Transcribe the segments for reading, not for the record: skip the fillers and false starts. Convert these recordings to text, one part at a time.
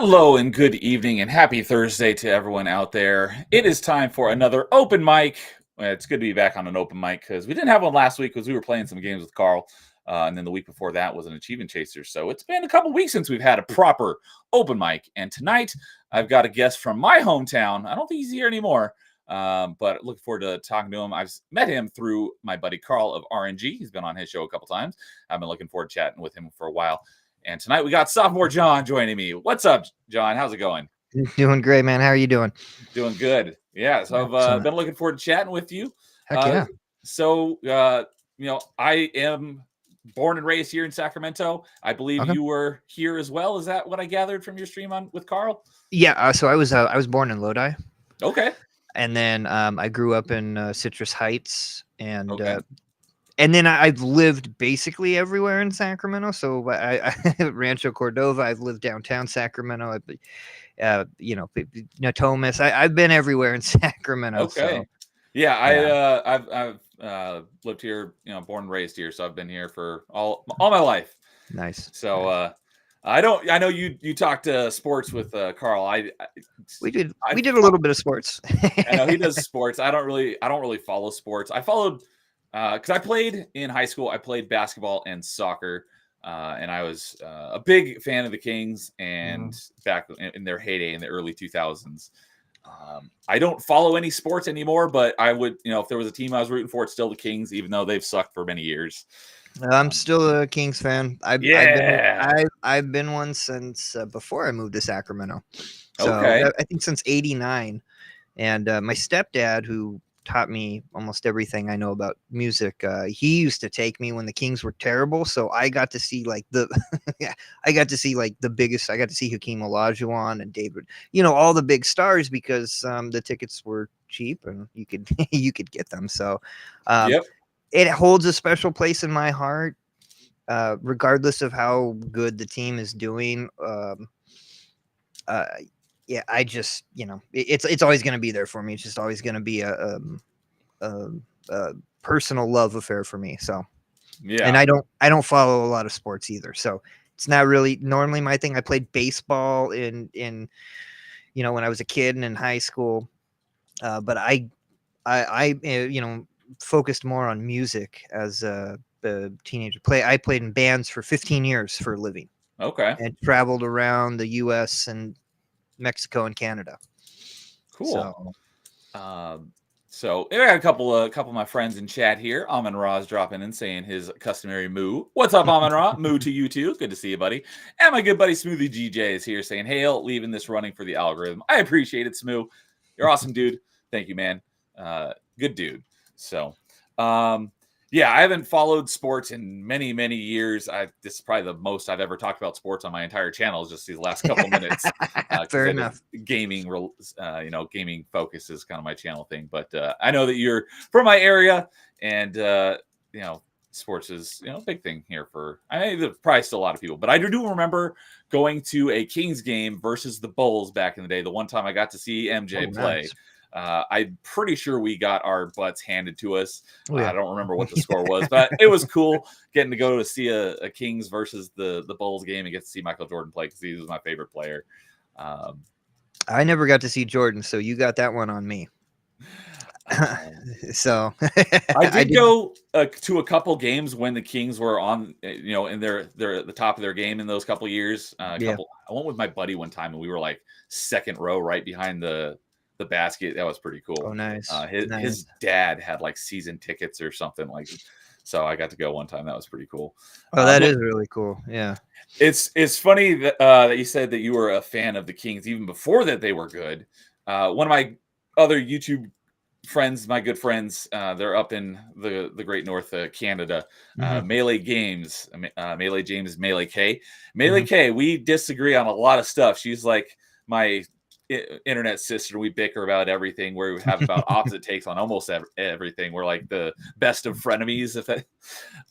Hello and good evening and happy Thursday to everyone out there. It is time for another open mic. Well, it's good to be back on an open mic because we didn't have one last week because we were playing some games with Carl. And then the week before that was an achievement chaser. So it's been a couple weeks since we've had a proper open mic. And tonight I've got a guest from my hometown. I don't think he's here anymore, but looking forward to talking to him. I've met him through my buddy Carl of RNG. He's been on his show a couple times. I've been looking forward to chatting with him for a while. And tonight we got Sophmore John joining me. What's up, John? How's it going? Doing great, man. How are you doing? Doing good. Yeah, so I've been looking forward to chatting with you. Heck yeah. I am born and raised here in Sacramento. I believe you were here as well. Is that what I gathered from your stream on with Carl? Yeah. So I was born in Lodi. Okay. And then I grew up in Citrus Heights, and then I've lived basically everywhere in Sacramento. So I Rancho Cordova. I've lived downtown Sacramento. Natomas. I've been everywhere in Sacramento. Okay. So, yeah, I've lived here. Born and raised here, so I've been here for all my life. Nice. So I know you talked sports with Carl. We did a little bit of sports. I know he does sports. I don't really follow sports. I followed because I played in high school. I played basketball and soccer, and I was a big fan of the Kings. And back in their heyday in the early 2000s, I don't follow any sports anymore. But I would, if there was a team I was rooting for, it's still the Kings, even though they've sucked for many years. I'm still a Kings fan. I've been one since before I moved to Sacramento. So I think since '89, and my stepdad, who taught me almost everything I know about music, he used to take me when the Kings were terrible. So I got to see the biggest. I got to see Hakeem Olajuwon and David, all the big stars, because the tickets were cheap and you could get them. So it holds a special place in my heart, regardless of how good the team is doing. I just, it's always going to be there for me. It's just always going to be a personal love affair for me. So, and I don't follow a lot of sports either. So it's not really normally my thing. I played baseball in when I was a kid and in high school, but I focused more on music as a teenager. I played in bands for 15 years for a living. Okay. And traveled around the U.S. and Mexico and Canada. Cool. So I got a couple of my friends in chat here. Amon Ra's dropping in saying his customary moo. What's up, Amon Ra? Moo to you too. Good to see you, buddy. And my good buddy Smoothie GJ is here saying, "Hail, leaving this running for the algorithm." I appreciate it, Smoo. You're awesome, dude. Thank you, man. Good dude. So, I haven't followed sports in many, many years. This is probably the most I've ever talked about sports on my entire channel, is just these last couple minutes. Fair enough. Gaming, gaming focus is kind of my channel thing. But I know that you're from my area, and sports is a big thing here for probably still a lot of people. But I do remember going to a Kings game versus the Bulls back in the day. The one time I got to see MJ play. Nice. I'm pretty sure we got our butts handed to us. I don't remember what the score was, but it was cool getting to go to see a Kings versus the Bulls game and get to see Michael Jordan play, because he was my favorite player. I never got to see Jordan, so you got that one on me. So I did go to a couple games when the Kings were on, in they're at the top of their game in those couple years. I went with my buddy one time, and we were like second row right behind the basket. That was pretty cool. Oh, nice. His dad had like season tickets or something, so I got to go one time. That was pretty cool. Oh, that is really cool. Yeah. It's funny that you said that you were a fan of the Kings even before that they were good. One of my other YouTube friends, my good friends, they're up in the Great North, Canada. Melee Games, Melee James, Melee K. Melee K, we disagree on a lot of stuff. She's like my internet sister. We bicker about everything, where we have about opposite takes on almost everything. We're like the best of frenemies.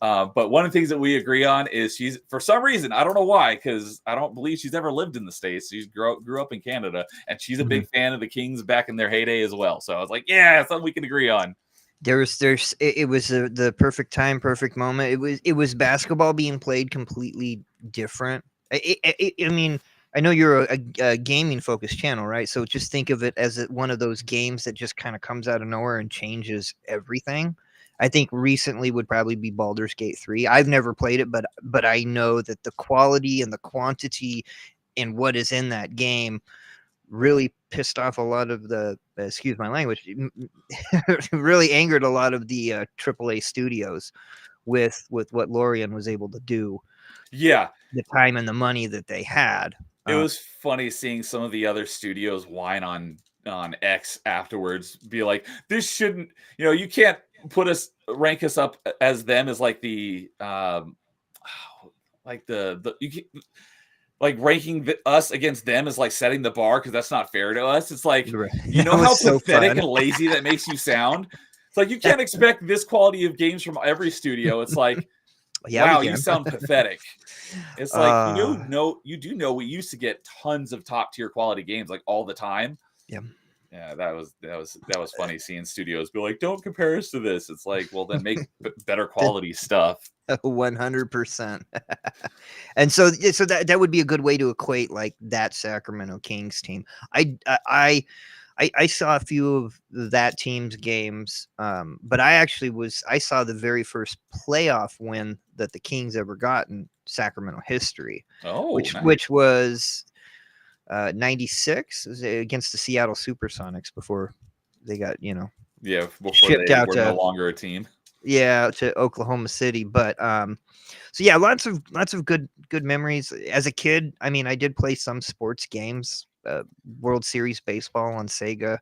But one of the things that we agree on is she's, for some reason, I don't know why, because I don't believe she's ever lived in the States. She grew up in Canada, and she's a big fan of the Kings back in their heyday as well. So I was like, yeah, something we can agree on. It was the perfect time, perfect moment. It was basketball being played completely different. I mean, I know you're a gaming focused channel, right? So just think of it as one of those games that just kind of comes out of nowhere and changes everything. I think recently would probably be Baldur's Gate 3. I've never played it, but I know that the quality and the quantity in what is in that game really pissed off a lot of the excuse my language, really angered a lot of the AAA studios with what Lorien was able to do. Yeah, the time and the money that they had. It was funny seeing some of the other studios whine on X afterwards, be like, "This shouldn't, you can't rank us up as them as like the like like ranking us against them is like setting the bar because that's not fair to us." It's like, you know how so pathetic fun. and lazy that makes you sound. It's like you can't expect this quality of games from every studio. It's like, Yeah, wow, we you can. sound pathetic. It's like, you do know we used to get tons of top tier quality games like all the time. Yeah. Yeah, that was funny seeing studios be like, "Don't compare us to this." It's like, well, then make better quality stuff. 100%. And so that would be a good way to equate like that Sacramento Kings team. I saw a few of that team's games, but I saw the very first playoff win that the Kings ever got in Sacramento history. Oh, nice. Which was 96 against the Seattle Supersonics before they got before shipped they out were to, no longer a team. Yeah, to Oklahoma City. But so yeah, lots of good memories as a kid. I mean, I did play some sports games, World Series baseball on Sega,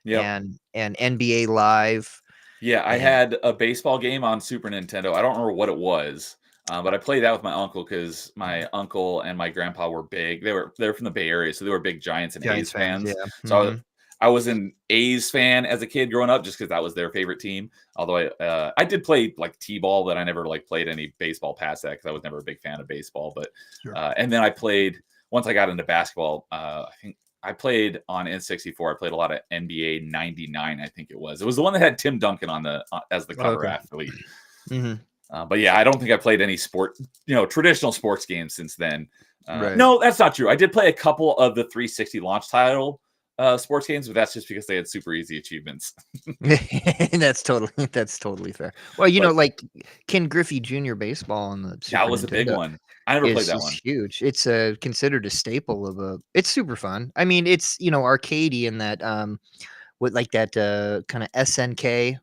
and NBA Live. Yeah, I had a baseball game on Super Nintendo. I don't remember what it was, but I played that with my uncle because my uncle and my grandpa were big. They're from the Bay Area, so they were big Giants and A's fans. Yeah. So I was an A's fan as a kid growing up, just because that was their favorite team. Although I did play like t-ball, but I never like played any baseball past that because I was never a big fan of baseball. But and then I played once I got into basketball. I think I played on N64. I played a lot of NBA 99, I think it was. It was the one that had Tim Duncan on as the cover athlete. But yeah, I don't think I played any traditional sports games since then. No, that's not true. I did play a couple of the 360 launch title sports games, but that's just because they had super easy achievements. That's totally fair. Well, like Ken Griffey Jr. baseball on the Super that was Nintendo, a big one. I never played that one. Huge. It's considered a staple of it's super fun. I mean, it's arcadey in that with like that kind of SNK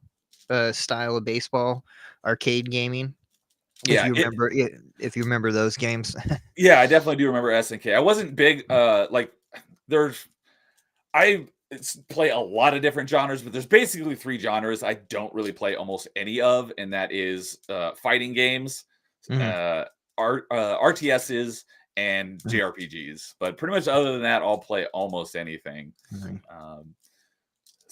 style of baseball arcade gaming. Yeah, if you remember those games. Yeah, I definitely do remember SNK. I wasn't big like I play a lot of different genres, but there's basically 3 genres I don't really play almost any of, and that is fighting games, RTSs, and JRPGs. But pretty much other than that, I'll play almost anything.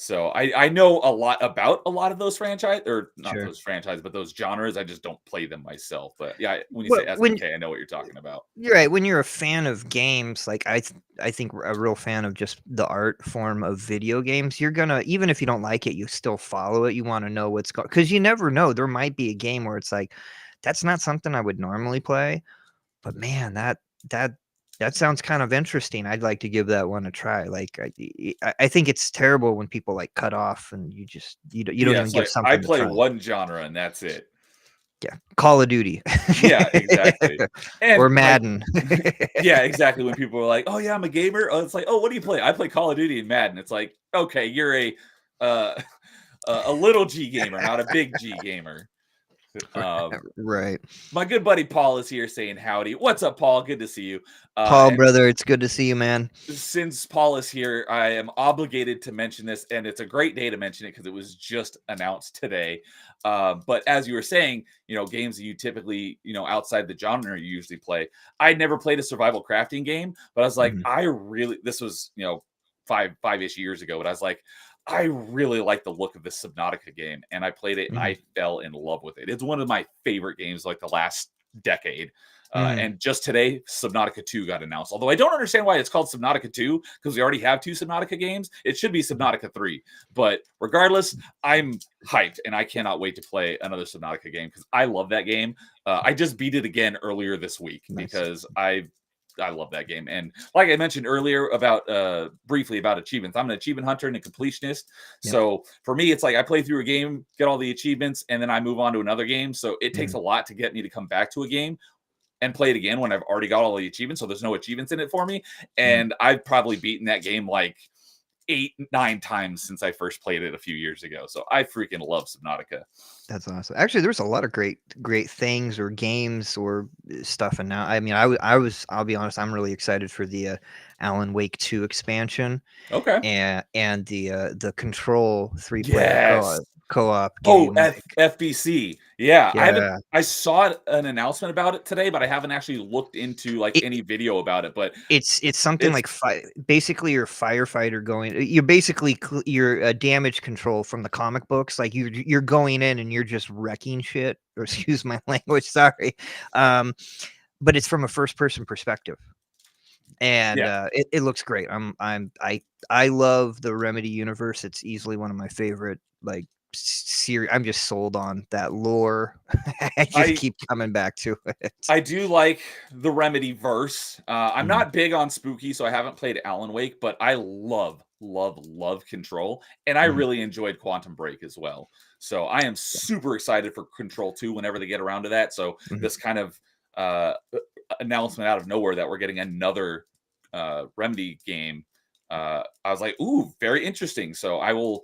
So I know a lot about a lot of those franchise, or not those franchises, but those genres. I just don't play them myself. But yeah, when you say SNK, I know what you're talking about. You're right. When you're a fan of games, like I think a real fan of just the art form of video games, you're gonna, even if you don't like it, you still follow it. You want to know what's going, because you never know. There might be a game where it's like, that's not something I would normally play, but man, that sounds kind of interesting. I'd like to give that one a try. Like I think it's terrible when people like cut off and you don't even give something. I play one genre and that's it. Yeah, Call of Duty. Yeah, exactly. Or Madden. Yeah, exactly. When people are like, "Oh yeah, I'm a gamer," it's like, "Oh, what do you play?" I play Call of Duty and Madden. It's like, okay, you're a little G gamer, not a big G gamer. Right. My good buddy Paul is here saying howdy. What's up, Paul? Good to see you. Paul, brother, it's good to see you, man. Since Paul is here, I am obligated to mention this, and it's a great day to mention it because it was just announced today. But as you were saying, games that you typically, outside the genre you usually play. I never played a survival crafting game, but I was like, this was, 5-ish years ago, but I was like, I really like the look of this Subnautica game, and I played it and I fell in love with it. It's one of my favorite games like the last decade. And just today, Subnautica 2 got announced. Although I don't understand why it's called Subnautica 2, because we already have 2 Subnautica games. It should be Subnautica 3. But regardless, I'm hyped, and I cannot wait to play another Subnautica game because I love that game. I just beat it again earlier this week because I love that game. And like I mentioned earlier about briefly about achievements, I'm an achievement hunter and a completionist. Yep. So for me, it's like I play through a game, get all the achievements, and then I move on to another game. So it takes a lot to get me to come back to a game and play it again when I've already got all the achievements. So there's no achievements in it for me. And I've probably beaten that game like 8-9 times since I first played it a few years ago. So I freaking love Subnautica. That's awesome. Actually, there's a lot of great things or games or stuff. And now, I mean, I'll be honest, I'm really excited for the Alan Wake 2 expansion. Okay. And the Control 3-player Yes. co-op Oh, game. FBC. Yeah. Yeah. I saw an announcement about it today, but I haven't actually looked into like any video about it. But it's something like basically you're a firefighter you're basically you're damage control from the comic books. Like you're going in and you're just wrecking shit, or excuse my language, sorry. But it's from a first person perspective. And it looks great. I love the Remedy universe. It's easily one of my favorite like series. I'm just sold on that lore. I just keep coming back to it. I do like the Remedy verse. I'm not big on spooky, so I haven't played Alan Wake, but I love Control, and I really enjoyed Quantum Break as well. So I am super excited for Control 2 whenever they get around to that. So this kind of announcement out of nowhere that we're getting another Remedy game, I was like, ooh, very interesting. So I will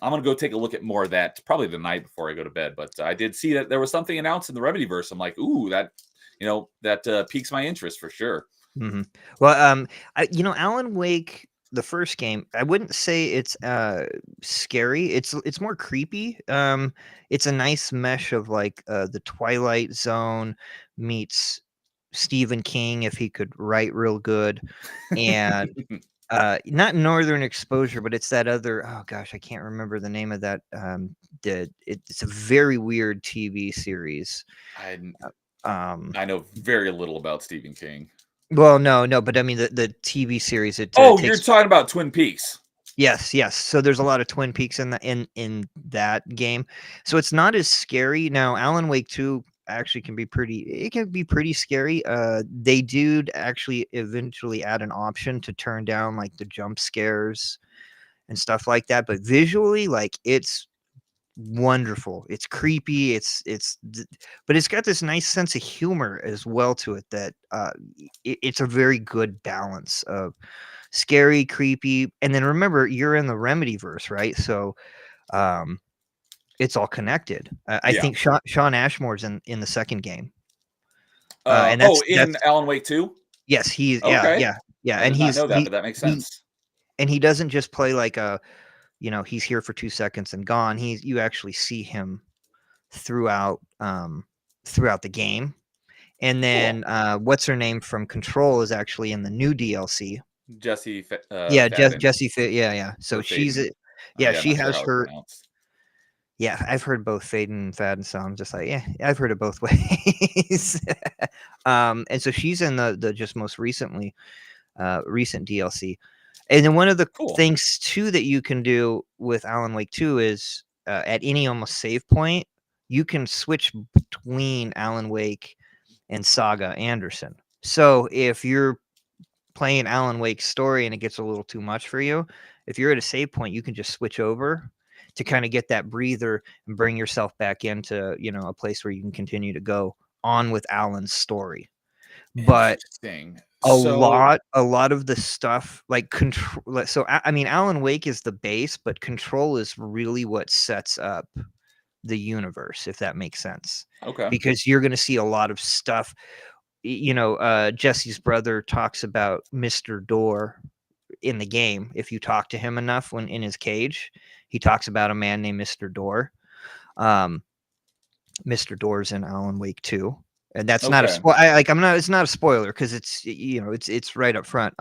I'm going to go take a look at more of that probably the night before I go to bed. But I did see that there was something announced in the Remedyverse. I'm like, ooh, that, that piques my interest for sure. Well, Alan Wake, the first game, I wouldn't say it's scary. It's more creepy. It's a nice mesh of like the Twilight Zone meets Stephen King if he could write real good, and not Northern Exposure, but it's that other. Oh gosh, I can't remember the name of that. It's a very weird TV series. I know very little about Stephen King. Well, no, but I mean the TV series. You're talking about Twin Peaks. Yes. So there's a lot of Twin Peaks in that game. So it's not as scary. Now, Alan Wake 2 actually can be pretty scary. They do actually eventually add an option to turn down like the jump scares and stuff like that. But visually, like it's wonderful. It's creepy. But it's got this nice sense of humor as well to it that it's a very good balance of scary, creepy, and then remember you're in the Remedyverse, right? So it's all connected. I think Sean Ashmore's in the second game. And in Alan Wake 2? Yes, he's okay. Yeah. I did not know that, but that makes sense. And he doesn't just play like he's here for 2 seconds and gone. You actually see him throughout the game. And then what's her name from Control is actually in the new DLC. Jesse. Jesse Fit. Yeah. So she's she has her. Yeah, I've heard both Faden and Fadden, so I'm just like, yeah, I've heard it both ways. And so she's in the just most recent DLC. And then one of the things too that you can do with Alan Wake 2 is at any almost save point, you can switch between Alan Wake and Saga Anderson. So if you're playing Alan Wake's story and it gets a little too much for you, if you're at a save point, you can just switch over to kind of get that breather and bring yourself back into, a place where you can continue to go on with Alan's story. But a lot of the stuff like Control. So, I mean, Alan Wake is the base, but Control is really what sets up the universe, if that makes sense. Okay. Because you're going to see a lot of stuff. Jesse's brother talks about Mr. Door in the game. If you talk to him enough when in his cage, he talks about a man named Mr. Door. Mr. Door's in Alan Wake 2. And that's not it's not a spoiler because it's right up front.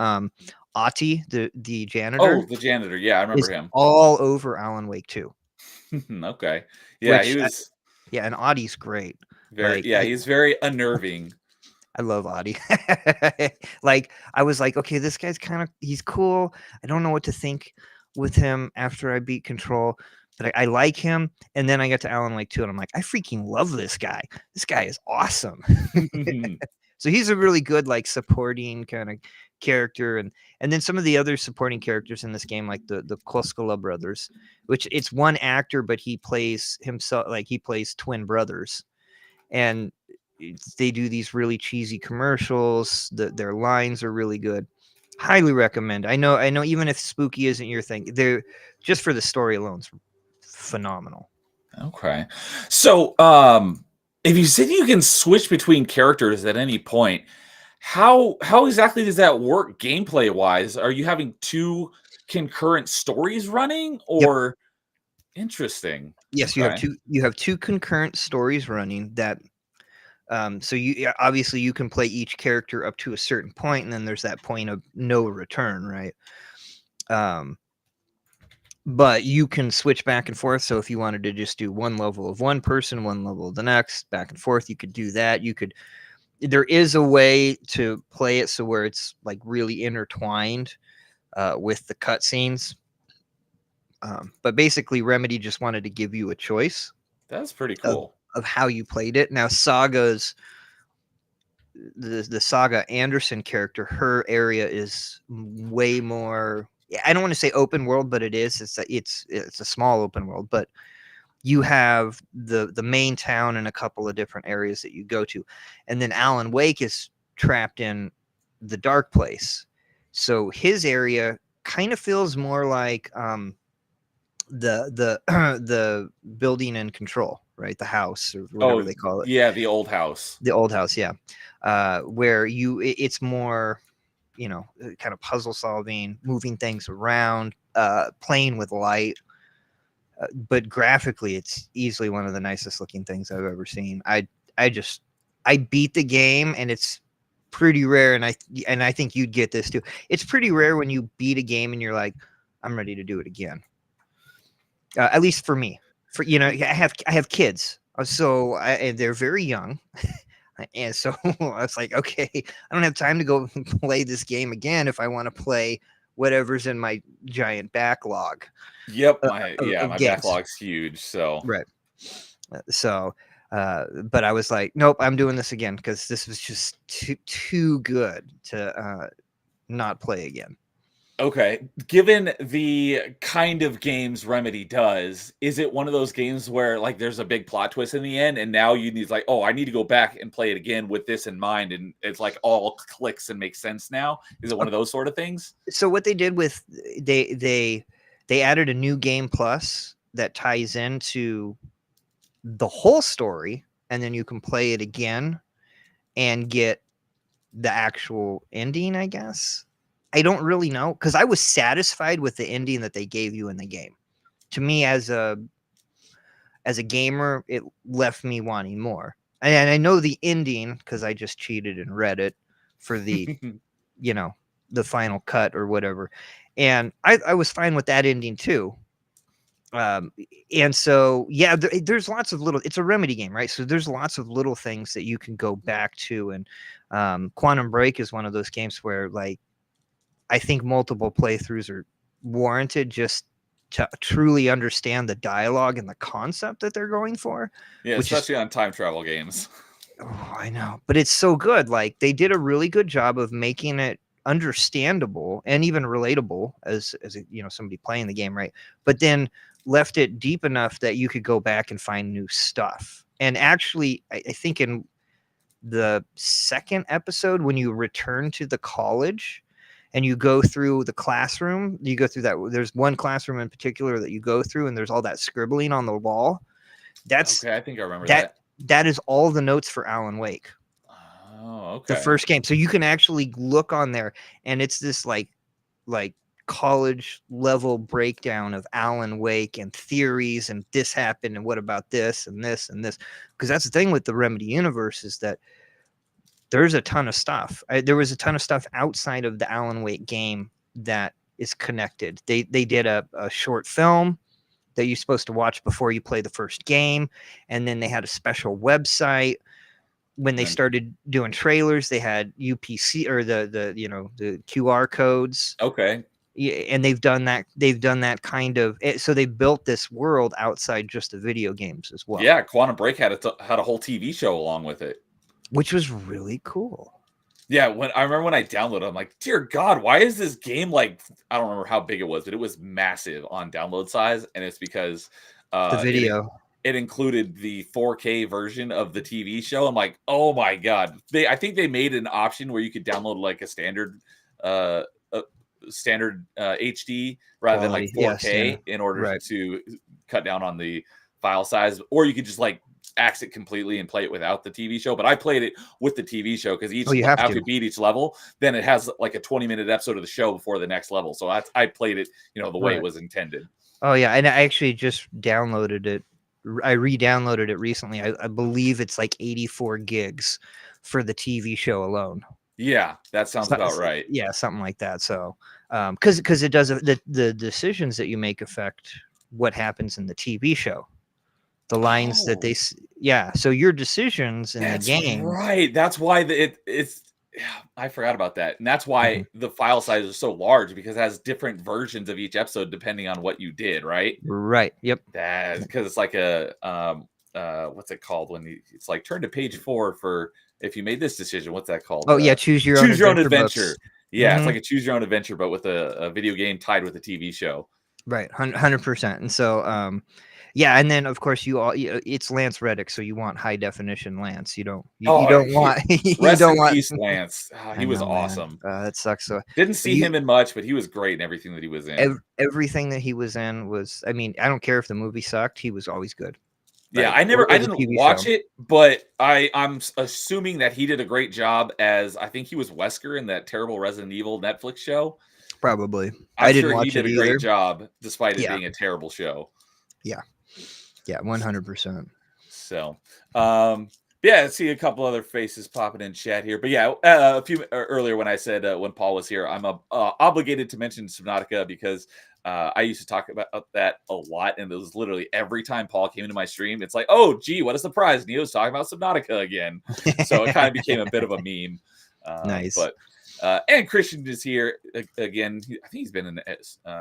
Ati, the janitor. Oh, the janitor. Yeah, I remember him. All over Alan Wake 2. Okay. Yeah, he was. And Adi's great. He's very unnerving. I love Adi. Like I was like, okay, this guy's he's cool. I don't know what to think with him after I beat Control, but I like him. And then I got to Alan Wake 2 and I'm like, I freaking love this guy. This guy is awesome. So he's a really good like supporting kind of character, and then some of the other supporting characters in this game, like the Koskela brothers, which it's one actor, but he plays himself, like he plays twin brothers, and they do these really cheesy commercials. Their lines are really good. Highly recommend. I know. Even if spooky isn't your thing, they're just for the story alone, it's phenomenal. Okay. So, if you said you can switch between characters at any point, how exactly does that work gameplay wise? Are you having two concurrent stories running, Yep. or interesting? Yes, Okay. you have two concurrent stories running that so obviously you can play each character up to a certain point, and then there's that point of no return, right? Um, but you can switch back and forth. So if you wanted to just do one level of one person, one level of the next, back and forth, you could do that. You could. There is a way to play it so where it's like really intertwined with the cutscenes. But basically, Remedy just wanted to give you a choice That's pretty of cool. how you played it. Now, the Saga Anderson character, her area is way more. I don't want to say open world, but it is. It's a small open world, but you have the main town and a couple of different areas that you go to, and then Alan Wake is trapped in the dark place, so his area kind of feels more like the the building and control, right? The house or whatever Oh, they call it, yeah, the old house. the old house, yeah. Where it's more, kind of puzzle solving, moving things around, playing with light. But graphically, it's easily one of the nicest looking things I've ever seen. I beat the game, and it's pretty rare, and I think you'd get this too. It's pretty rare when you beat a game and you're like, I'm ready to do it again. At least for me. For I have kids, so and they're very young, and so I was like, okay, I don't have time to go play this game again if I want to play whatever's in my giant backlog Yep, of my games. backlog's huge, so Right. So, but I was like, nope, I'm doing this again because this was just too good to not play again. okay. Given the kind of games Remedy does, is it one of those games where like there's a big plot twist in the end, and now you need like, oh, I need to go back and play it again with this in mind, and it's like all clicks and makes sense now? Is it one of those sort of things? So what they did with they added a new game plus that ties into the whole story, and then you can play it again and get the actual ending, I guess. I don't really know because I was satisfied with the ending that they gave you in the game. To me, as a gamer, it left me wanting more. And I know the ending because I just cheated and read it for you know, the final cut or whatever. And I was fine with that ending too. Um, and so, yeah, there's lots of little, it's a Remedy game, right? So there's lots of little things that you can go back to. And Quantum Break is one of those games where, like, I think multiple playthroughs are warranted just to truly understand the dialogue and the concept that they're going for, Yeah, which is, especially on time travel games. oh, I know, but it's so good. Like they did a really good job of making it understandable and even relatable as somebody playing the game, right? But then left it deep enough that you could go back and find new stuff. And actually, I think in the second episode, when you return to the college and you go through the classroom, you go through that. There's one classroom in particular that you go through, and there's all that scribbling on the wall. That's Okay, I think I remember that that. that is all the notes for Alan Wake, Oh, the okay. first game. So you can actually look on there, and it's this like college level breakdown of Alan Wake and theories, and this happened, and what about this and this and this. Because that's the thing with the Remedy universe is that there's a ton of stuff. There was a ton of stuff outside of the Alan Wake game that is connected. They did a short film that you're supposed to watch before you play the first game, and then they had a special website. When they And started doing trailers, they had UPC or the QR codes. okay. Yeah, and they've done that. They've done that kind of. So they built this world outside just the video games as well. Yeah, Quantum Break had a whole TV show along with it. which was really cool. Yeah, when I remember when I downloaded it, I'm like, dear God, why is this game like, I don't remember how big it was, but it was massive on download size, and it's because The video. it included the 4K version of the TV show. I'm like, oh my God. I think they made an option where you could download like a standard uh HD rather than like Quality. 4K Yes, in order right. to cut down on the file size, or you could just like axe it completely and play it without the TV show. But I played it with the TV show because You have after to. you beat each level, then it has like a 20-minute episode of the show before the next level. So I played it, the way it was intended. Oh yeah, and I actually just downloaded it. I re-downloaded it recently. I believe it's like 84 gigs for the TV show alone. Yeah, that sounds about right. Yeah, something like that. So, because it does the decisions that you make affect what happens in the TV show. The lines that they, so your decisions in the game. Right. That's why it's. I forgot about that, and that's why the file size is so large, because it has different versions of each episode depending on what you did. Right. Right. Yep. That's because it's like a what's it called when it's like turn to page 4 for if you made this decision. What's that called? Oh yeah, choose your own adventure. Yeah, it's like a choose your own adventure, but with a video game tied with a TV show. Right, 100%. And so, yeah, and then of course it's Lance Reddick, so you want high definition Lance. You don't want peace, Lance. He was awesome. That sucks. So didn't see him in much, but he was great in everything that he was in. Everything that he was in was, I mean, I don't care if the movie sucked, he was always good. Right? Yeah, I didn't watch it, but I'm assuming that he did a great job as, I think he was Wesker in that terrible Resident Evil Netflix show. Probably. I didn't watch it either. He did a great job despite it being a terrible show. Yeah. Yeah, 100%. So, yeah, I see a couple other faces popping in chat here. But yeah, a few earlier when I said when Paul was here, I'm obligated to mention Subnautica because I used to talk about that a lot. And it was literally every time Paul came into my stream, it's like, oh, gee, what a surprise. Neo's talking about Subnautica again. So it kind of became a bit of a meme. Nice. But and Christian is here again. I think he's been in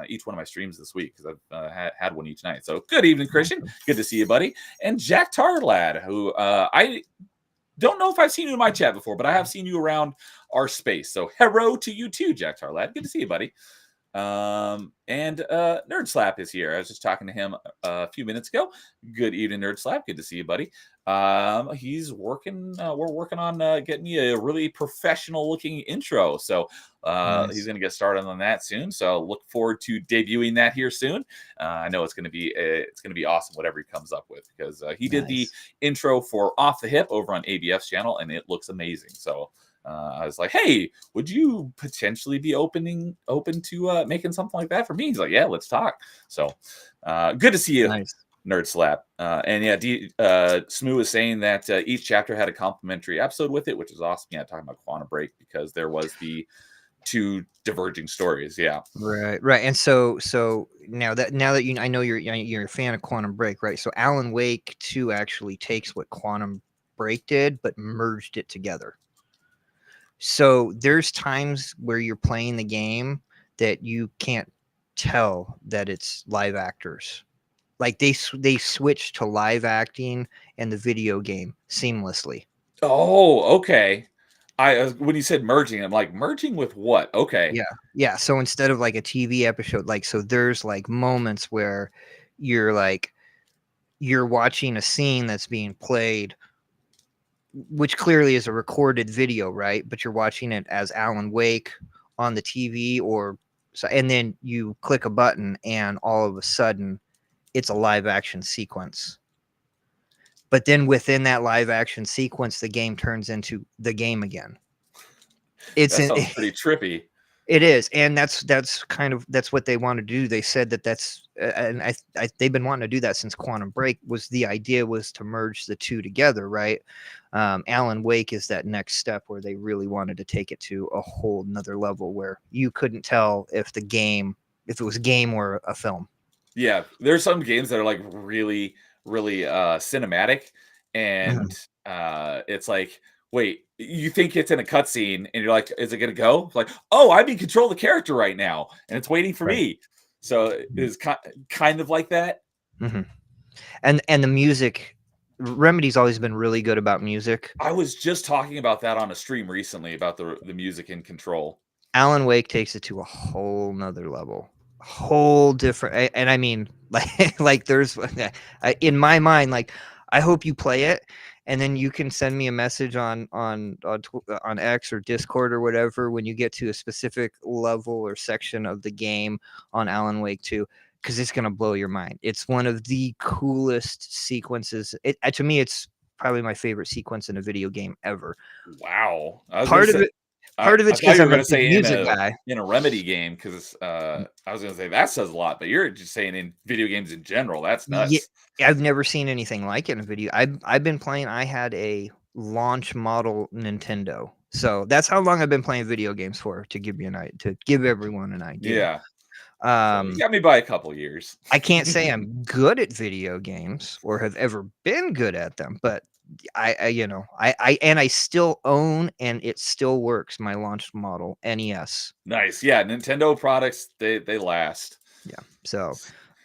each one of my streams this week because I've had one each night. So good evening, Christian. Good to see you, buddy. And Jack Tarlad, who I don't know if I've seen you in my chat before, but I have seen you around our space. So hello to you too, Jack Tarlad. Good to see you, buddy. And Nerd Slap is here. I was just talking to him a few minutes ago. Good evening, Nerd Slap. Good to see you, buddy. He's working. We're working on getting me a really professional looking intro. So nice. He's going to get started on that soon. So look forward to debuting that here soon. I know it's going to be awesome, whatever he comes up with, because he did the intro for Off the Hip over on ABF's channel, and it looks amazing. So. I was like, hey, would you potentially be open to making something like that for me? He's like, yeah, let's talk. So good to see you, nice. Nerd Slap. And yeah, Smoo was saying that each chapter had a complimentary episode with it, which is awesome. Yeah, talking about Quantum Break, because there was the 2 diverging stories. Yeah, right. And so now that I know you're a fan of Quantum Break, right? So Alan Wake 2 actually takes what Quantum Break did, but merged it together. So there's times where you're playing the game that you can't tell that it's live actors. Like they switch to live acting in the video game seamlessly. Oh, okay. When you said merging, I'm like, merging with what? Okay. Yeah. So instead of like a TV episode, so there's like moments where you're watching a scene that's being played, which clearly is a recorded video, right? But you're watching it as Alan Wake on the TV, and then you click a button and all of a sudden it's a live action sequence. But then within that live action sequence, the game turns into the game again. That sounds pretty trippy. It is, and that's what they want to do. They said that's and they've been wanting to do that since Quantum Break. The idea was to merge the 2 together, right? Alan Wake is that next step where they really wanted to take it to a whole nother level where you couldn't tell if it was a game or a film. Yeah, there's some games that are like really, really cinematic, and it's like, wait, you think it's in a cutscene, and you're like, is it going to go? It's like, oh, I'm in control of the character right now, and it's waiting for me. So it's kind of like that. And the music Remedy's always been really good about music. I was just talking about that on a stream recently about the music in Control. Alan Wake takes it to a whole nother level, whole different. And I mean, like there's in my mind, like I hope you play it, and then you can send me a message on X or Discord or whatever when you get to a specific level or section of the game on Alan Wake 2, because it's gonna blow your mind. It's one of the coolest sequences. To me, it's probably my favorite sequence in a video game ever. Wow, Part of it. Part of I it's thought because you were I'm a going to big say music guy. in a Remedy game because I was going to say that says a lot, but you're just saying in video games in general. That's Yeah, nuts. I've never seen anything like it in a video. I've been playing. I had a launch model Nintendo, so that's how long I've been playing video games for. To give you to give everyone an idea. Yeah. So you got me by a couple years. I can't say I'm good at video games or have ever been good at them, but I still own and it still works. My launch model NES. Nice. Yeah, Nintendo products they last. Yeah. So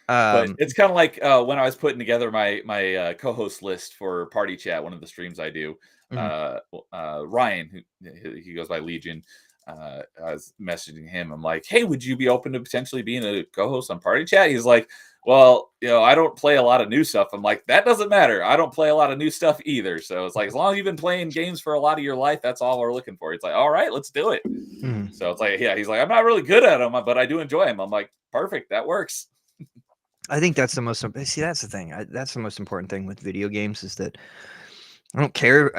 but it's kind of like when I was putting together my co-host list for Party Chat, one of the streams I do. Ryan, he goes by Legion. I was messaging him. I'm like, hey, would you be open to potentially being a co-host on Party Chat? He's like, well, I don't play a lot of new stuff. I'm like, that doesn't matter. I don't play a lot of new stuff either. So it's like, as long as you've been playing games for a lot of your life, that's all we're looking for. It's like, all right, let's do it. So it's like, yeah, he's like, I'm not really good at them, but I do enjoy them. I'm like, perfect, that works. I think that's the most. See, that's the thing. That's the most important thing with video games is that I don't care.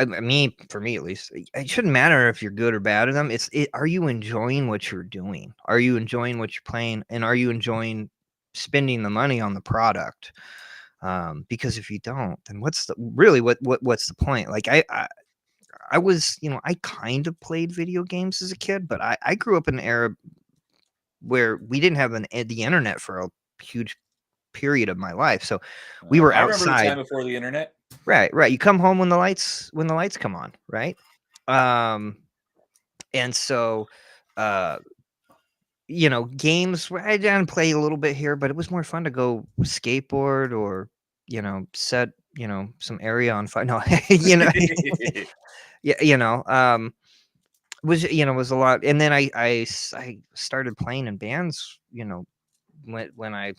For me at least, it shouldn't matter if you're good or bad at them. Are you enjoying what you're doing? Are you enjoying what you're playing? And are you enjoying spending the money on the product? Because if you don't, then what's the point? Like I was, I kind of played video games as a kid, but I grew up in an era where we didn't have the internet for a huge period of my life. So we were outside. I remember the time before the internet. Right. You come home when the lights come on, right? And so games I didn't play a little bit here, but it was more fun to go skateboard or set some area on fire. No, yeah, was was a lot. And then I started playing in bands, when I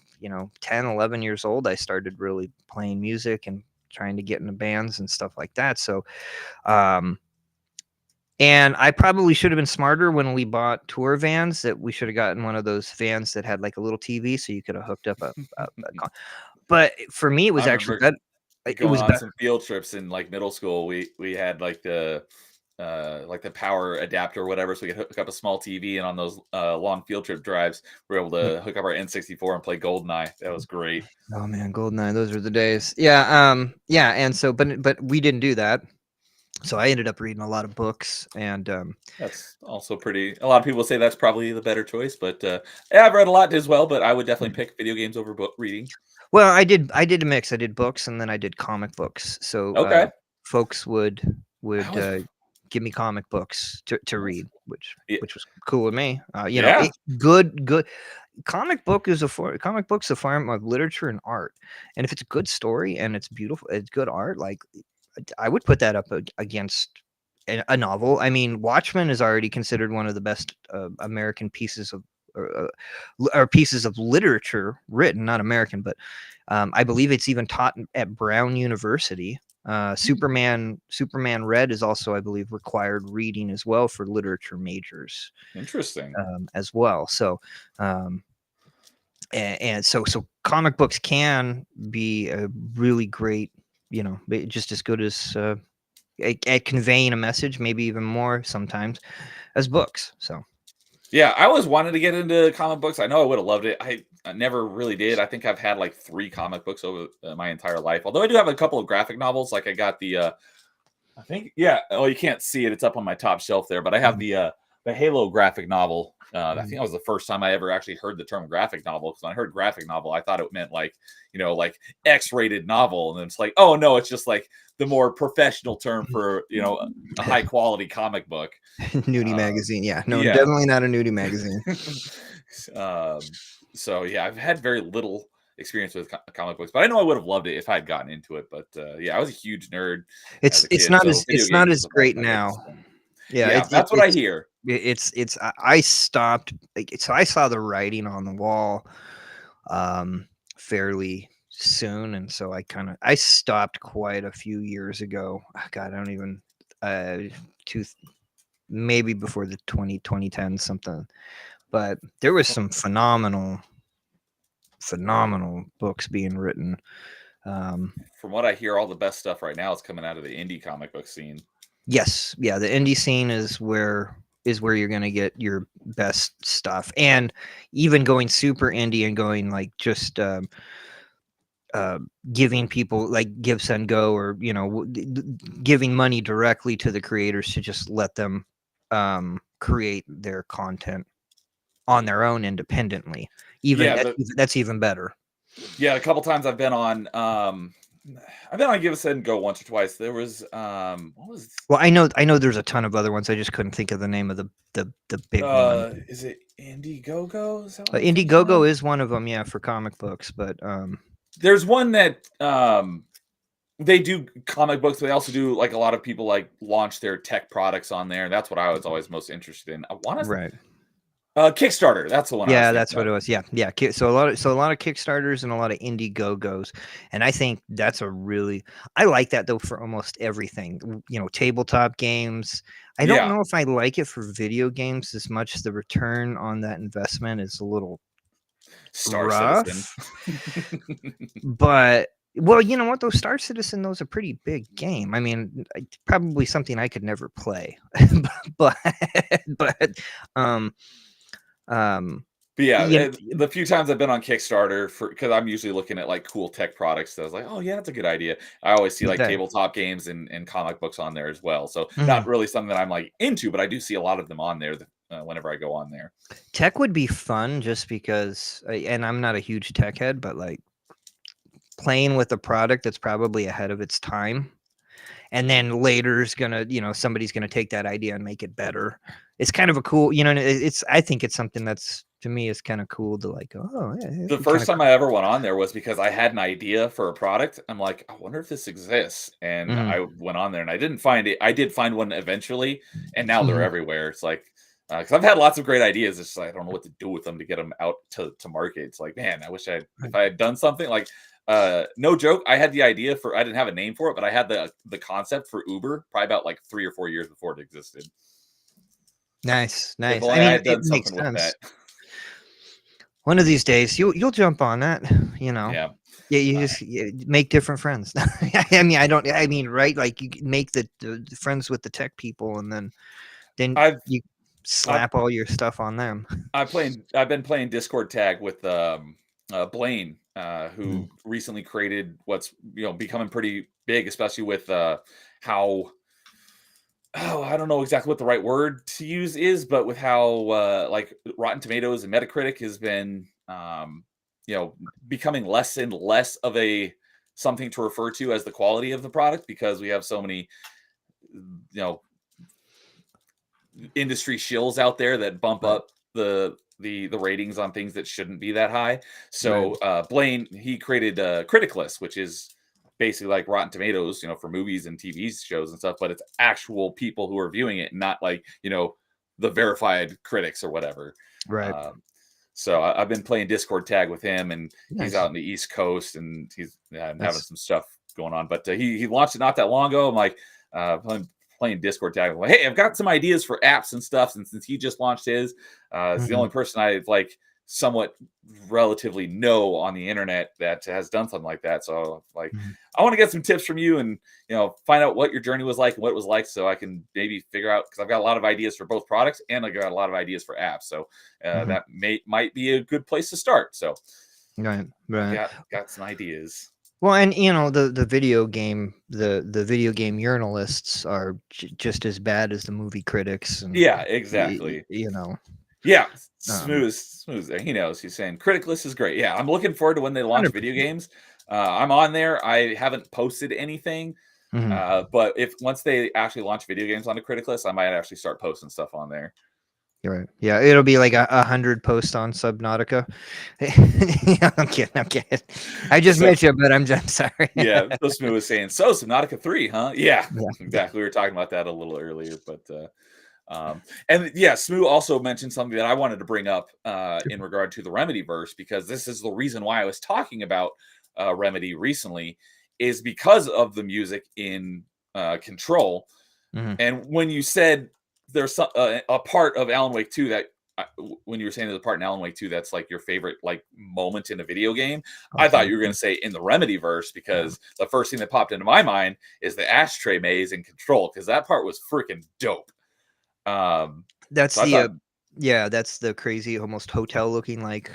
10, 11 years old. I started really playing music and trying to get into bands and stuff like that. So and I probably should have been smarter when we bought tour vans, that we should have gotten one of those vans that had like a little TV so you could have hooked up but for me it was actually better. It was on some field trips in like middle school. We had like the power adapter or whatever, so we could hook up a small TV, and on those long field trip drives we were able to hook up our N64 and play GoldenEye. That was great. Oh man, GoldenEye, those were the days. Yeah. And so but we didn't do that. So I ended up reading a lot of books, and that's also a lot of people say that's probably the better choice, but yeah, I've read a lot as well, but I would definitely pick video games over book reading. Well, I did a mix. I did books and then I did comic books. So folks would give me comic books to read, which was cool with me. Good comic books a form of literature and art, and if it's a good story and it's beautiful, it's good art, like I would put that up against a novel. I mean, Watchmen is already considered one of the best American pieces of or pieces of literature written, not American, but I believe it's even taught at Brown University. Superman Red is also, I believe, required reading as well for literature majors. Interesting. As well. So and so comic books can be a really great, just as good as at conveying a message, maybe even more sometimes, as books. So yeah, I always wanted to get into comic books. I know I would have loved it. I never really did. I think I've had like 3 comic books over my entire life. Although I do have a couple of graphic novels. Like I got the, I think, yeah. Oh, you can't see it. It's up on my top shelf there. But I have the Halo graphic novel. I think that was the first time I ever actually heard the term graphic novel. Because when I heard graphic novel, I thought it meant like, like X-rated novel. And then it's like, oh no, it's just like the more professional term for, a high quality comic book. Nudie magazine. Yeah, no, definitely not a nudie magazine. So yeah, I've had very little experience with comic books, but I know I would have loved it if I had gotten into it. But yeah, I was a huge nerd as a It's kid, not so as video it's not games is as above great my head. now. So. Yeah, Yeah, that's what I hear. I stopped. So I saw the writing on the wall fairly soon, and so I stopped quite a few years ago. God, I don't even two maybe before the 2010 something. But there was some phenomenal books being written. From what I hear, all the best stuff right now is coming out of the indie comic book scene. Yes, yeah, the indie scene is where you're gonna get your best stuff, and even going super indie and going like just giving people like Give Send Go, or giving money directly to the creators to just let them create their content on their own independently. Even that's even better. Yeah, a couple times I've been on Give Send Go once or twice. There was what was Well, I know there's a ton of other ones. I just couldn't think of the name of the big one. Is it Indiegogo? Is that what I'm thinking Indiegogo of? is one of them, yeah, for comic books. But there's one that they do comic books, but they also do like a lot of people like launch their tech products on there. That's what I was always most interested in. I want to right. Kickstarter. That's the one I was Yeah, thinking that's what of. it was. Yeah, yeah. So a lot of Kickstarters and a lot of Indiegogos, and I think that's I like that though for almost everything. Tabletop games. I don't know if I like it for video games as much. The return on that investment is a little Star rough. Citizen. But well, you know what? Those Star Citizen, those a pretty big game. I mean, probably something I could never play, but um. But yeah, the few times I've been on Kickstarter because I'm usually looking at like cool tech products, so I was like, oh yeah, that's a good idea. I always see like tabletop games and comic books on there as well. So not really something that I'm like into, but I do see a lot of them on there whenever I go on there. Tech would be fun just because, and I'm not a huge tech head, but like playing with a product that's probably ahead of its time. And then later is gonna, somebody's gonna take that idea and make it better. It's kind of a cool, I think it's something that's, to me, is kind of cool to like, oh, yeah. The first time I ever went on there was because I had an idea for a product. I'm like, I wonder if this exists. And I went on there and I didn't find it. I did find one eventually, and now they're everywhere. It's like, because I've had lots of great ideas. It's just, I don't know what to do with them to get them out to market. It's like, man, I wish if I had done something like, no joke, I had the idea I didn't have a name for it, but I had the concept for Uber probably about like 3 or 4 years before it existed. Nice. I mean, I had done something with that. One of these days, you'll jump on that, Yeah. Yeah, you just make different friends. I mean, right? Like you make the friends with the tech people, and then you slap all your stuff on them. I've been playing Discord tag with Blaine, who recently created what's becoming pretty big, especially with how. Oh, I don't know exactly what the right word to use is, but with how like Rotten Tomatoes and Metacritic has been, becoming less and less of something to refer to as the quality of the product, because we have so many, industry shills out there that bump up the ratings on things that shouldn't be that high. So Blaine, he created Criticless, which is basically like Rotten Tomatoes, for movies and TV shows and stuff, but it's actual people who are viewing it, not like, the verified critics or whatever. Right. So I've been playing Discord tag with him, and he's out in the East Coast, and he's having some stuff going on. But he launched it not that long ago. I'm like playing Discord tag. I'm like, hey, I've got some ideas for apps and stuff. And since he just launched his, it's the only person I like somewhat relatively know on the internet that has done something like that. So like, I want to get some tips from you, and find out what your journey was like and what it was like, so I can maybe figure out, because I've got a lot of ideas for both products and I got a lot of ideas for apps. So that might be a good place to start. So right. Got some ideas. Well, and the video game journalists are just as bad as the movie critics. And, yeah, exactly. Yeah, smooth there. He knows. He's saying Criticless is great. Yeah, I'm looking forward to when they launch 100%. Video games. I'm on there. I haven't posted anything, but once they actually launch video games on the Criticless, I might actually start posting stuff on there. You're right. Yeah, it'll be like 100 posts on Subnautica. Yeah, I'm kidding. I'm kidding. I just So met you, but I'm just sorry. yeah, so Smooth was saying, so Subnautica 3, huh? Yeah, Yeah, yeah. exactly. We were talking about that a little earlier, but and yeah, Smoo also mentioned something that I wanted to bring up in regard to the Remedy verse, because this is the reason why I was talking about Remedy recently, is because of the music in Control. Mhm. And when you said there's a part of Alan Wake 2 that when you were saying there's a part in Alan Wake 2 that's like your favorite like moment in a video game, Oh, I thought you hands were going down. to say in the Remedy verse, Yeah. because the first thing that popped into my mind is the ashtray maze in Control, because that part was freaking dope. That's So I the thought, yeah, that's the crazy, almost hotel looking like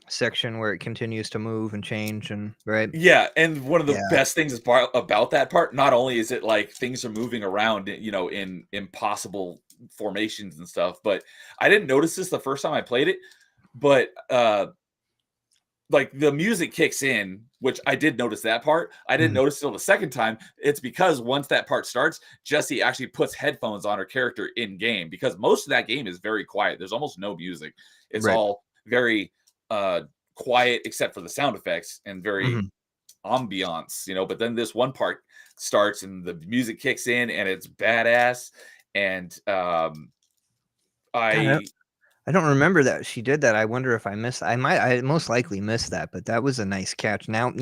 section where it continues to move and change and right. yeah, and one of the Yeah. best things about that part, not only is it like things are moving around, in impossible formations and stuff, but I didn't notice this the first time I played it, but like the music kicks in, which I did notice that part. I didn't Mhm. notice till the second time. It's because once that part starts, Jesse actually puts headphones on her character in game, because most of that game is very quiet. There's almost no music. It's Right. all very uh quiet except for the sound effects and very Mhm. ambiance, but then this one part starts and the music kicks in and it's badass. And God, I I don't remember that she did that. I wonder if I missed. I most likely missed that, but that was a nice catch. Now I'm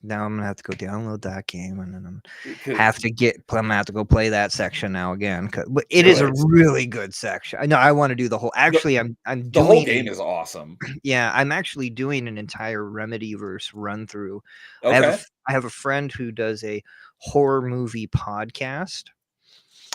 gonna have to go download that game, and then because I'm gonna have to go play that section now again. But it do is a it. really good section. I know I want to do the whole. The, Actually, I'm the whole doing game a is awesome. yeah. I'm actually doing an entire Remedyverse run through. Okay. I have a friend who does a horror movie podcast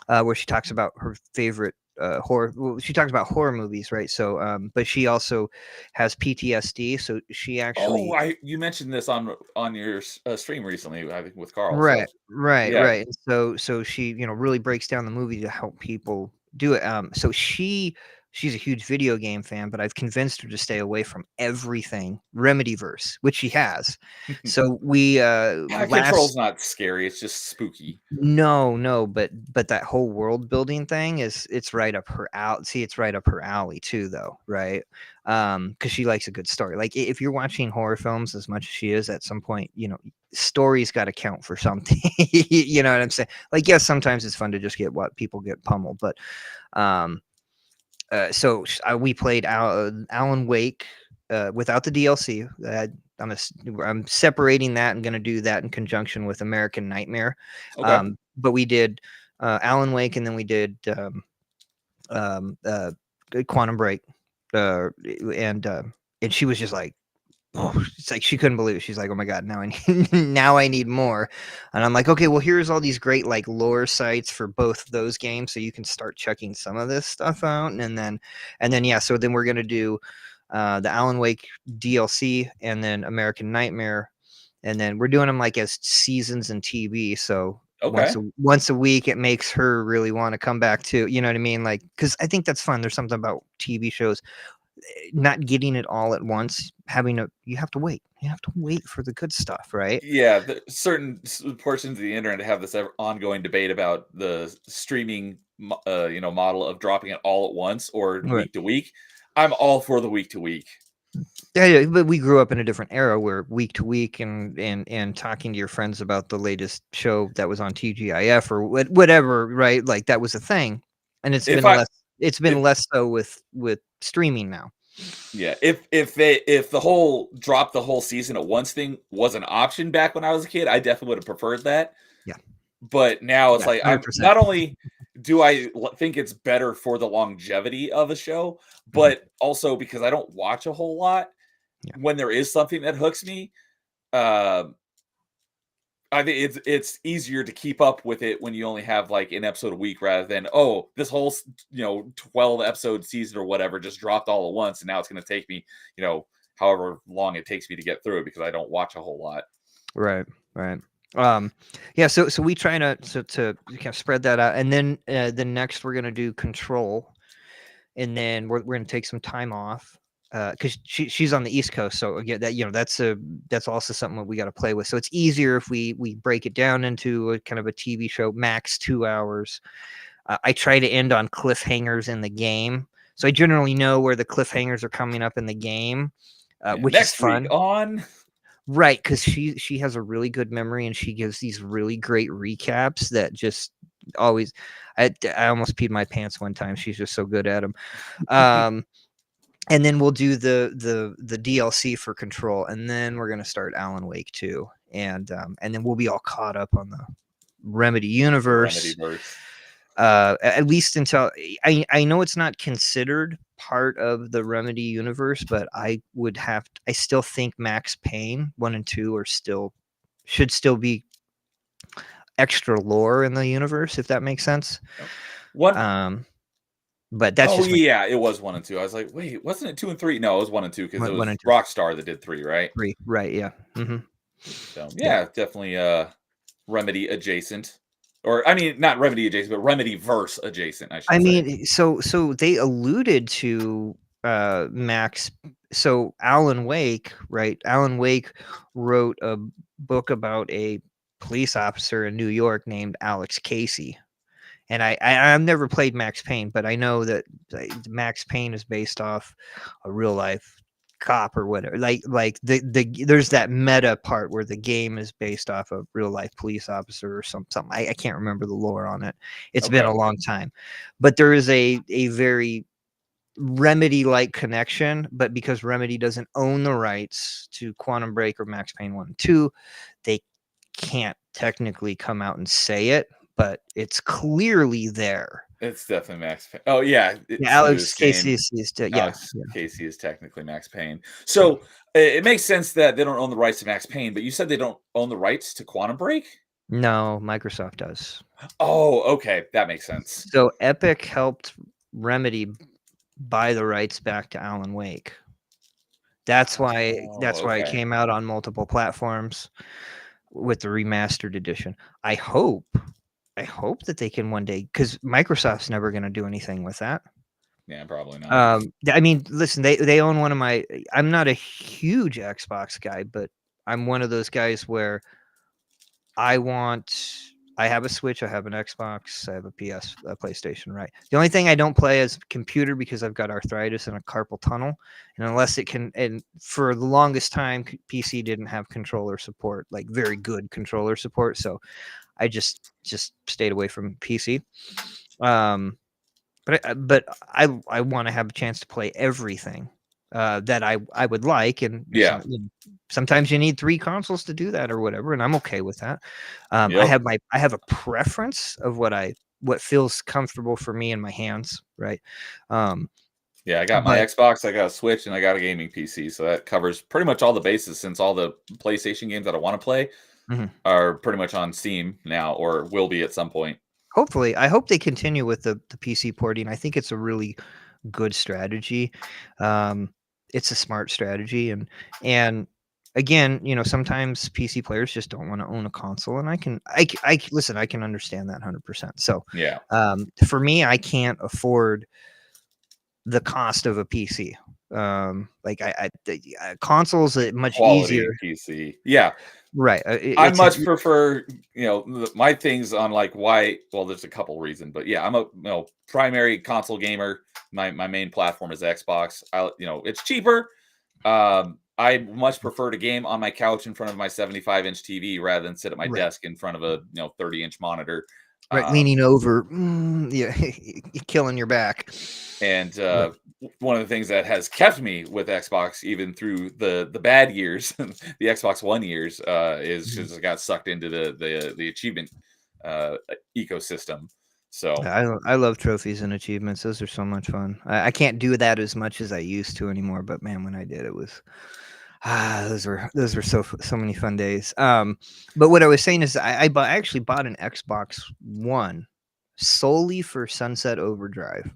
where she talks about her favorite horror. Well, she talks about horror movies, right? So, but she also has PTSD, so she Oh, actually I you mentioned this on your stream recently, I think with Carl. So right, right, yeah. right. And so she really breaks down the movie to help people do it. So she's a huge video game fan, but I've convinced her to stay away from everything Remedyverse, which she has. So we Control's last not scary. It's just spooky. No, no, but that whole world building thing it's right up her out. See, it's right up her alley too, though, right? Because she likes a good story. Like if you're watching horror films as much as she is, at some point, story's got to count for something. You know what I'm saying? Like, yes, sometimes it's fun to just get what people get pummeled, but um, we played Alan Wake without the DLC. I'm separating that and going to do that in conjunction with American Nightmare. Okay. But we did Alan Wake, and then we did um, uh, Quantum Break, uh, and uh, and she was just like, it's like she couldn't believe it. She's like, "Oh my god, now I need now I need more." And I'm like, "Okay, well here's all these great like lore sites for both of those games, so you can start checking some of this stuff out." And then yeah, so then we're gonna do the Alan Wake DLC, and then American Nightmare, and then we're doing them like as seasons in TV. So Okay. once a week, it makes her really want to come back to, you know what I mean? Like, because I think that's fun. There's something about TV shows not getting it all at once, you have to wait. You have to wait for the good stuff, right? Yeah, certain portions of the internet have this ongoing debate about the streaming, model of dropping it all at once or Right. week to week. I'm all for the week to week. Yeah, yeah, but we grew up in a different era where week to week and talking to your friends about the latest show that was on TGIF or whatever, right? Like that was a thing, and If I it's been if less so with streaming now. Yeah, if the whole drop the whole season at once thing was an option back when I was a kid, I definitely would have preferred that. Yeah, But now it's yeah, like I'm 100%. not only do I think it's better for the longevity of a show, Mhm. but also because I don't watch a whole lot. Yeah, When there is something that hooks me, um, I think it's easier to keep up with it when you only have like an episode a week rather than, oh, this whole 12 episode season or whatever just dropped all at once, and now it's going to take me however long it takes me to get through it because I don't watch a whole lot. right, right. Um, yeah, so we try to kind of spread that out, and then next we're gonna do Control, and then we're gonna take some time off because she's on the East Coast. So again, that's also something that we got to play with. So it's easier if we break it down into a kind of a TV show, max 2 hours. I try to end on cliffhangers in the game. So I generally know where the cliffhangers are coming up in the game, which is Next week fun. on. Right, because she has a really good memory, and she gives these really great recaps that just always. I almost peed my pants one time. She's just so good at them. And then we'll do the DLC for Control, and then we're gonna start Alan Wake 2, and then we'll be all caught up on the Remedy universe. Remedyverse. At least until I know it's not considered part of the Remedy universe, but I still think Max Payne 1 and 2 should still be extra lore in the universe, if that makes sense. One. But that's just yeah, it was 1 and 2. I was like, wait, wasn't it 2 and 3? No, it was 1 and 2 because it was Rockstar that did 3, right? 3, right? Yeah. Mm-hmm. So yeah, definitely Remedy adjacent, or I mean, not Remedy adjacent, but Remedy-verse adjacent. I mean, so they alluded to Max. So Alan Wake, right? Alan Wake wrote a book about a police officer in New York named Alex Casey. And I've never played Max Payne, but I know that Max Payne is based off a real life cop or whatever. Like there's that meta part where the game is based off a real life police officer or something. I can't remember the lore on it. It's been a long time, but there is a very Remedy like connection. But because Remedy doesn't own the rights to Quantum Break or Max Payne 1 and 2, they can't technically come out and say it, but it's clearly there. It's definitely Max Payne. Oh yeah, Alex Casey Casey is technically Max Payne. So it makes sense that they don't own the rights to Max Payne, but you said they don't own the rights to Quantum Break? No, Microsoft does. Oh, okay, that makes sense. So Epic helped Remedy buy the rights back to Alan Wake. That's why it came out on multiple platforms with the remastered edition. I hope that they can one day, because Microsoft's never going to do anything with that. Yeah, probably not. I mean, listen, they own one of my. I'm not a huge Xbox guy, but I'm one of those guys where I have a Switch, I have an Xbox, I have a PlayStation, right? The only thing I don't play is computer because I've got arthritis and a carpal tunnel. And unless it can, and for the longest time, PC didn't have controller support, like very good controller support. So I just stayed away from PC. But I want to have a chance to play everything that I would like, and sometimes you need 3 consoles to do that or whatever, and I'm okay with that. I have a preference of what feels comfortable for me in my hands, right? Yeah, I got my Xbox, I got a Switch, and I got a gaming PC, so that covers pretty much all the bases. Since all the PlayStation games that I want to play are pretty much on Steam now, or will be at some point. Hopefully, I hope they continue with the PC porting. I think it's a really good strategy. It's a smart strategy, and again, sometimes PC players just don't want to own a console, and I can listen. I can understand that 100%. So yeah, for me, I can't afford the cost of a PC. Consoles are much quality easier. PC, yeah. Right. I much prefer, my things on like why. Well, there's a couple reasons, but yeah, I'm a primary console gamer. My main platform is Xbox. It's cheaper. I much prefer to game on my couch in front of my 75-inch TV rather than sit at my desk in front of a 30-inch monitor. Right, leaning over, killing your back. And one of the things that has kept me with Xbox, even through the bad years, the Xbox One years, is because I got sucked into the achievement ecosystem. So I love trophies and achievements; those are so much fun. I can't do that as much as I used to anymore, but man, when I did, it was those were so many fun days. But what I was saying is I actually bought an Xbox One solely for Sunset Overdrive.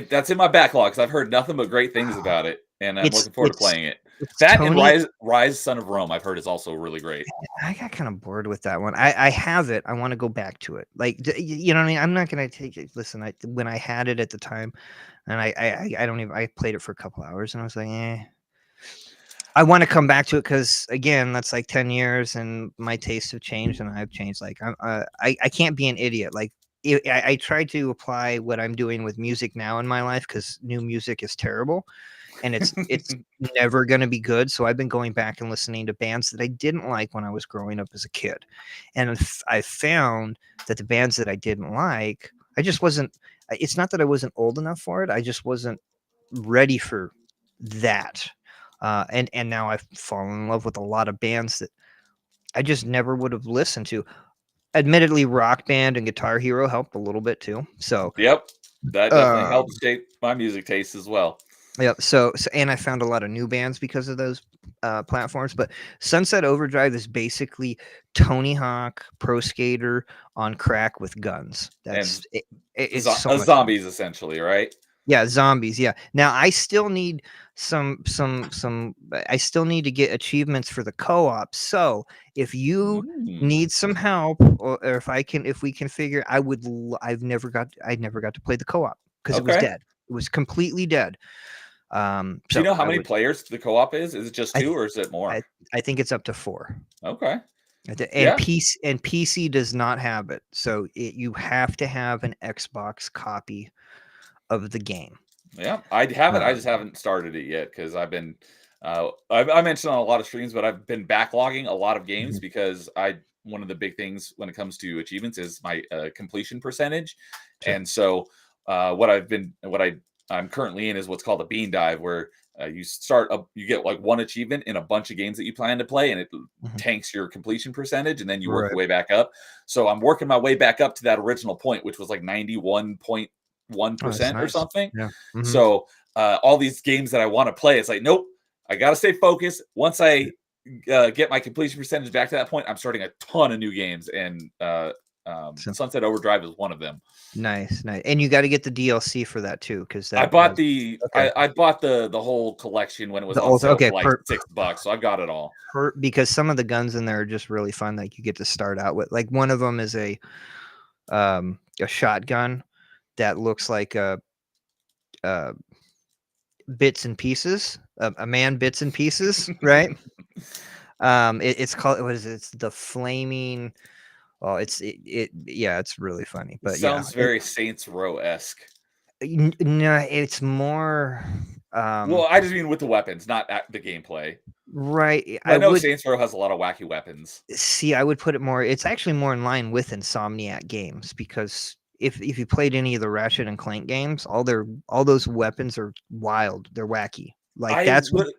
That's in my backlog because I've heard nothing but great things about it, and I'm looking forward to playing it. That and Rise Son of Rome, I've heard, is also really great. I got kind of bored with that one. I have it. I want to go back to it. Like, you know what I mean? I'm not gonna take it. Listen, when I had it at the time, and I played it for a couple hours, and I was like, eh. I want to come back to it because again, that's like 10 years, and my tastes have changed, and I've changed. Like I can't be an idiot. Like I try to apply what I'm doing with music now in my life because new music is terrible and it's never going to be good. So I've been going back and listening to bands that I didn't like when I was growing up as a kid, and I found that the bands that I didn't like, I just wasn't. It's not that I wasn't old enough for it. I just wasn't ready for that. And now I've fallen in love with a lot of bands that I just never would have listened to. Admittedly, Rock Band and Guitar Hero helped a little bit too. So, Yep, that definitely um, helps shape my music taste as well. yep. So, and I found a lot of new bands because of those platforms. But Sunset Overdrive is basically Tony Hawk Pro Skater on crack with guns. And It's so much fun. zombies, essentially, right? Yeah, zombies. Yeah. Now I still need some. I still need to get achievements for the co-op. So if you Mm, need some help, or if we can figure, I never got to play the co-op because it was okay. dead. It was completely dead. Do you So know how many players the co-op is? Is it just I, two th- or is it more? I think it's up to 4. Okay. And Yeah. PC does not have it. So you have to have an Xbox copy of the game. Yeah, I have it. I just Um, haven't started it yet because I've been. I mentioned on a lot of streams, but I've been backlogging a lot of games mhm, because one of the big things when it comes to achievements is my completion percentage, sure. and so what I'm currently in is what's called a bean dive, where you get like one achievement in a bunch of games that you plan to play, and it Mhm. tanks your completion percentage, and then you work Right. your way back up. So I'm working my way back up to that original point, which was like 91 Oh, that's 1% or nice. something. Yeah. Mhm. So all these games that I want to play, it's like, nope, I got to stay focused. Once I get my completion percentage back to that point, I'm starting a ton of new games, and So Sunset Overdrive is one of them. nice, nice. And you gotta get the DLC for that too, because I that bought has the okay. I bought the whole collection when it was The on old sale okay, for like $6, so I've got it all. because some of the guns in there are just really fun, like, you get to start out with like, one of them is a shotgun that looks like a bits and pieces, a man bits and pieces, right? It's called what is it? It's the flaming well, yeah, it's really funny, It but yeah. sounds very Saints Row esque. No, it's more, Well, I just mean with the weapons, not the gameplay. right, I I know would Saints Row has a lot of wacky weapons. see, I would put it more it's actually more in line with Insomniac games because if you played any of the Ratchet and Clank games, all those weapons are wild, they're wacky. Like, I that's what would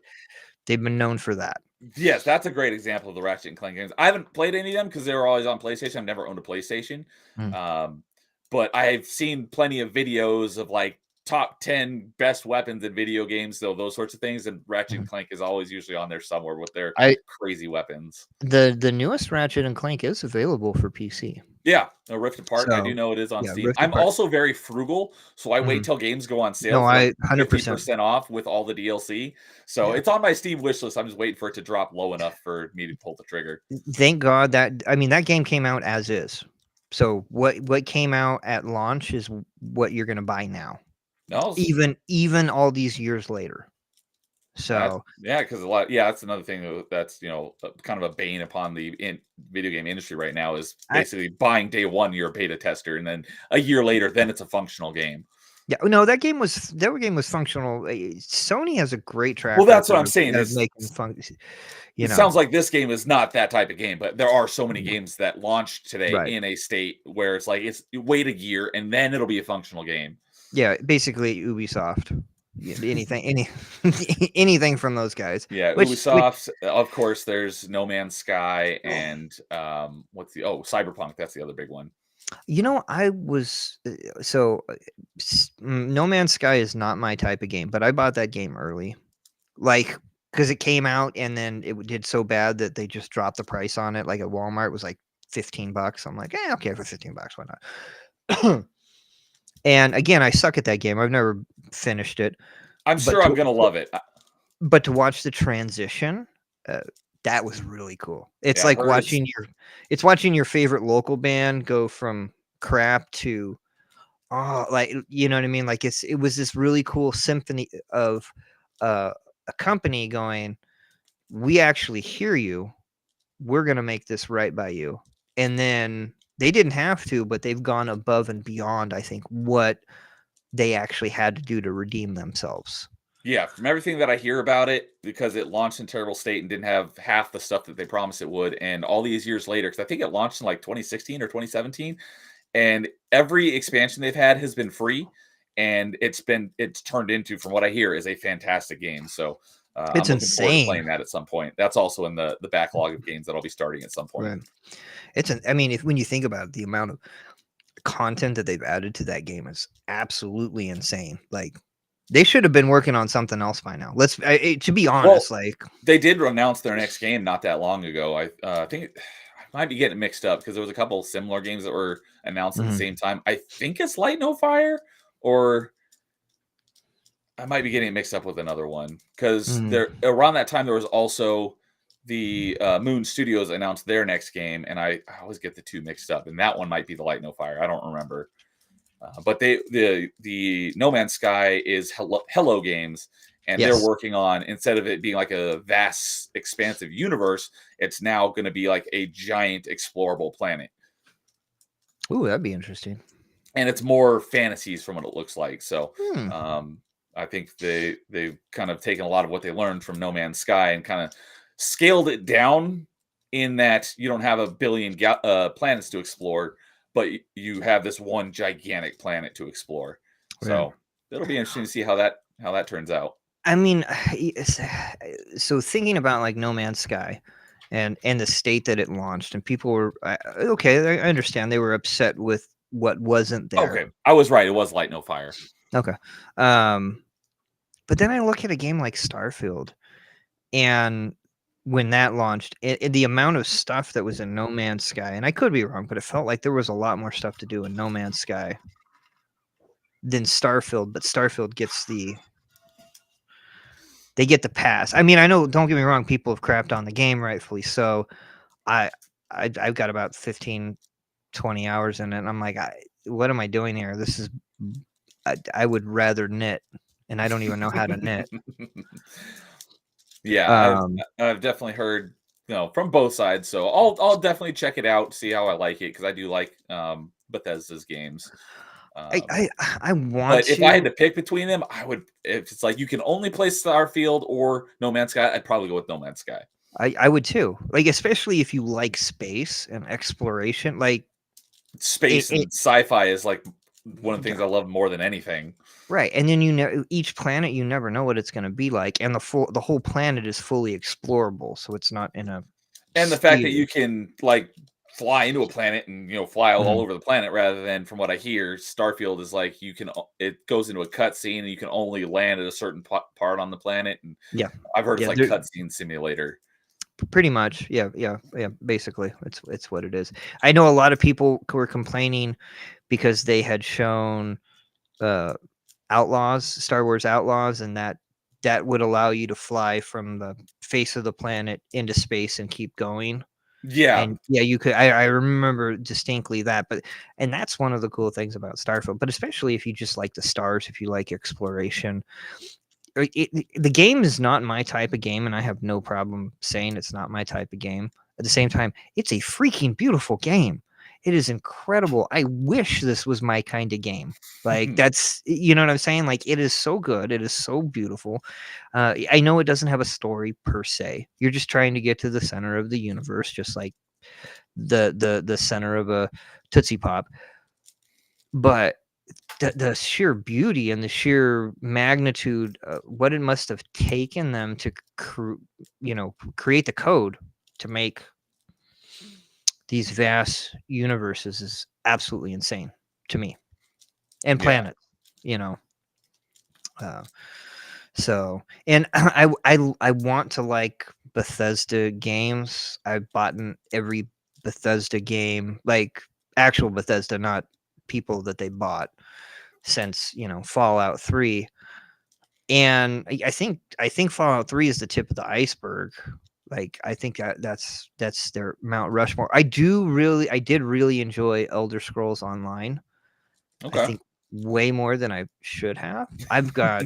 they've been known for that. Yes, that's a great example of the Ratchet and Clank games. I haven't played any of them because they were always on PlayStation. I've never owned a PlayStation, Mm, um, but I've seen plenty of videos of like top 10 best weapons in video games, so those sorts of things. And Ratchet and mhm. Clank is always usually on there somewhere with their I crazy weapons. the newest Ratchet and Clank is available for PC. Yeah, a Rift Apart. I do So, know it is on yeah, Steam. Rift I'm Apart. also very frugal, so I wait Mhm. till games go on sale No, for like I 100%. 50% off with all the DLC. So Yeah. it's on my Steam wish list. I'm just waiting for it to drop low enough for me to pull the trigger. Thank God that I mean, that game came out as is. So what came out at launch is what you're gonna buy now, No, even all these years later. that's So, yeah, because a lot yeah, that's another thing that's, kind of a bane upon the video game industry right now is I basically buying day one, you're a beta tester, and then a year later, then it's a functional game. yeah, no, that game was functional. Sony has a great Well, track that's what record I'm saying of is making you it know, sounds like this game is not that type of game, but there are so many yeah, games that launched today right. in a state where it's like it's you wait a year and then it'll be a functional game. Yeah, basically Ubisoft. Yeah, anything from those guys, Yeah, which Ubisoft, of course, there's No Man's Sky and what's the Cyberpunk, that's the other big one. I was No Man's Sky is not my type of game, but I bought that game early, like because it came out and then did so bad that they just dropped the price on it. Like at Walmart, it was like $15. I'm like, okay, for $15, why not? And again, I suck at that game. I've never finished it, I'm but sure I'm gonna love it. to watch the transition, uh, that was really cool. Yeah, I've heard it's It's watching your favorite local band go from crap to oh, like you know what I mean? Like it was this really cool symphony of uh, a company going, we actually hear you. We're gonna make this right by you, and then they didn't have to, but they've gone above and beyond, I think, what they actually had to do to redeem themselves. Yeah, from everything that I hear about it, because it launched in terrible state and didn't have half the stuff that they promised it would, and all these years later, because I think it launched in like 2016 or 2017, and every expansion they've had has been free, and it's turned into, from what I hear, is a fantastic game. So I'm It's looking forward to insane. playing that at some point. That's also in the backlog of games that I'll be starting at some point. Right. I mean, if when you think about it, the amount of content that they've added to that game is absolutely insane. Like, they should have been working on something else by now. To be Well, honest, like, they did announce their next game not that long ago. I think I might be getting mixed up because there was a couple similar games that were announced at the mhm, same time. I think it's Light No Fire, or I might be getting it mixed up with another one because mhm. there around that time there was also the Moon Studios announced their next game, and I always get the two mixed up, and that one might be the Light No Fire. I don't remember. But the No Man's Sky is Hello Games, and they're Yes. working on, instead of it being like a vast, expansive universe, it's now going to be like a giant explorable planet, Ooh, that'd be interesting. and it's more fantasies from what it looks like. So Hmm. I think they've kind of taken a lot of what they learned from No Man's Sky and kind of scaled it down, in that you don't have a billion planets to explore, but you have this one gigantic planet to explore. Right. So it'll be interesting to see how that turns out. I mean, so thinking about like No Man's Sky and the state that it launched, and people were okay. I understand they were upset with what wasn't there. Okay, I was right. It was Light No Fire. Okay, um, but then I look at a game like Starfield, and when that launched, the amount of stuff that was in No Man's Sky, and I could be wrong, but it felt like there was a lot more stuff to do in No Man's Sky than Starfield. But Starfield gets they get the pass. I mean, I know. Don't get me wrong. People have crapped on the game, rightfully so. I, I've got about 15, 20 hours in it. And I'm like, what am I doing here? This is. I would rather knit, and I don't even know how to knit. Yeah, Um, I've definitely heard, from both sides. So I'll definitely check it out, see how I like it, because I do like Bethesda's games. I, Um, I I want but if I had to. to pick between them, I would. If it's like you can only play Starfield or No Man's Sky, I'd probably go with No Man's Sky. I would too. Like, especially if you like space and exploration. Like Space and sci-fi is like one of the things yeah, I love more than anything. right. And then each planet you never know what it's going to be like, and the whole planet is fully explorable, so it's not in a And the fact that sphere. you can like fly into a planet and fly all Mhm. over the planet, rather than, from what I hear, Starfield is like it goes into a cutscene and you can only land at a certain part on the planet. And Yeah, I've heard it's yeah. like cutscene simulator. Pretty much, yeah. Basically, it's what it is. I know a lot of people were complaining because they had shown uh, Outlaws, Star Wars Outlaws, and that would allow you to fly from the face of the planet into space and keep going. Yeah, And yeah, you could. I remember distinctly that, and that's one of the cool things about Starfield. But especially if you just like the stars, if you like exploration, the game is not my type of game, and I have no problem saying it's not my type of game. At the same time, it's a freaking beautiful game. It is incredible. I wish this was my kind of game. Like, that's, you know what I'm saying? Like, it is so good. It is so beautiful. I know it doesn't have a story per se. You're just trying to get to the center of the universe, just like the center of a Tootsie Pop. But the sheer beauty and the sheer magnitude, what it must have taken them to create the code to make these vast universes is absolutely insane to me. And yeah, planets, you know. Uh, so, and I want to like Bethesda games. I've bought every Bethesda game, like actual Bethesda, not people that they bought, since Fallout 3. And I think Fallout 3 is the tip of the iceberg. Like, I think that's their Mount Rushmore. I did really enjoy Elder Scrolls Online. I okay. think way more than I should have. I've got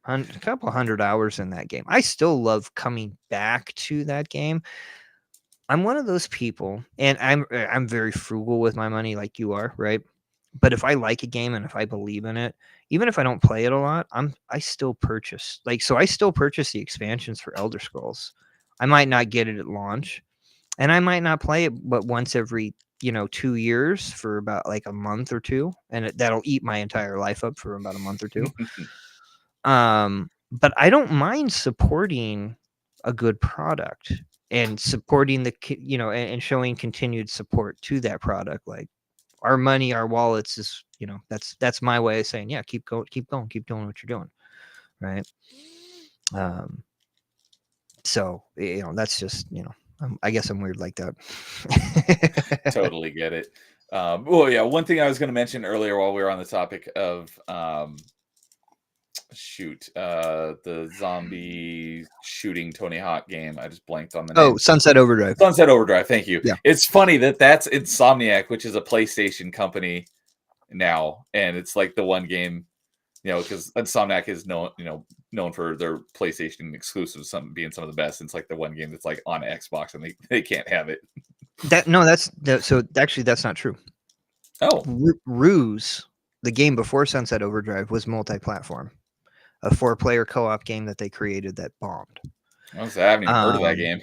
a couple hundred hours in that game. I still love coming back to that game. I'm one of those people, and I'm very frugal with my money, like you are, right? But if I like a game and if I believe in it, even if I don't play it a lot, I still purchase. Like, so I still purchase the expansions for Elder Scrolls. I might not get it at launch, and I might not play it but once every 2 years for about like a month or two, and that'll eat my entire life up for about a month or two. But I don't mind supporting a good product and supporting and showing continued support to that product. Like, our money, our wallets is, that's my way of saying, yeah, keep going, keep doing what you're doing, right? So that's just, I guess I'm weird like that. Totally get it. Well, yeah, one thing I was going to mention earlier while we were on the topic of the zombie shooting Tony Hawk game. I just blanked on the name. Oh, Sunset Overdrive. Sunset Overdrive. Thank you. Yeah. It's funny that's Insomniac, which is a PlayStation company now, and it's like the one game, because Insomniac is known for their PlayStation exclusives, being some of the best. And it's like the one game that's like on Xbox, and they can't have it. So actually that's not true. Oh, Ruse, the game before Sunset Overdrive, was multi-platform, a 4-player co-op game that they created that bombed. I haven't even heard of that game.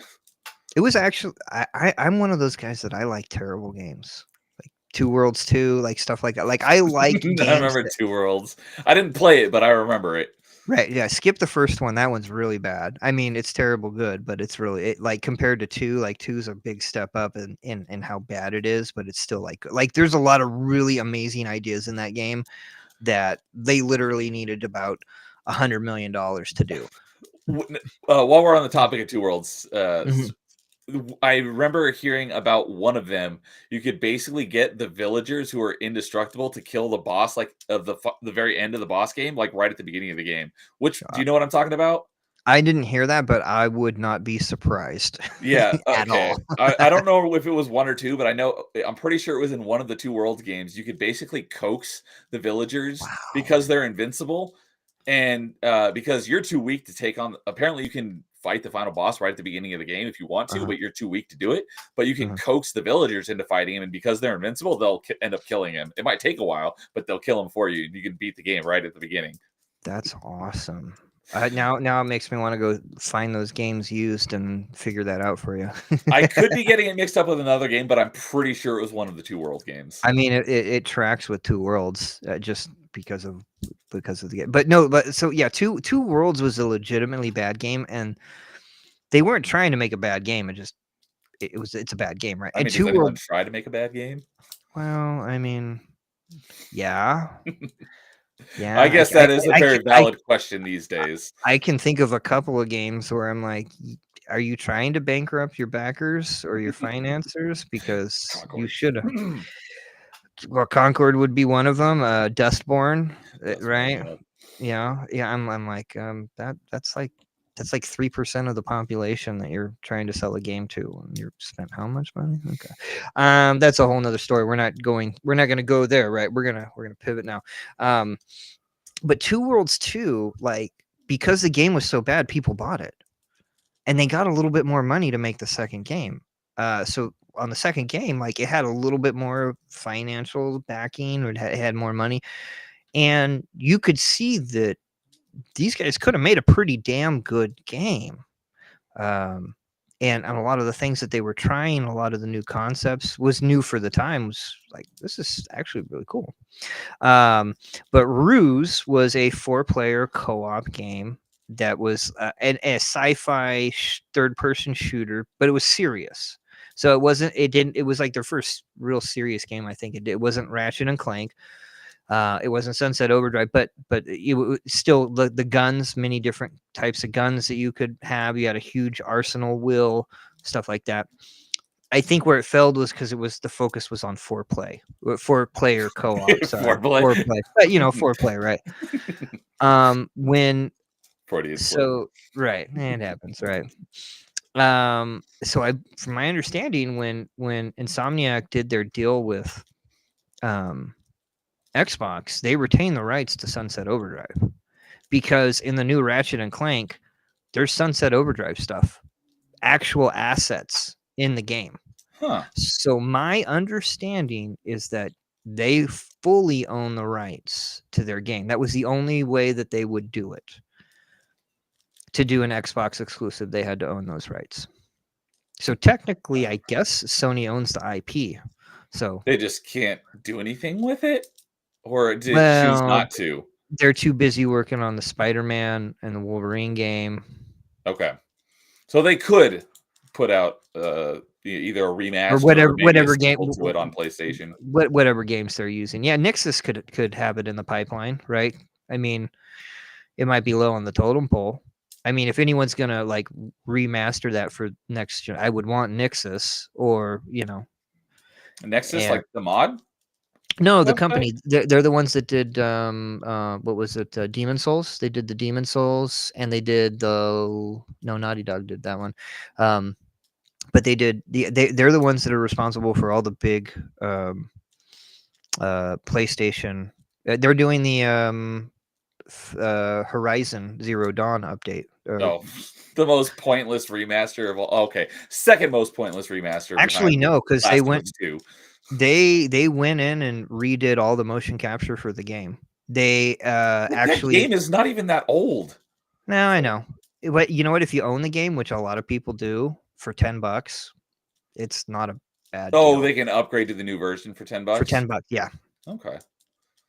It was actually, I'm one of those guys that I like terrible games, like Two Worlds 2, like stuff like that. Like, I like games. I remember Two Worlds. I didn't play it, but I remember it. Right, yeah. Skip the first one. That one's really bad. I mean, it's terrible good, but it's really like compared to 2, like 2's a big step up in how bad it is, but it's still like there's a lot of really amazing ideas in that game that they literally needed about $100 million to do. While we're on the topic of Two Worlds, I remember hearing about one of them. You could basically get the villagers who are indestructible to kill the boss, like of the very end of the boss game, like right at the beginning of the game. Do you know what I'm talking about? I didn't hear that, but I would not be surprised. Yeah, at all. I don't know if it was 1 or 2, but I'm pretty sure it was in one of the Two Worlds games. You could basically coax the villagers because they're invincible, and because you're too weak to take on. Apparently, you can fight the final boss right at the beginning of the game if you want to, but you're too weak to do it. But you can coax the villagers into fighting him, and because they're invincible, they'll end up killing him. It might take a while, but they'll kill him for you, and you can beat the game right at the beginning. That's awesome. Now it makes me want to go find those games used and figure that out for you. I could be getting it mixed up with another game, but I'm pretty sure it was one of the Two World games. I mean, it tracks with Two Worlds just because of the game. But so yeah, Two Worlds was a legitimately bad game, and they weren't trying to make a bad game. It's a bad game, right? I mean, does anyone try to make a bad game? Well, I mean, yeah. Yeah, I guess that is a very valid question these days. I can think of a couple of games where I'm like, are you trying to bankrupt your backers or your financiers? Because Concord. You should have. Well, Concord would be one of them. Dustborn, right? Yeah. I'm like, that's like 3% of the population that you're trying to sell a game to, and you're spent how much money? Okay, that's a whole nother story. We're not going to go there, right? We're gonna pivot now. But Two Worlds 2, like, because the game was so bad, people bought it, and they got a little bit more money to make the second game. So on the second game, like, it had a little bit more financial backing, or it had more money, and you could see that these guys could have made a pretty damn good game. And a lot of the things that they were trying, a lot of the new concepts was new for the time, was like, this is actually really cool. But Ruse was a 4-player co-op game that was a sci-fi third-person shooter, but it was serious. So it was like their first real serious game. I think it wasn't Ratchet and Clank. It wasn't Sunset Overdrive, but it still the guns, many different types of guns that you could have. You had a huge arsenal wheel, stuff like that. I think where it failed was because the focus was on 4-player co-op. Sorry, 4-play, but 4-play, right? Right, it happens, right? So from my understanding, when Insomniac did their deal with Xbox, they retained the rights to Sunset Overdrive, because in the new Ratchet and Clank, there's Sunset Overdrive stuff, actual assets in the game. Huh. So my understanding is that they fully own the rights to their game. That was the only way that they would do it. To do an Xbox exclusive, they had to own those rights. So technically, I guess Sony owns the IP. So they just can't do anything with it, or did choose well, not to? they're too busy working on the Spider-Man and the Wolverine game. Okay, so they could put out either a Or remaster or maybe a whatever game, sequel to it on PlayStation. whatever games they're using. Yeah, Nixus could have it in the pipeline, right? I mean, it might be low on the totem pole. I mean, if anyone's gonna like remaster that for next gen, I would want Nixus or Nexus, and like the mod no, the website? company they're the ones that did what was it, Demon Souls? They did the Demon Souls and they did the no Naughty Dog did that one. But they did they're the ones that are responsible for all the big PlayStation. They're doing the Horizon Zero Dawn update. Oh, the most pointless remaster of all. Okay, second most pointless remaster Actually, behind no, because Last of Us 2. they went in and redid all the motion capture for the game. They That game is not even that old. now I know. But you know what? If you own the game, which a lot of people do, for $10, it's not a bad Oh, deal. they can upgrade to the new version for $10. For $10, yeah. Okay.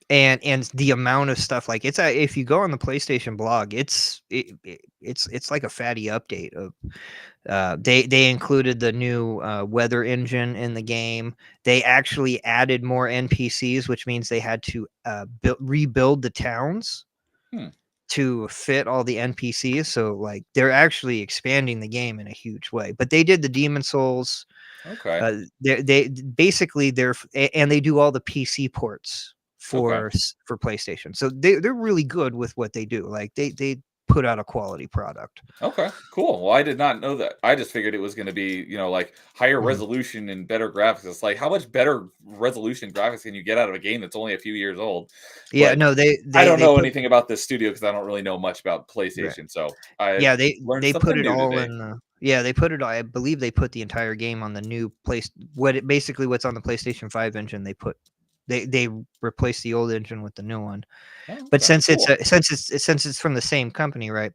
And the amount of stuff, like if you go on the PlayStation blog, it's like a fatty update of they included the new weather engine in the game. They actually added more NPCs, which means they had to rebuild the towns to fit all the NPCs. So like they're actually expanding the game in a huge way. But they did the Demon Souls. Okay. They basically and they do all the PC ports Okay. for PlayStation. So they're really good with what they do. Like they put out a quality product. Okay, cool. Well, I did not know that. I just figured it was going to be, like higher Mhm. resolution and better graphics. It's like, how much better resolution graphics can you get out of a game that's only a few years old? Yeah, But no, I don't they know put anything about this studio because I don't really know much about right. PlayStation. So I Yeah, learned they put something it new all today. in the yeah, they put it I believe they put the entire game on the new place basically what's on the PlayStation 5 engine they replaced the old engine with the new one. Oh, But okay, cool. since it's from the same company, right?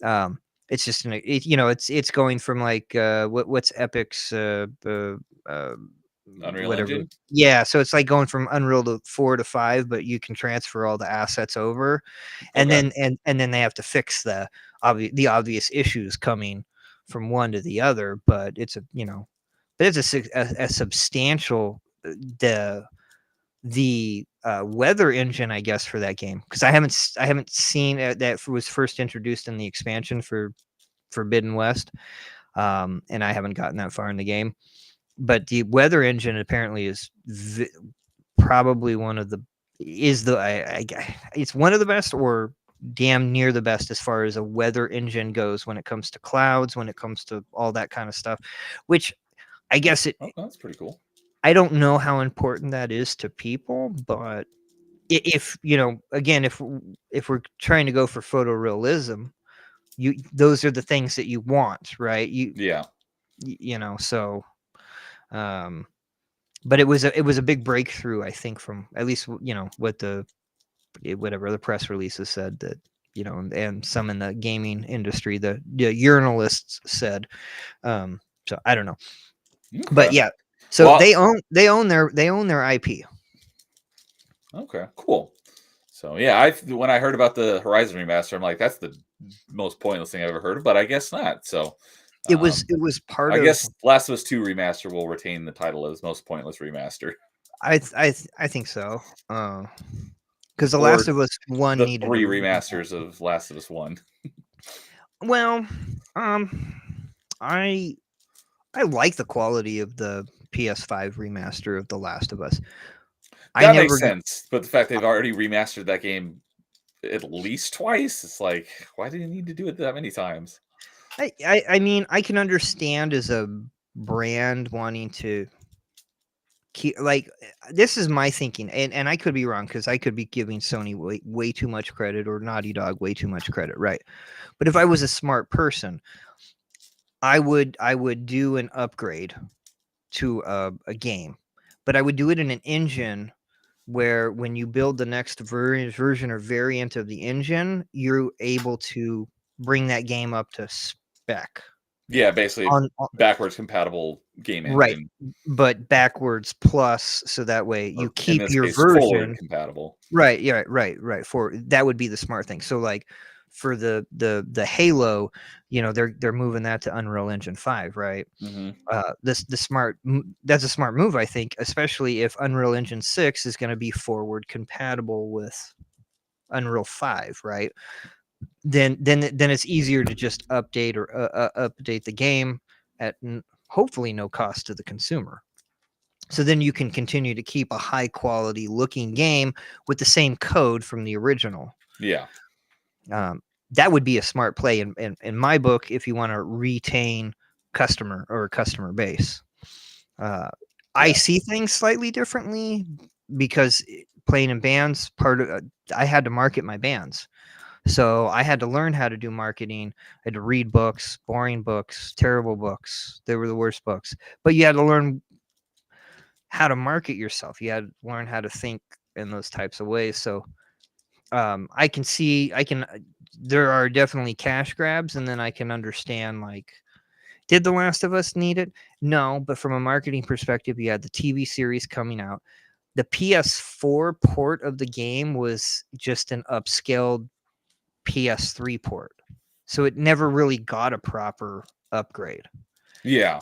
Um, it's just it's going from like what's Epic's uh, Unreal whatever. Engine. Yeah, so it's like going from Unreal to 4 to 5, but you can transfer all the assets over, and Okay. then they have to fix the obvious issues coming from one to the other. But it's a substantial the weather engine, I guess, for that game because I haven't seen that was first introduced in the expansion for Forbidden West, and I haven't gotten that far in the game. But the weather engine apparently is probably one of the is the it's one of the best or damn near the best as far as a weather engine goes when it comes to clouds, when it comes to all that kind of stuff, which I guess Oh, that's pretty cool. I don't know how important that is to people, but if again, if we're trying to go for photorealism, those are the things that you want, right? Yeah. So um but it was a big breakthrough, I think, from at least what whatever the press releases said that and some in the gaming industry, the journalists said. So I don't know, but Okay. yeah, so Well, they own their IP. okay, cool. So yeah, when I heard about the Horizon remaster, I'm like, that's the most pointless thing I've ever heard of, but I guess not. So It was part I of guess Last of Us 2 remaster will retain the title as most pointless remaster. I think so. Because The Or Last of Us One the needed a three remasters of Last of Us 1. well, I like the quality of the PS5 remaster of The Last of Us. I That makes never got. sense, but the fact they've already remastered that game at least twice, it's like, why do you need to do it that many times? I mean, I can understand as a brand wanting to keep like this is my thinking, and I could be wrong because I could be giving Sony way too much credit or Naughty Dog way too much credit, right? But if I was a smart person, I would do an upgrade to a game, but I would do it in an engine where when you build the next version or variant of the engine, you're able to bring that game up to spec. Yeah, basically On backwards compatible game right, engine. but backwards plus, so that way you Or in keep this your case, forward version. compatible. Right, yeah, right. For that would be the smart thing. So like for the Halo, they're moving that to Unreal Engine 5, right? Mm-hmm. That's a smart move, I think, especially if Unreal Engine 6 is going to be forward compatible with Unreal 5, right? Then it's easier to just update the game at hopefully no cost to the consumer. So then you can continue to keep a high quality looking game with the same code from the original. Yeah. Um, that would be a smart play in my book if you want to retain customer base. I see things slightly differently because playing in bands, I had to market my bands. So I had to learn how to do marketing. I had to read books, boring books, terrible books. They were the worst books. But you had to learn how to market yourself. You had to learn how to think in those types of ways. So there are definitely cash grabs, and then I can understand, like, did The Last of Us need it? No, but from a marketing perspective, you had the TV series coming out. The PS4 port of the game was just an upscaled PS3 port. So it never really got a proper upgrade. Yeah.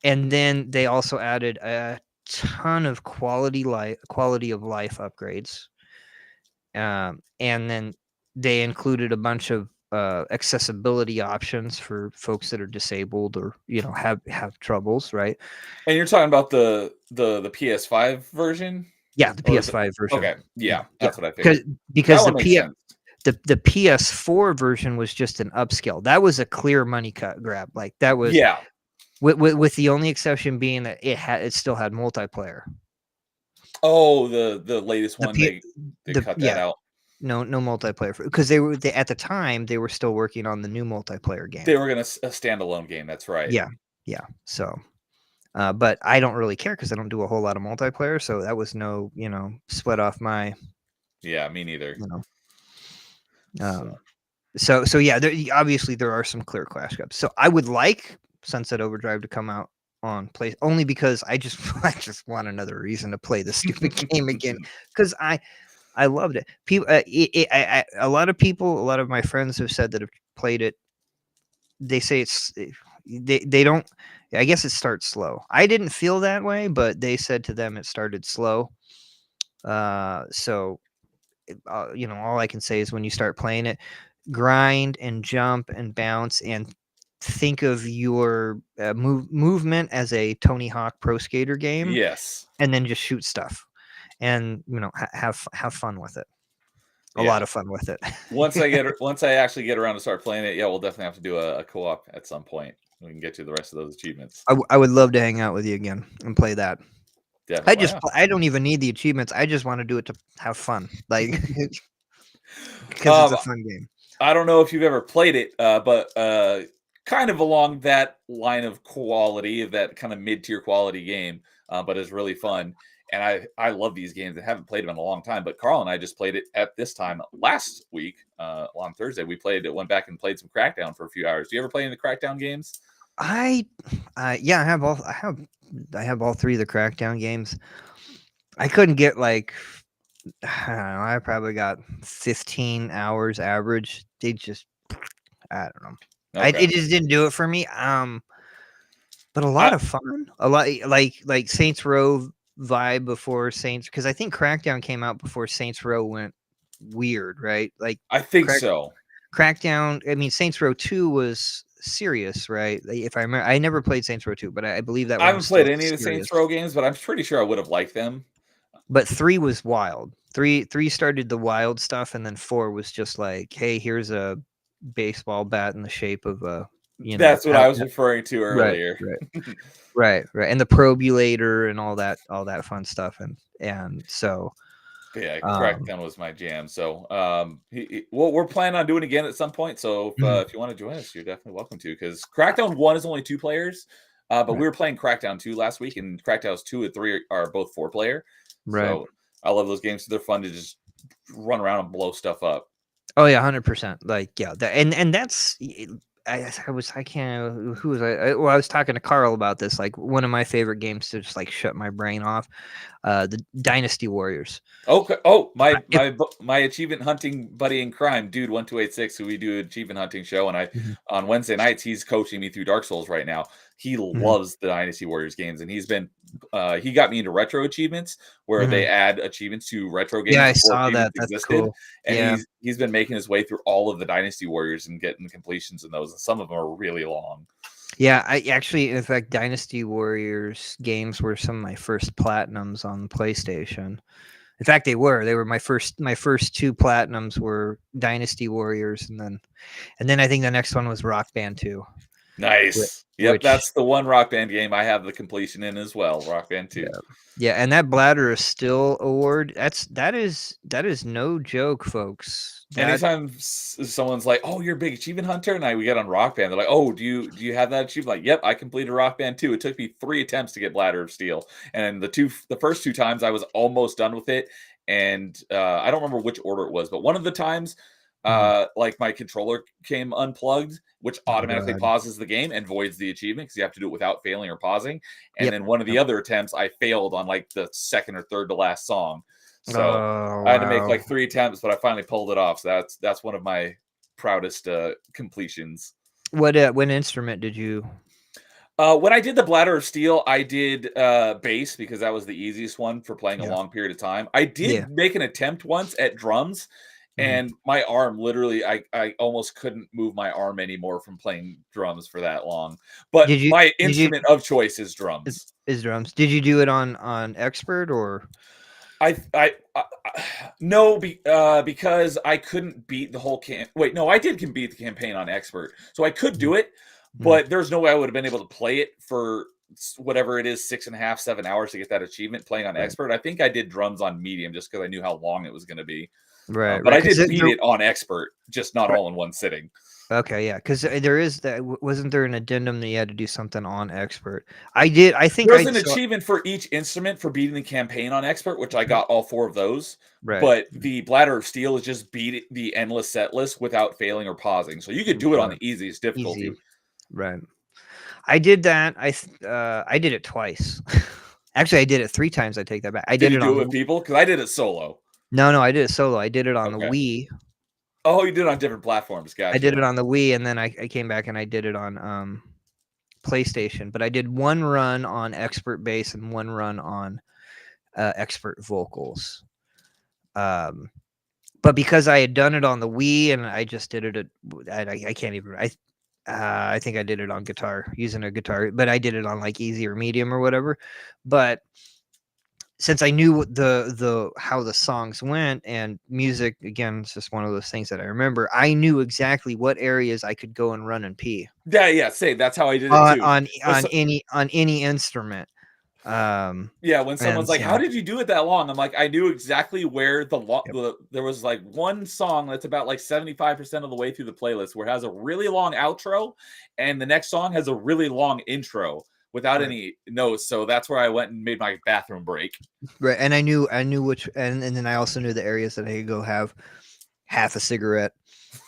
And then they also added a ton of quality of life upgrades. And then they included a bunch of accessibility options for folks that are disabled or have troubles, right? And you're talking about the PS5 version? Yeah, the PS5 version. Okay, yeah, Yeah, that's what I because figured. That because one makes sense. the PS4 version was just an upscale. That was a clear money cut grab. Like that was Yeah. with the only exception being that it still had multiplayer. Oh, the latest The one, P, they cut that out. no multiplayer because at the time they were still working on the new multiplayer game. They were gonna a standalone game. That's right. Yeah. So, but I don't really care because I don't do a whole lot of multiplayer. So that was no sweat off my. Yeah, me neither. Um, so yeah, obviously there are some clear clash gaps. So I would like Sunset Overdrive to come out on play only because I just want another reason to play the stupid game again because I loved it. People, a lot of people, a lot of my friends have said that have played it. They say they don't. I guess it starts slow. I didn't feel that way, but they said to them it started slow. So all I can say is when you start playing it, grind and jump and bounce and think of your movement as a Tony Hawk Pro Skater game, Yes. and then just shoot stuff, and have fun with it. A Yeah. lot of fun with it. Once I actually get around to start playing it, yeah, we'll definitely have to do a co-op at some point. We can get to the rest of those achievements. I would love to hang out with you again and play that. Definitely. I don't even need the achievements. I just want to do it to have fun, like because it's a fun game. I don't know if you've ever played it, but kind of along that line of quality, that kind of mid-tier quality game, but is really fun. And I love these games. I haven't played them in a long time, but Carl and I just played it at this time last week on Thursday. We went back and played some Crackdown for a few hours. Do you ever play any of the Crackdown games? Yeah, I have all three of the Crackdown games. I couldn't get I don't know, I probably got 15 hours average. They just I don't know. Okay. It just didn't do it for me. But a lot of fun. A lot like Saints Row vibe before Saints, because I think Crackdown came out before Saints Row went weird, right? Like I think so. Crackdown. I mean, Saints Row 2 was serious, right? If I remember, I never played Saints Row 2, but I believe that I one haven't was played still any of the serious. Saints Row games, but I'm pretty sure I would have liked them. But 3 was wild. Three started the wild stuff, and then 4 was just like, hey, here's a baseball bat in the shape of a That's what I was referring to earlier. Right. And the probulator and all that fun stuff, and so But yeah, Crackdown was my jam. So, well, we're planning on doing it again at some point. So if you want to join us, you're definitely welcome to. Because Crackdown 1 is only 2 players, but we were playing Crackdown 2 last week, and Crackdowns 2 and 3 are both 4-player. Right. So I love those games. They're fun to just run around and blow stuff up. Oh yeah, 100%. Like yeah, and that's I can't who was well, I was talking to Carl about this. Like one of my favorite games to just like shut my brain off, the Dynasty Warriors. Okay. Oh, If, my achievement hunting buddy in crime, dude 1286, who we do achievement hunting show, and on Wednesday nights he's coaching me through Dark Souls right now. He loves the Dynasty Warriors games, and he got me into retro achievements where they add achievements to retro games. Yeah, I before saw that. achievements That's existed. cool. And Yeah. he's been making his way through all of the Dynasty Warriors and getting the completions in those, and some of them are really long. Yeah, I actually, in fact, Dynasty Warriors games were some of my first platinums on the PlayStation. In fact, they were my first 2 platinums were Dynasty Warriors, and then I think the next one was Rock Band 2. Nice. Yep, that's the one Rock Band game I have the completion in as well. Rock Band 2. Yeah, and that Bladder of Steel award, that is no joke, folks. Anytime someone's like, "Oh, you're a big achievement hunter," and we get on Rock Band, they're like, "Oh, do you have that achievement?" Like, "Yep, I completed Rock Band 2. It took me 3 attempts to get Bladder of Steel, and the first 2 times I was almost done with it, and I don't remember which order it was, but one of the times, like my controller came unplugged, which automatically pauses the game and voids the achievement because you have to do it without failing or pausing. And then one of the other attempts, I failed on like the second or third to last song. So I had to make like 3 attempts, but I finally pulled it off. So that's one of my proudest completions. What instrument did you? When I did the Bladder of Steel, I did bass because that was the easiest one for playing a long period of time. I did make an attempt once at drums, and my arm literally, I almost couldn't move my arm anymore from playing drums for that long. But my instrument of choice is drums. Is drums. Did you do it on expert or? No, because I couldn't beat the whole Wait, no, I can beat the campaign on expert, so I could do it, but there's no way I would have been able to play it for whatever it is, 6.5, 7 hours to get that achievement playing on expert. I think I did drums on medium just because I knew how long it was going to be. Right, but I did beat it on expert, just not all in one sitting. Okay, yeah, because there is that. Wasn't there an addendum that you had to do something on expert? I did. I think there's an achievement for each instrument for beating the campaign on expert, which I got all 4 of those. Right. But the Bladder of Steel is just beat the endless set list without failing or pausing, so you could do it on the easiest difficulty. Right. I did that. I did it twice. Actually, I did it 3 times. I take that back. I did you it do it with people because I did it solo. No, I did it solo. I did it on the Wii. Oh, you did it on different platforms. Gotcha. I did it on the Wii, and then I came back and I did it on PlayStation. But I did 1 run on expert bass and 1 run on expert vocals. But because I had done it on the Wii and I just did it I can't even. I think I did it on guitar, using a guitar, but I did it on like easy or medium or whatever. But since I knew the how the songs went, and music, again, it's just one of those things that I remember. I knew exactly what areas I could go and run and pee. Yeah, same. That's how I did it too. On any instrument. Yeah, when someone's like, "How did you do it that long?" I'm like, I knew exactly where there was like one song that's about like 75% of the way through the playlist where it has a really long outro, and the next song has a really long intro without any notes. So that's where I went and made my bathroom break. Right, and I knew which, and then I also knew the areas that I could go have half a cigarette,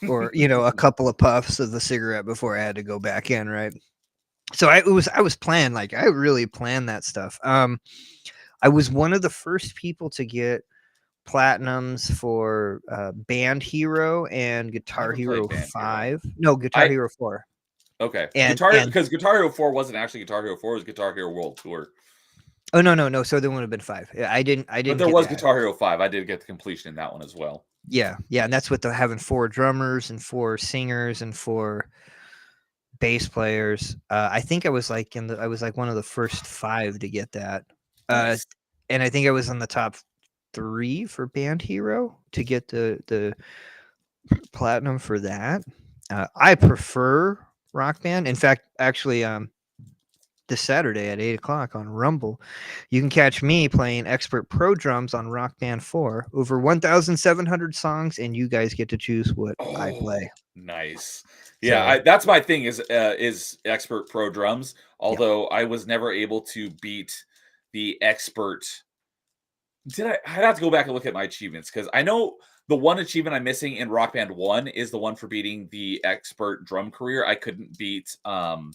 or a couple of puffs of the cigarette before I had to go back in. Right. So I was planned, like I really planned that stuff. I was one of the first people to get platinums for Band Hero and Guitar Hero 5. No, Guitar Hero 4. Okay, because Guitar Hero 4 wasn't actually Guitar Hero 4; it was Guitar Hero World Tour. Oh no! So there would have been 5. I didn't. But there was Guitar Hero 5. I did get the completion in that one as well. Yeah, and that's with having 4 drummers and 4 singers and 4 bass players. I think I was like one of the first 5 to get that. Nice. And I think I was on the top 3 for Band Hero to get the platinum for that. I prefer Rock Band. In fact, actually, this Saturday at 8 o'clock on Rumble. You can catch me playing expert pro drums on Rock Band 4, over 1,700 songs, and you guys get to choose what I play. Nice. So, that's my thing is expert pro drums. yeah. Although I was never able to beat the expert. I'd have to go back and look at my achievements because I know the one achievement I'm missing in Rock Band 1 is the one for beating the expert drum career. I couldn't beat Run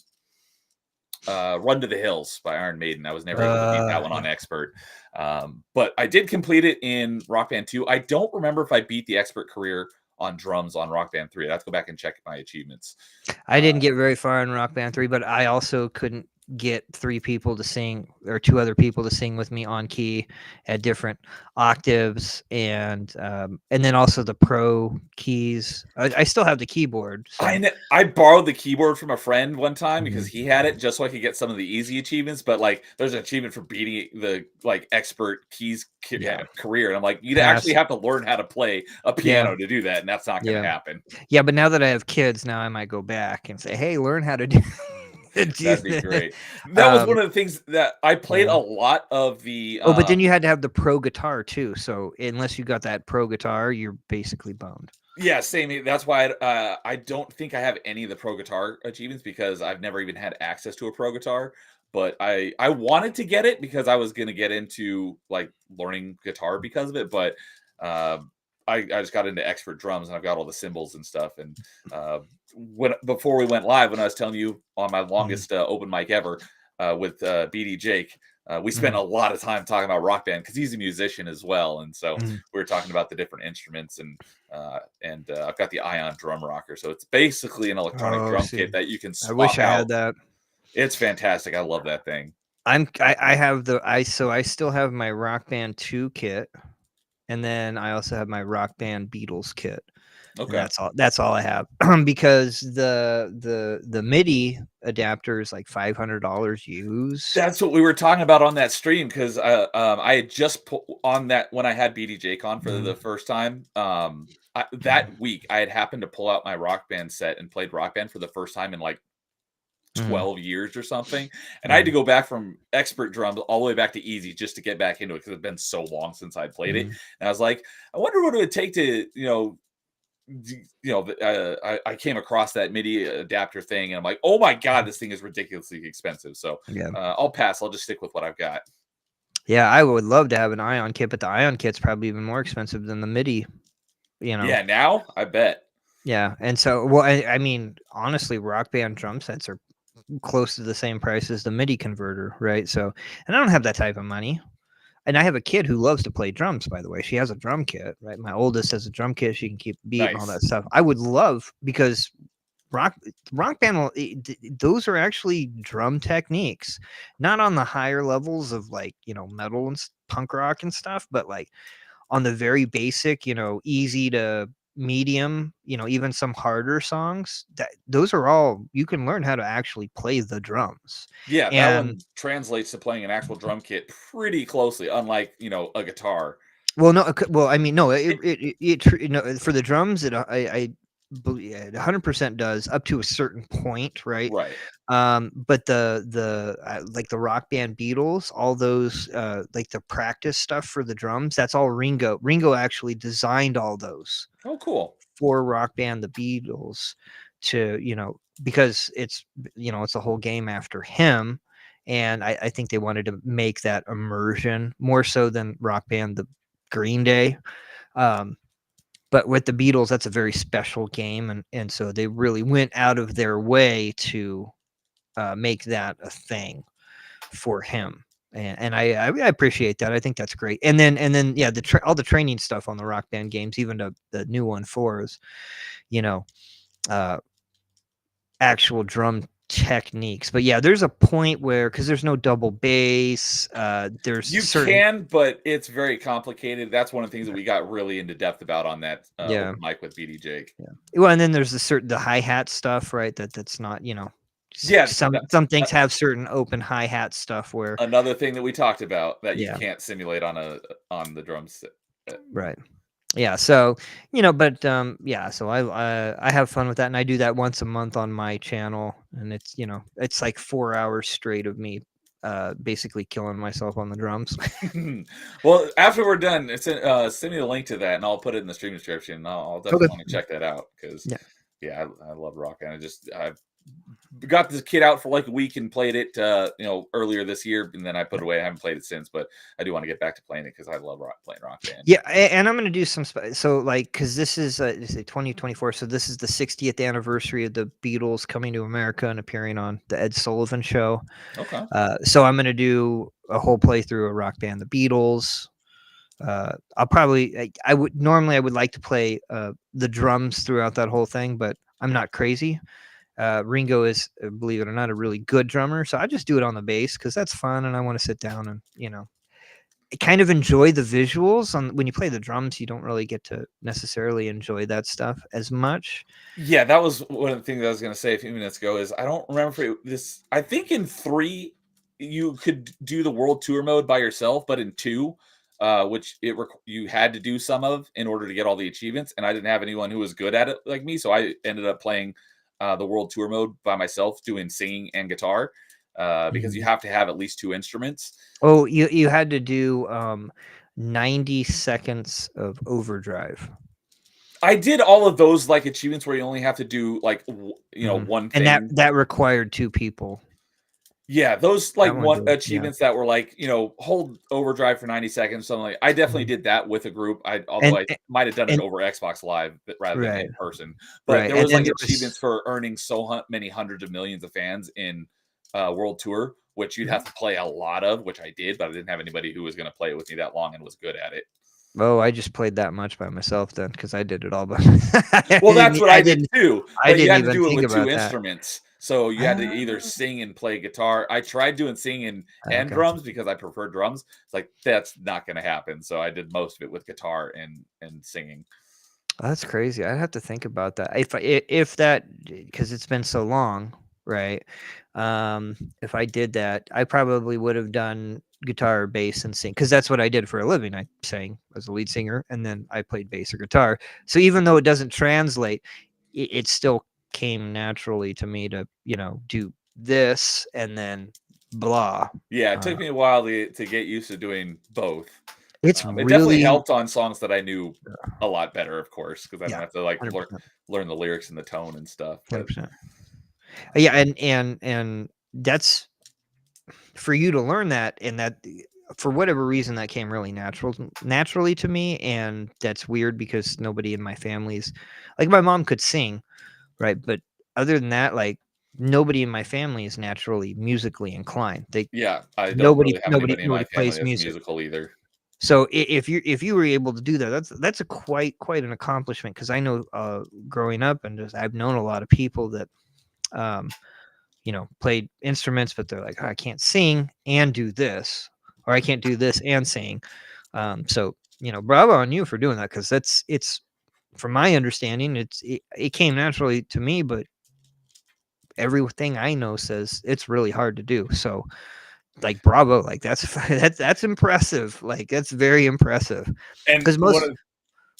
to the Hills by Iron Maiden. I was never able to beat that one on Yeah. expert. But I did complete it in Rock Band 2. I don't remember if I beat the expert career on drums on Rock Band 3. I have to go back and check my achievements. I didn't get very far in Rock Band 3, but I also couldn't get 3 people to sing, or 2 other people to sing with me on key at different octaves, and then also the pro keys. I still have the keyboard. So. I borrowed the keyboard from a friend one time because Mhm. he had it just so I could get some of the easy achievements. But like, there's an achievement for beating the like expert keys career, and I'm like, you'd actually have to learn how to play a piano to do that, and that's not going to happen. Yeah, but now that I have kids, now I might go back and say, "Hey, learn how to do." That'd be great. That was one of the things that I played a lot of the. Oh, but then you had to have the pro guitar too. So unless you got that pro guitar, you're basically boned. Yeah, same. That's why I don't think I have any of the pro guitar achievements because I've never even had access to a pro guitar. But I wanted to get it because I was going to get into like learning guitar because of it. But I just got into expert drums and I've got all the cymbals and stuff. And before we went live, when I was telling you on my longest open mic ever with BD Jake. We spent a lot of time talking about Rock Band because he's a musician as well, and so we were talking about the different instruments and I've got the Ion drum rocker, so it's basically an electronic drum kit that you can swap I wish I out. had that. It's fantastic. I love that thing. I still have my Rock Band 2 kit, and then I also have my Rock Band Beatles kit. Okay, and that's all I have because the MIDI adapter is like $500 used. that's what we were talking about on that stream because I had just put on that when I had BDJ on for the first time. That week I had happened to pull out my Rock Band set and played Rock Band for the first time in like 12 years or something, and I had to go back from expert drums all the way back to easy just to get back into it because it's been so long since I'd played it. And I was like, I wonder what it would take to I came across that MIDI adapter thing and I'm like, oh my god, this thing is ridiculously expensive. So I'll pass. I'll just stick with what I've got. Yeah, I would love to have an Ion kit, but the Ion kit's probably even more expensive than the MIDI. Yeah, now I bet. Yeah, and so well, I mean, honestly, Rock Band drum sets are close to the same price as the MIDI converter, right? So, and I don't have that type of money. And I have a kid who loves to play drums, by the way. She has a drum kit, right? My oldest has a drum kit. She can keep beat and all that stuff. I would love, because rock band, those are actually drum techniques, not on the higher levels of like, metal and punk rock and stuff, but like on the very basic, easy to medium, even some harder songs, those are all, you can learn how to actually play the drums. Yeah, that one translates to playing an actual drum kit pretty closely, unlike a guitar. Well, no, I mean, no, for the drums, I believe it 100% does up to a certain point, right? Right. But like the Rock Band Beatles, all those like the practice stuff for the drums, that's all Ringo. Ringo actually designed all those. Oh, cool. For Rock Band the Beatles to, because it's a whole game after him. And I think they wanted to make that immersion more so than Rock Band the Green Day. But with the Beatles, that's a very special game. And so they really went out of their way to make that a thing for him. And I appreciate that. I think that's great. And then yeah, all the training stuff on the Rock Band games, even the new one for is, actual drum techniques. But yeah, there's a point where, because there's no double bass, you can, but it's very complicated. That's one of the things that we got really into depth about on that open mic with BD Jake. Yeah. Well, and then there's the hi-hat stuff, right? That's not, yeah, some things have certain open hi-hat stuff where another thing that we talked about that you can't simulate on the drums. Right. Yeah, so, but, yeah, so I have fun with that, and I do that once a month on my channel, and it's like 4 hours straight of me, basically killing myself on the drums. Well, after we're done, send me the link to that, and I'll put it in the stream description. I'll definitely Okay. want to check that out because, Yeah. yeah, I love rock, and I got this kit out for like a week and played it, earlier this year, and then I put it away. I haven't played it since, but I do want to get back to playing it because I love playing Rock Band. Yeah, and I'm gonna do some so, like, because this is, let's say 2024, so this is the 60th anniversary of the Beatles coming to America and appearing on the Ed Sullivan Show. Okay. So I'm gonna do a whole playthrough of Rock Band, the Beatles. I'll probably I would like to play the drums throughout that whole thing, but I'm not crazy. Ringo is, believe it or not, a really good drummer, so I just do it on the bass because that's fun, and I want to sit down and kind of enjoy the visuals. On when you play the drums, you don't really get to necessarily enjoy that stuff as much. Yeah, that was one of the things I was going to say a few minutes ago. Is I don't remember if this. I think in 3 you could do the world tour mode by yourself, but in 2, which you had to do some of in order to get all the achievements, and I didn't have anyone who was good at it like me, so I ended up playing the world tour mode by myself, doing singing and guitar, because you Mhm. have to have at least 2 instruments. Oh, you had to do 90 seconds of overdrive. I did all of those like achievements where you only have to do like one And that thing. that required two people. Yeah, those That like one one did, yeah. achievements that were like, hold overdrive for 90 seconds, something like I definitely Mhm. did that with a group. Although And I might have done it and over Xbox Live rather than right, in person. But right, there and was then like there achievements was for earning many hundreds of millions of fans in World Tour, which you'd have to play a lot of, which I did, but I didn't have anybody who was going to play it with me that long and was good at it. oh, I just played that much by myself then because I did it all by Well, that's what I did too, I but you didn't had to even do it think with 2 about that. instruments. So you had to either Ah, sing and play guitar. I tried doing singing and okay. drums because I prefer drums. It's like that's not going to happen. So I did most of it with guitar and singing. That's crazy. I'd have to think about that. If that, because it's been so long, right? If I did that, I probably would have done guitar, bass, and sing because that's what I did for a living. I sang as a lead singer, and then I played bass or guitar. So even though it doesn't translate, it still came naturally to me to do this and then blah. Yeah, it Uh, took me a while to get used to doing both. it's It definitely really helped on songs that I knew a lot better, of course, because I didn't yeah, have to like 100%, learn the lyrics and the tone and stuff. But 100%. Yeah, and that's for you to learn that, and that for whatever reason that came really naturally to me, and that's weird because nobody in my family's like my mom could sing, right? But other than that, like nobody in my family is naturally musically inclined. They yeah, I don't nobody really have nobody anybody in my nobody family plays that's music. musical either. So if you were able to do that, that's a quite an accomplishment because I know growing up and just I've known a lot of people that um played instruments, but they're like, "Oh, I can't sing and do this, or I can't do this and sing." So, bravo on you for doing that because it's from my understanding, it came naturally to me, but everything I know says it's really hard to do. So, like, bravo, like that's that's impressive. Like, that's very impressive And because one most of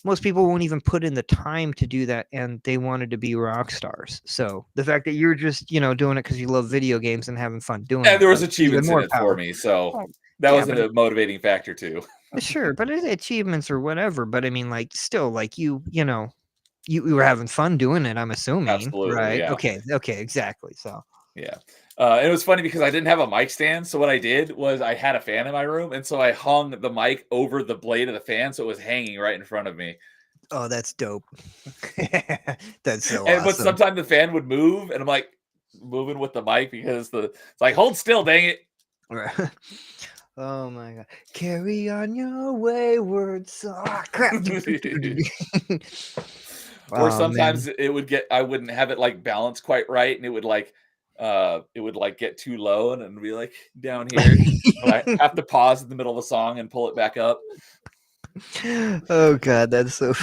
most people won't even put in the time to do that and they wanted to be rock stars. So the fact that you're just, doing it because you love video games and having fun doing and it, there was like even achievements in more it for power. me, so Oh, that yeah, was but a motivating factor too. sure, but achievements or whatever. But I mean, like, still, like you were having fun doing it. I'm assuming, Absolutely, right? yeah. Okay, exactly. So, Yeah. It was funny because I didn't have a mic stand, so what I did was I had a fan in my room, and so I hung the mic over the blade of the fan, so it was hanging right in front of me. oh, that's dope. That's so But awesome. sometimes the fan would move, and I'm like moving with the mic because it's like hold still, dang it. Right. Oh my god. Carry on your wayward soul. Ah, crap. Or Oh man. sometimes I wouldn't have it like balanced quite right, and it would like get too low and it'd be like down here. And I have to pause in the middle of a song and pull it back up. Oh god, that's so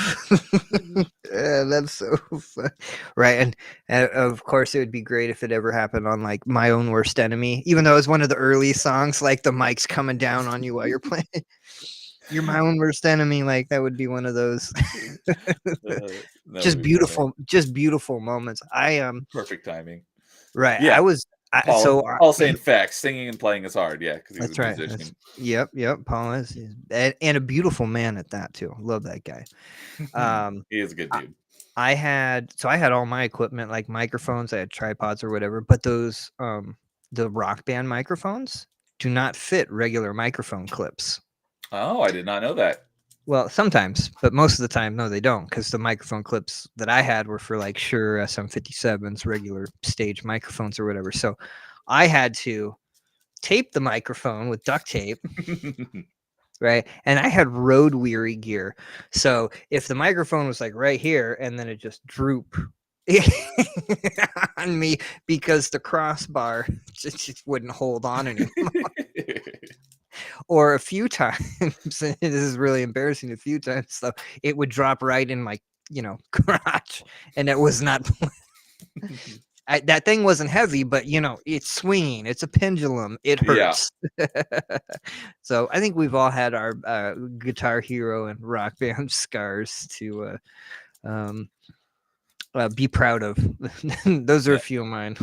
yeah, that's so fun. Right, and of course it would be great if it ever happened on like My Own Worst Enemy, even though it's one of the early songs, like the mic's coming down on you while you're playing. You're my own worst enemy. Like that would be one of those. That would be funny. Just beautiful moments. Perfect timing. Right. Yeah, Paul saying facts. Singing and playing is hard. Yeah, because he's a that's right. musician. Yep. Paul is, and a beautiful man at that too. Love that guy. He is a good dude. I had all my equipment, like microphones. I had tripods or whatever, but those the Rock Band microphones do not fit regular microphone clips. Oh, I did not know that. Well, sometimes, but most of the time, no, they don't, because the microphone clips that I had were for like Shure SM57s, regular stage microphones or whatever. So I had to tape the microphone with duct tape, right? And I had road weary gear. So if the microphone was like right here and then it just droop on me because the crossbar just wouldn't hold on anymore. Or a few times, this is really embarrassing, a few times though, it would drop right in my, crotch, and it was not that thing wasn't heavy, but it's swinging, it's a pendulum, it hurts. Yeah. So I think we've all had our Guitar Hero and Rock Band scars to be proud of. Those are a few of mine.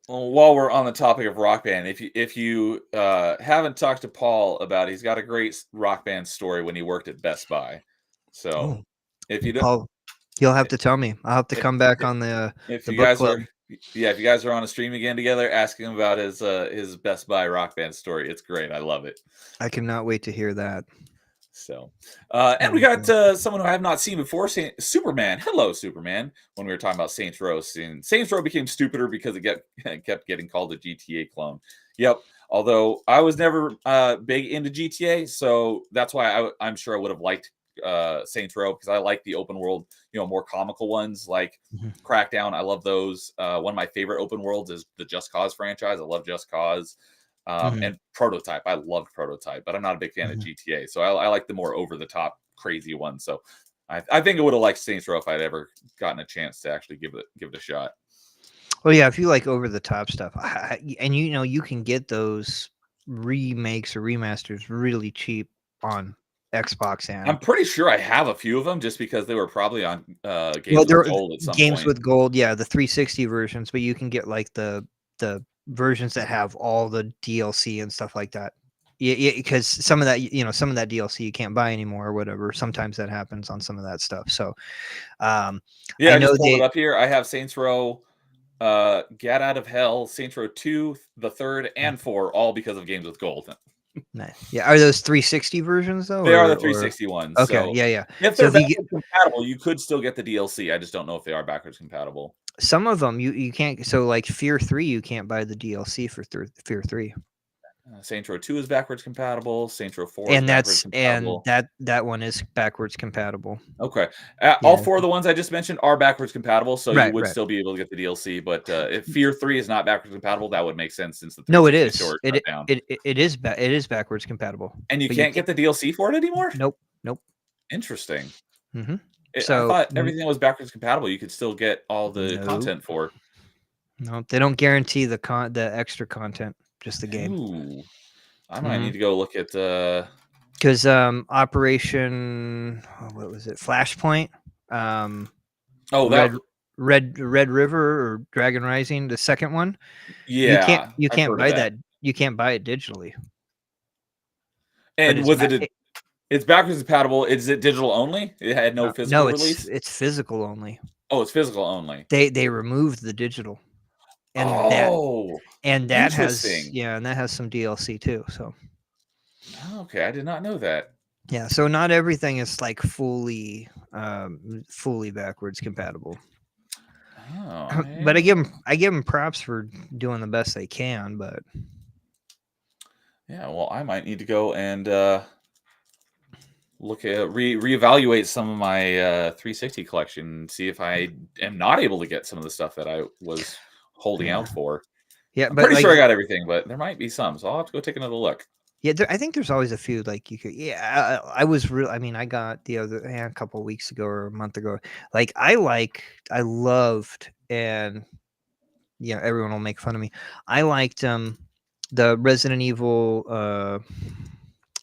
While we're on the topic of Rock Band, if you haven't talked to Paul about it, he's got a great Rock Band story when he worked at Best Buy. So if you don't, Paul, you'll have to tell me. I'll have to come back on the book club. If you guys are on a stream again together, ask him about his Best Buy Rock Band story. It's great. I love it. I cannot wait to hear that. So, and we got someone who I have not seen before, Superman. Hello, Superman. When we were talking about Saints Row, Saints Row became stupider because it kept getting called a GTA clone. Yep. Although I was never big into GTA, so that's why I'm sure I would have liked Saints Row, because I like the open world, more comical ones like Crackdown. I love those. One of my favorite open worlds is the Just Cause franchise. I love Just Cause. And Prototype. I loved Prototype, but I'm not a big fan of GTA. So I like the more over-the-top, crazy ones. So I think I would have liked Saints Row if I'd ever gotten a chance to actually give it a shot. Well, yeah, if you like over-the-top stuff, and you can get those remakes or remasters really cheap on Xbox. And I'm pretty sure I have a few of them just because they were probably on Games with Gold at some point. Games with Gold, yeah, the 360 versions, but you can get like the versions that have all the DLC and stuff like that. Yeah, because some of that DLC you can't buy anymore or whatever. Sometimes that happens on some of that stuff. So, I just pulled it up here. I have Saints Row, Get Out of Hell, Saints Row 2, the 3rd, and 4, all because of Games with Gold. Nice. Yeah, are those 360 versions though? They are the 360 ones. Okay, so yeah. If they're backwards compatible, you could still get the DLC. I just don't know if they are backwards compatible. Some of them you can't. So like Fear 3, you can't buy the DLC for Fear 3. Saints Row 2 is backwards compatible. Saints Row 4 is backwards compatible. And that one is backwards compatible. Okay. All 4 of the ones I just mentioned are backwards compatible, so you would still be able to get the DLC. But if Fear 3 is not backwards compatible, that would make sense since the no, it is. It is backwards compatible. And you can't get the DLC for it anymore? Nope. Interesting. So I thought everything that was backwards compatible, you could still get all the content for. No, they don't guarantee the extra content, just the game. Ooh. I might need to go look at because Operation, what was it? Flashpoint. Red River or Dragon Rising, the second one. Yeah, you can't buy that. You can't buy it digitally. And was it? It's backwards compatible. Is it digital only? It had no physical release. It's physical only. Oh, it's physical only. They removed the digital. And that has some DLC too. So okay, I did not know that. Yeah, so not everything is like fully backwards compatible. Oh, but I give them props for doing the best they can. But yeah, well, I might need to go and look at reevaluate some of my 360 collection and see if I am not able to get some of the stuff that I was holding out for. Yeah, I'm pretty sure I got everything, but there might be some, so I'll have to go take another look. Yeah, I think there's always a few like you could. Yeah, I was real. I mean, I got the other a couple of weeks ago or a month ago. Like I loved, and everyone will make fun of me. I liked the Resident Evil.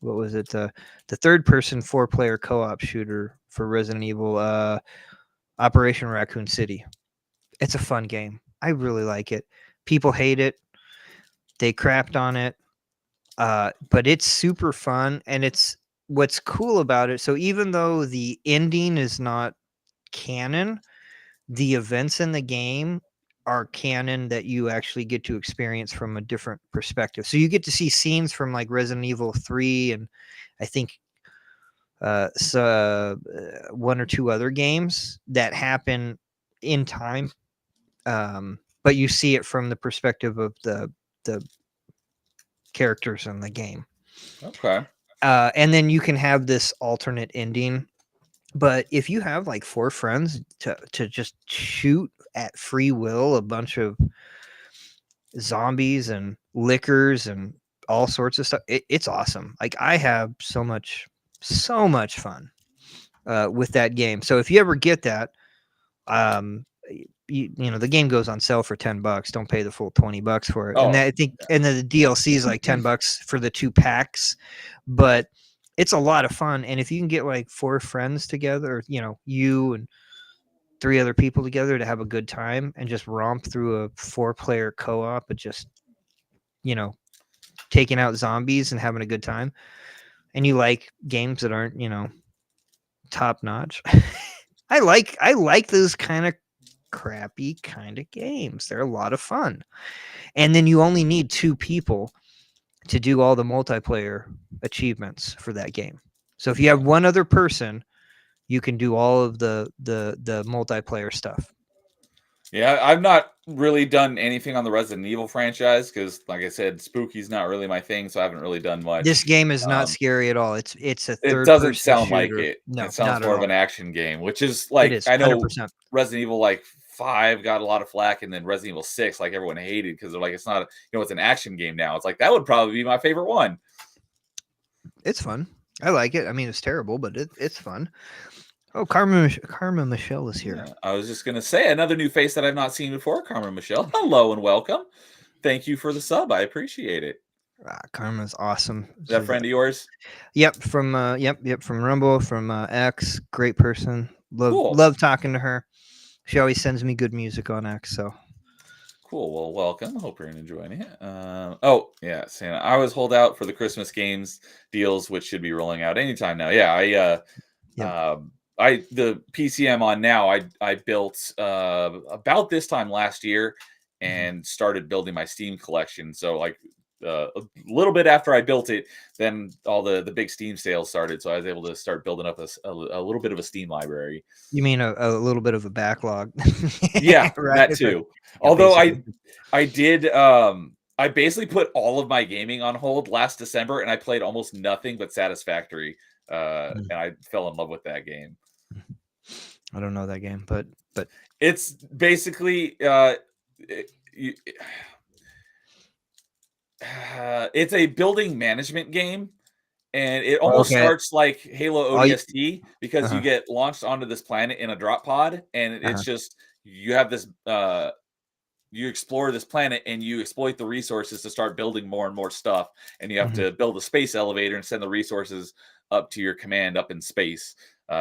what was it? The third person 4-player co-op shooter for Resident Evil, Operation Raccoon City. It's a fun game. I really like it. People hate it. They crapped on it. But it's super fun, and it's what's cool about it. So even though the ending is not canon, the events in the game are canon that you actually get to experience from a different perspective. So you get to see scenes from like Resident Evil 3 and I think one or two other games that happen in time. But you see it from the perspective of the characters in the game. Okay. And then you can have this alternate ending. But if you have like 4 friends to just shoot at free will a bunch of zombies and lickers and all sorts of stuff, it's awesome. Like I have so much fun with that game. So if you ever get that, you know the game goes on sale for $10. Don't pay the full $20 for it. And Oh, that, I think, and then the DLC is like $10 for the 2 packs, but it's a lot of fun. And if you can get like 4 friends together, you know, you and 3 other people together to have a good time and just romp through a 4-player co-op, but just, you know, taking out zombies and having a good time, and you like games that aren't, you know, top notch. I like those kind of crappy kind of games. They're a lot of fun. And then you only need 2 people to do all the multiplayer achievements for that game. So if you have one other person, you can do all of the multiplayer stuff. Yeah, I've not really done anything on the Resident Evil franchise because, like I said, spooky's not really my thing, so I haven't really done much. This game is not scary at all. It's a It third doesn't person sound like shooter. it. No, It sounds not at more of all. an action game, which is It like is I know 100%. Resident Evil like 5 got a lot of flack, and then Resident Evil 6 like everyone hated because they're like it's not it's an action game now. It's like that would probably be my favorite one. It's fun. I like it. I mean, it's terrible, but it's fun. Oh, Karma Michelle is here. Yeah, I was just gonna say another new face that I've not seen before, Carmen Michelle. Hello and welcome. Thank you for the sub. I appreciate it. Karma's awesome. Is that a friend of yours? Yep, from from Rumble, from X. Great person. Cool. Love talking to her. She always sends me good music on X. So cool. Well, welcome. Hope you're enjoying it. Oh yeah, Santa. I always hold out for the Christmas games deals, which should be rolling out anytime now. Yeah, the PC I'm on now, I built about this time last year and started building my Steam collection. So like a little bit after I built it, then all the big Steam sales started. So I was able to start building up a little bit of a Steam library. You mean a little bit of a backlog? Yeah, right. that too. Yeah, Although basically. I did I basically put all of my gaming on hold last December, and I played almost nothing but Satisfactory. And I fell in love with that game. I don't know that game, but it's basically it's a building management game, and it almost starts like Halo ODST because you get launched onto this planet in a drop pod, and it's just you have this you explore this planet and you exploit the resources to start building more and more stuff, and you have to build a space elevator and send the resources up to your command up in space.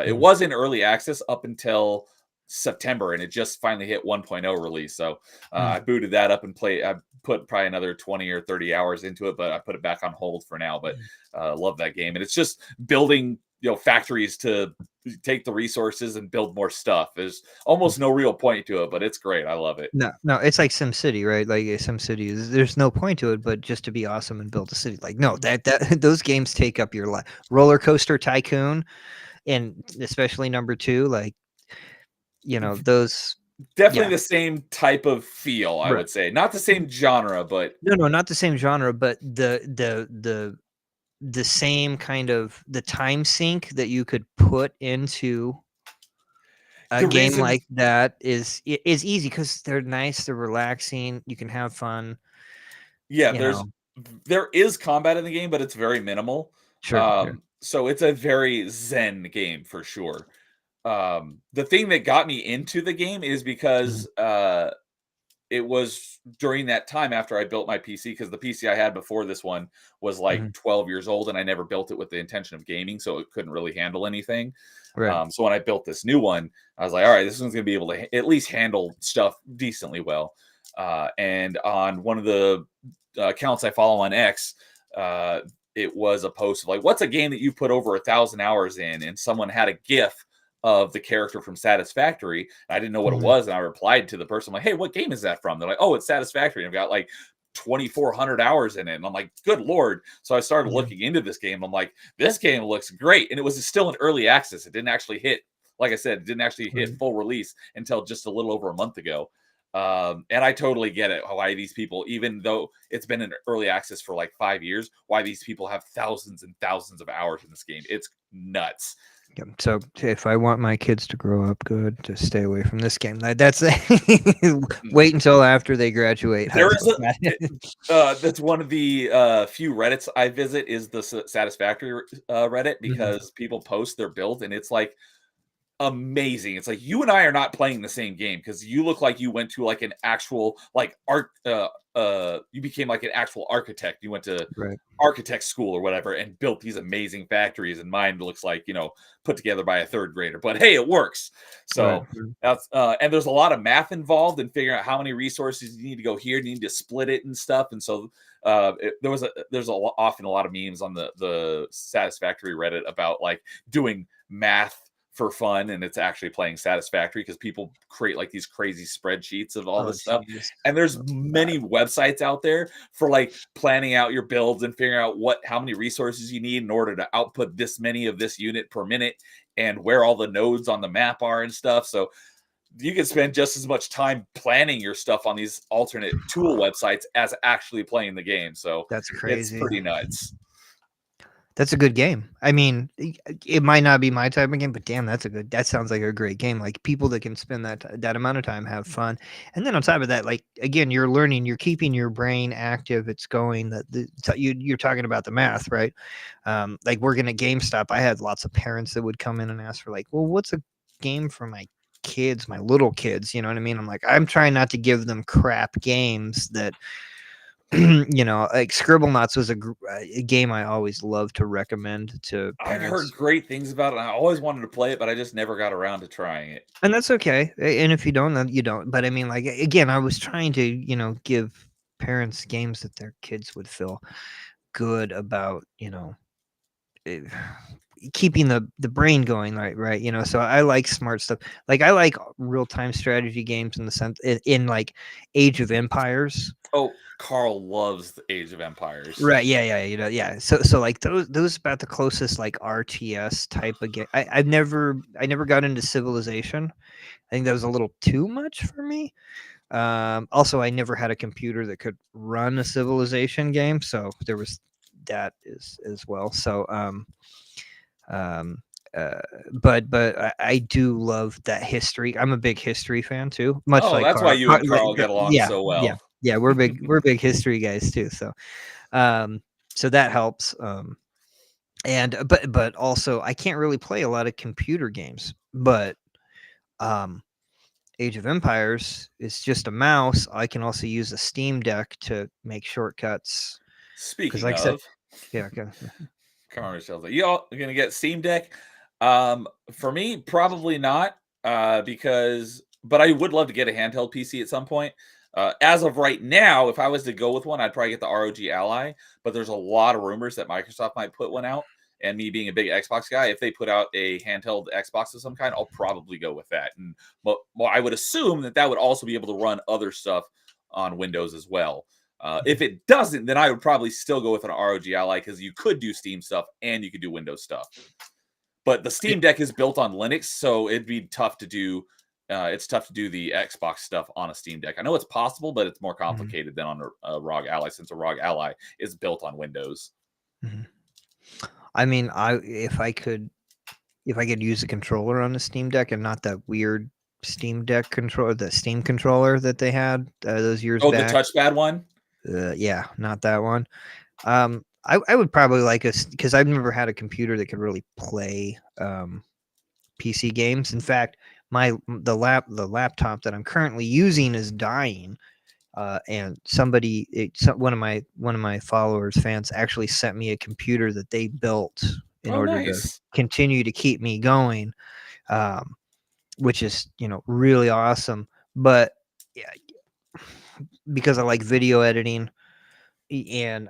It was in early access up until September, and it just finally hit 1.0 release. So I booted that up and played. I put probably another 20 or 30 hours into it, but I put it back on hold for now. But love that game, and it's just building factories to take the resources and build more stuff. There's almost no real point to it, but it's great. I love it. No, it's like SimCity, right? Like SimCity is there's no point to it, but just to be awesome and build a city. Like no, that those games take up your life. Roller Coaster Tycoon, and especially number 2, like those definitely the same type of feel. I would say not the same genre, but no, not the same genre, but the same kind of the time sink that you could put into a game like that is easy because they're nice, they're relaxing, you can have fun. Yeah, there is combat in the game, but it's very minimal. Sure. So it's a very zen game for sure. The thing that got me into the game is because it was during that time after I built my PC, because the PC I had before this one was like 12 years old, and I never built it with the intention of gaming, so it couldn't really handle anything. Right. So when I built this new one, I was like, all right, this one's going to be able to at least handle stuff decently well. And on one of the accounts I follow on X, it was a post of like, what's a game that you put over 1,000 hours in? And someone had a GIF of the character from Satisfactory. I didn't know what it was, and I replied to the person, I'm like, hey, what game is that from? They're like, oh, it's Satisfactory. And I've got like 2,400 hours in it. And I'm like, good Lord. So I started looking into this game. I'm like, this game looks great. And it was still in early access. It didn't actually hit, like I said, it didn't actually hit full release until just a little over a month ago. And I totally get it. Why these people, even though it's been in early access for like 5 years, why these people have thousands and thousands of hours in this game. It's nuts. So if I want my kids to grow up good, to stay away from this game. That's wait until after they graduate. There is that's one of the few Reddits I visit is the Satisfactory Reddit, because people post their build and it's like amazing. It's like, you and I are not playing the same game, because you look like you went to like an actual like art you became like an actual architect. You went to architect school or whatever and built these amazing factories, and mine looks like, put together by a third grader, but hey, it works. So that's and there's a lot of math involved in figuring out how many resources you need to go here, you need to split it and stuff. And so there's often a lot of memes on the Satisfactory Reddit about like doing math for fun, and it's actually playing Satisfactory, because people create like these crazy spreadsheets of all this stuff. And there's many websites out there for like planning out your builds and figuring out how many resources you need in order to output this many of this unit per minute, and where all the nodes on the map are and stuff. So you can spend just as much time planning your stuff on these alternate tool websites as actually playing the game. So that's crazy. It's pretty nuts. That's a good game. I mean, it might not be my type of game, but damn, that sounds like a great game. Like, people that can spend that amount of time, have fun. And then on top of that, like, again, you're learning, you're keeping your brain active. It's going you're talking about the math, right? Like, working at GameStop, I had lots of parents that would come in and ask for like, well, what's a game for my kids, my little kids? You know what I mean? I'm like, I'm trying not to give them crap games that, like Scribblenauts was a game I always love to recommend to parents. I've heard great things about it, and I always wanted to play it, but I just never got around to trying it. And that's okay. And if you don't, then you don't. But I mean, like, again, I was trying to, give parents games that their kids would feel good about, keeping the brain going, right. So I like smart stuff. Like, I like real-time strategy games in the sense in like Age of Empires. Oh, Carl loves the Age of Empires. Right. Yeah. So like those about the closest like RTS type of game. I never got into Civilization. I think that was a little too much for me. Also, I never had a computer that could run a Civilization game, so there was that as well. So but I do love that history. I'm a big history fan too. Much like that's Carl. why you and Carl get along so well. Yeah, we're big history guys too. So so that helps. And but also I can't really play a lot of computer games, but Age of Empires is just a mouse. I can also use a Steam Deck to make shortcuts. Speaking like of, I said, yeah, okay. Carl Michelle's like, you all are gonna get Steam Deck? For me, probably not. But I would love to get a handheld PC at some point. As of right now, if I was to go with one, I'd probably get the ROG Ally. But there's a lot of rumors that Microsoft might put one out. And me being a big Xbox guy, if they put out a handheld Xbox of some kind, I'll probably go with that. And well, I would assume that would also be able to run other stuff on Windows as well. If it doesn't, then I would probably still go with an ROG Ally, because you could do Steam stuff and you could do Windows stuff. But the Steam Deck is built on Linux, so it'd be tough to do. It's tough to do the Xbox stuff on a Steam Deck. I know it's possible, but it's more complicated than on a ROG Ally, since a ROG Ally is built on Windows. I mean, if I could use a controller on the Steam Deck and not that weird Steam Deck controller, the Steam controller that they had those years back. Oh, the touchpad one? Yeah, not that one. I would probably like because I've never had a computer that could really play PC games. In fact, the laptop that I'm currently using is dying, And one of my followers, fans, actually sent me a computer that they built in Oh, order to nice. continue to keep me going, which is really awesome. But yeah, because I like video editing, and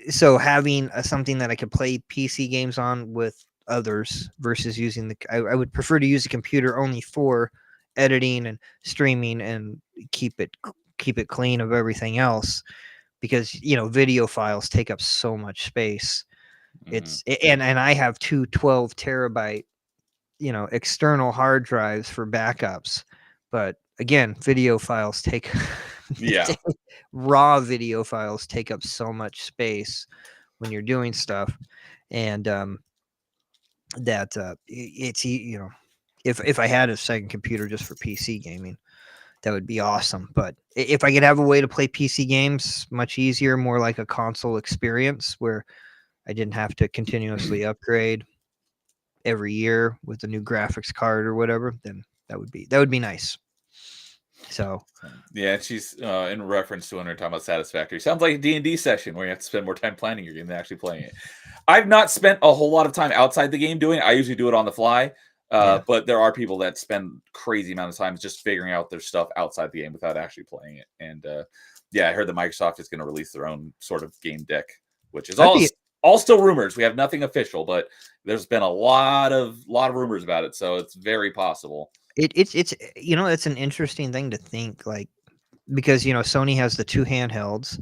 so having something that I could play PC games on with others versus using I would prefer to use a computer only for editing and streaming and keep it clean of everything else, because video files take up so much space. Mm-hmm. And I have two 12 terabyte external hard drives for backups, but again, video files take Yeah. raw video files take up so much space when you're doing stuff. And that it's if I had a second computer just for PC gaming, that would be awesome. But if I could have a way to play PC games much easier, more like a console experience where I didn't have to continuously upgrade every year with a new graphics card or whatever, then that would be nice. So Yeah, she's in reference to when we're talking about Satisfactory. Sounds like a D&D session where you have to spend more time planning your game than actually playing it. I've not spent a whole lot of time outside the game doing it. I usually do it on the fly. yeah, But there are people that spend crazy amount of time just figuring out their stuff outside the game without actually playing it. And yeah, I heard that Microsoft is going to release their own sort of game deck, which is that'd be all still rumors. We have nothing official, but there's been a lot of rumors about it, so it's very possible. it's an interesting thing to think, like, because Sony has the two handhelds,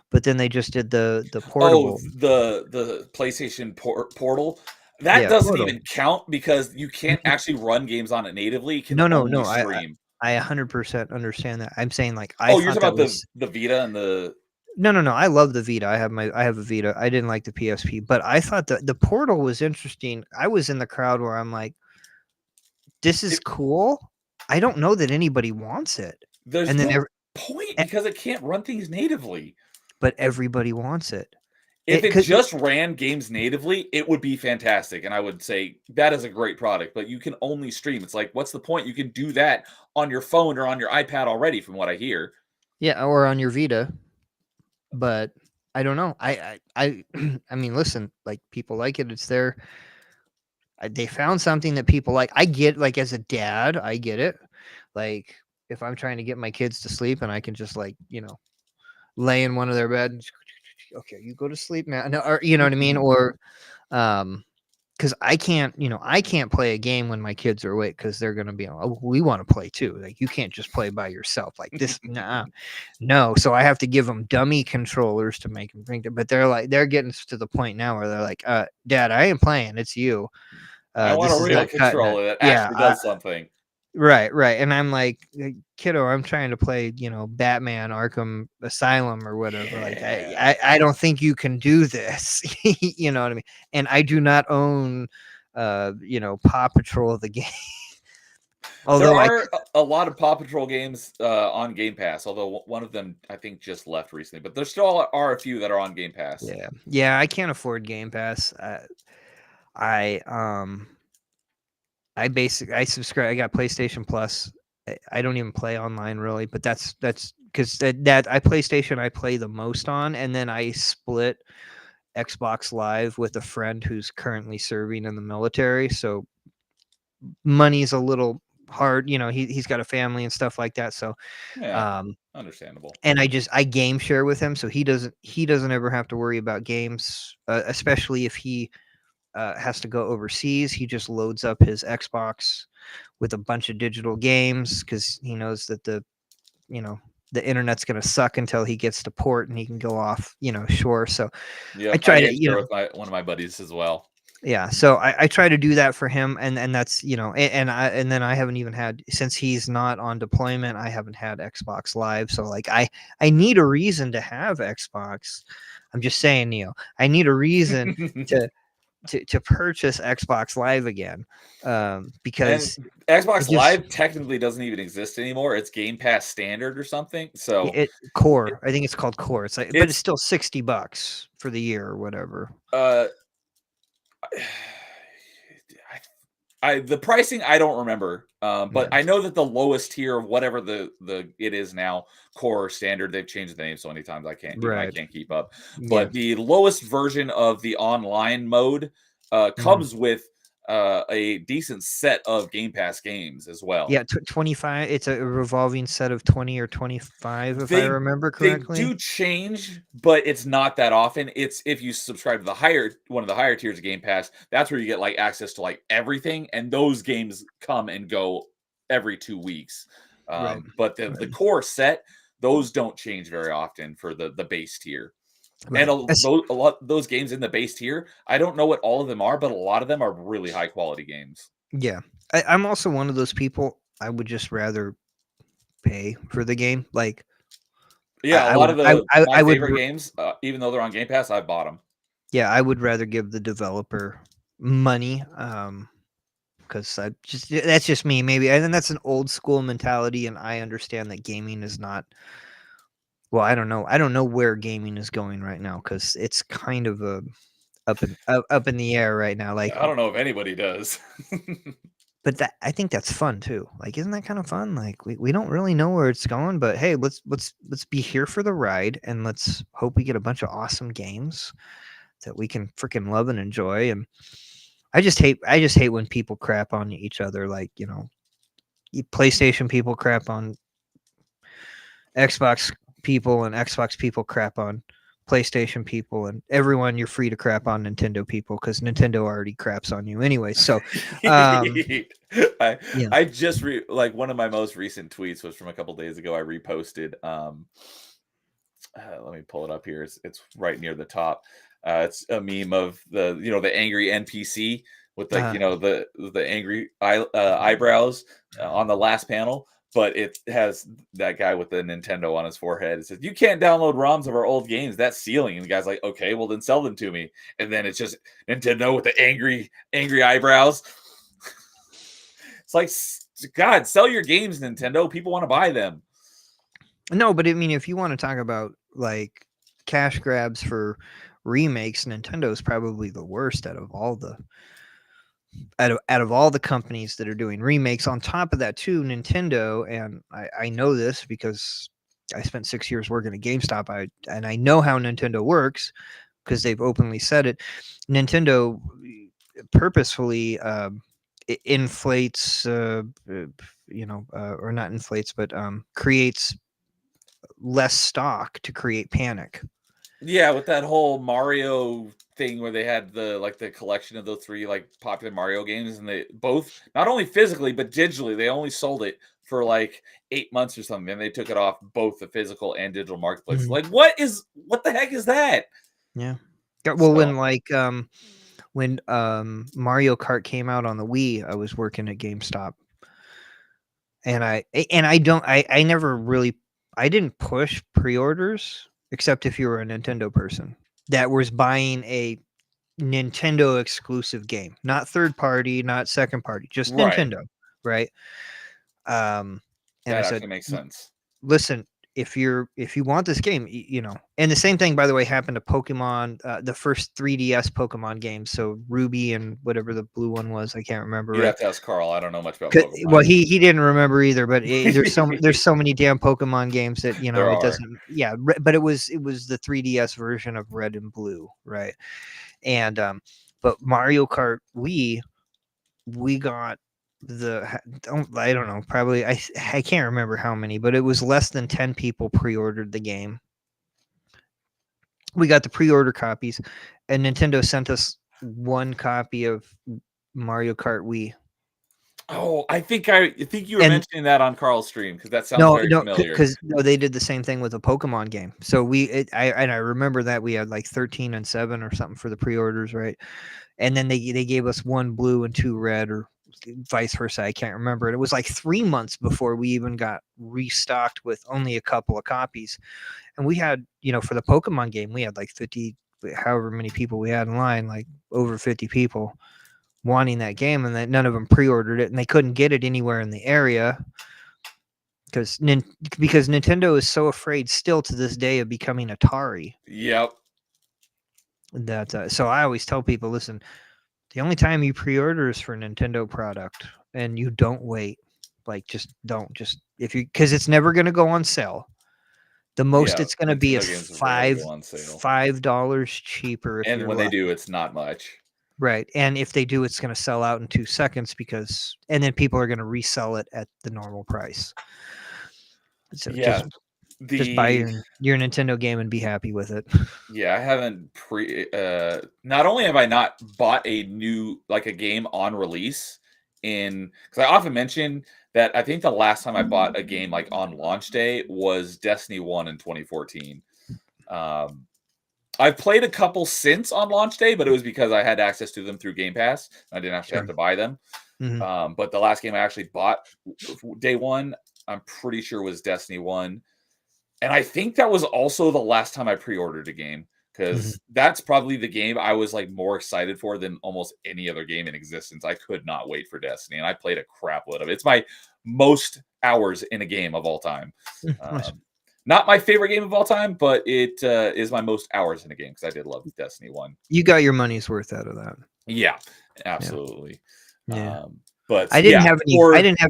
but then they just did the Oh, portable. the PlayStation Portal. That Yeah, doesn't Portal. even count because you can't N- actually run games on it natively. You can No, no, only no. I stream. I 100% understand that. I'm saying, like, I Oh, you're thought talking that about was the Vita and the no, no, no. I love the Vita. I have a Vita. I didn't like the PSP, but I thought the Portal was interesting. I was in the crowd where I'm like, this is it, cool. I don't know that anybody wants it, there's and then no point because it can't run things natively. but everybody wants it. If it 'Cause just ran games natively, it would be fantastic. And I would say that is a great product, but you can only stream. It's like, what's the point? You can do that on your phone or on your iPad already, from what I hear. yeah, or on your Vita, but I don't know. I mean, listen, like, people like it. It's there. They found something that people like. I get, like, as a dad, I get it. Like, if I'm trying to get my kids to sleep and I can just, like, lay in one of their bed and okay, you go to sleep now. No, or you know what I mean? Or because I can't play a game when my kids are awake, because they're gonna be, oh, we want to play too. Like, you can't just play by yourself like this. Nah, no. So I have to give them dummy controllers to make them drink it. But they're getting to the point now where they're like, Dad, I ain't playing. It's you. I want This a is real not cutting it. controller that Yeah, actually does something. right, right. And I'm like, kiddo, I'm trying to play, Batman Arkham Asylum or whatever. Like, Yeah. I don't think you can do this. You know what I mean? And I do not own, Paw Patrol the game. There Although are a lot of Paw Patrol games on Game Pass, although one of them I think just left recently. But there still are a few that are on Game Pass. yeah, I can't afford Game Pass. I I subscribe. I got PlayStation Plus. I don't even play online really, but that's because that I PlayStation I play the most on, and then I split Xbox Live with a friend who's currently serving in the military. So money's a little hard. He's got a family and stuff like that. So Yeah, um, understandable. and I game share with him, so he doesn't ever have to worry about games, especially if he has to go overseas. He just loads up his Xbox with a bunch of digital games, because he knows that you know the internet's going to suck until he gets to port and he can go off shore. So I Yep, I try to game share with one of my buddies as well. yeah, so I try to do that for him, and that's and then I haven't even had, since he's not on deployment, I haven't had Xbox Live. So, like, I need a reason to have Xbox. I'm just saying, I need a reason to purchase Xbox Live again, And because it Xbox just Live technically doesn't even exist anymore. It's Game Pass standard or something. So it it, core. I think it's called core. It's like, but it's it's still $60 for the year or whatever. uh The pricing I don't remember, but Yeah. I know that the lowest tier of whatever the it is now, core or standard, they've changed the name so many times I Right. can't keep up. Yeah. But the lowest version of the online mode Mhm. comes with a decent set of Game Pass games as well. Yeah, 25, it's a revolving set of 20 or 25, if I They remember they correctly. do change, but it's not that often. It's if you subscribe to the higher one of the higher tiers of Game Pass, that's where you get like access to like everything, and those games come and go every 2 weeks. Right. But the Right. core set, those don't change very often for the base tier. And Right. a lot those games in the base tier, I don't know what all of them are, but a lot of them are really high quality games. Yeah. I'm also one of those people, I would just rather pay for the game. Like, Yeah, a lot of my I would favorite games, even though they're on Game Pass, I've bought them. yeah, I would rather give the developer money, because I just that's just me, maybe, and then that's an old school mentality, and I understand that gaming is not. Well, I don't know where gaming is going right now because it's kind of a up in the air right now. Like, I don't know if anybody does. but that I think that's fun too. Like, isn't that kind of fun? Like, we don't really know where it's going, but hey, let's be here for the ride, and let's hope we get a bunch of awesome games that we can freaking love and enjoy. And I just hate when people crap on each other. Like, PlayStation people crap on Xbox people, and Xbox people crap on PlayStation people, and everyone you're free to crap on Nintendo people because Nintendo already craps on you anyway. So, um, I yeah, I just like one of my most recent tweets was from a couple days ago. I reposted. Let me pull it up here. It's right near the top. It's a meme of the angry NPC with like uh, the angry eyebrows on the last panel, but it has that guy with the Nintendo on his forehead. It says, "You can't download ROMs of our old games. That's sealing." And the guy's like, "Okay, well then sell them to me." And then it's just Nintendo with the angry eyebrows. It's like, God, sell your games, Nintendo. People want to buy them. no, but I mean, if you want to talk about like cash grabs for remakes, Nintendo's probably the worst out of all the companies that are doing remakes. On top of that, too, Nintendo, and I know this because I spent 6 years working at GameStop. And I know how Nintendo works because they've openly said it. Nintendo purposefully inflates, or not inflates, but creates less stock to create panic. Yeah, with that whole Mario thing where they had the collection of those three like popular Mario games, and they both not only physically but digitally, they only sold it for like 8 months or something, and they took it off both the physical and digital marketplaces. Mhm. Like, what the heck is that? Yeah. Yeah, well, So when Mario Kart came out on the Wii, I was working at GameStop, and I never really I didn't push pre-orders except if you were a Nintendo person that was buying a Nintendo exclusive game, not third party, not second party, just right, Nintendo, right? Um, and I that said, actually makes sense. listen, if you want this game, and the same thing, by the way, happened to Pokemon, the first 3DS Pokemon games. So Ruby and whatever the blue one was, I can't remember, You'd right? have to ask Carl. I don't know much about Pokemon. Well, he didn't remember either, but there's so many damn Pokemon games that There it are. doesn't. Yeah, but it was the 3DS version of Red and Blue, right? And but Mario Kart Wii, we got I don't know, probably I can't remember how many, but it was less than 10 people pre-ordered the game. We got the pre-order copies, and Nintendo sent us one copy of Mario Kart Wii. Oh, I think you were And mentioning that on Carl's stream because that sounds no, very no, familiar. because no, they did the same thing with a Pokemon game. So I remember that we had like 13 and 7 or something for the pre-orders, right? And then they gave us one blue and two red, or vice versa. I can't remember. And it was like 3 months before we even got restocked with only a couple of copies. And we had, for the Pokemon game, we had like 50, however many people we had in line, like over 50 people wanting that game, and that none of them pre-ordered it, and they couldn't get it anywhere in the area because Nintendo is so afraid still to this day of becoming Atari Yep. that so I always tell people, listen, The only time you pre-order is for a Nintendo product, and you don't wait. Like, just don't. Just if you, because it's never going to go on sale. The most Yeah, it's going to be Nintendo is games rarely go on sale. $5 cheaper if And you're when they lucky. do, it's not much. Right. And if they do, it's going to sell out in 2 seconds and then people are going to resell it at the normal price. So Yeah. just buy your Nintendo game and be happy with it. Yeah, I haven't not only have I not bought a game on release because I often mention that I think the last time I bought a game like on launch day was Destiny 1 in 2014. I've played a couple since on launch day, but it was because I had access to them through Game Pass. I didn't actually have to buy them. But the last game I actually bought day one, I'm pretty sure was Destiny 1. And I think that was also the last time I pre-ordered a game, because that's probably the game I was like more excited for than almost any other game in existence. I could not wait for Destiny, and I played a crap load of it. It's my most hours in a game of all time. Nice. Not my favorite game of all time, but it is my most hours in a game because I did love Destiny 1. You got your money's worth out of that. Yeah, absolutely. Yeah. But I didn't have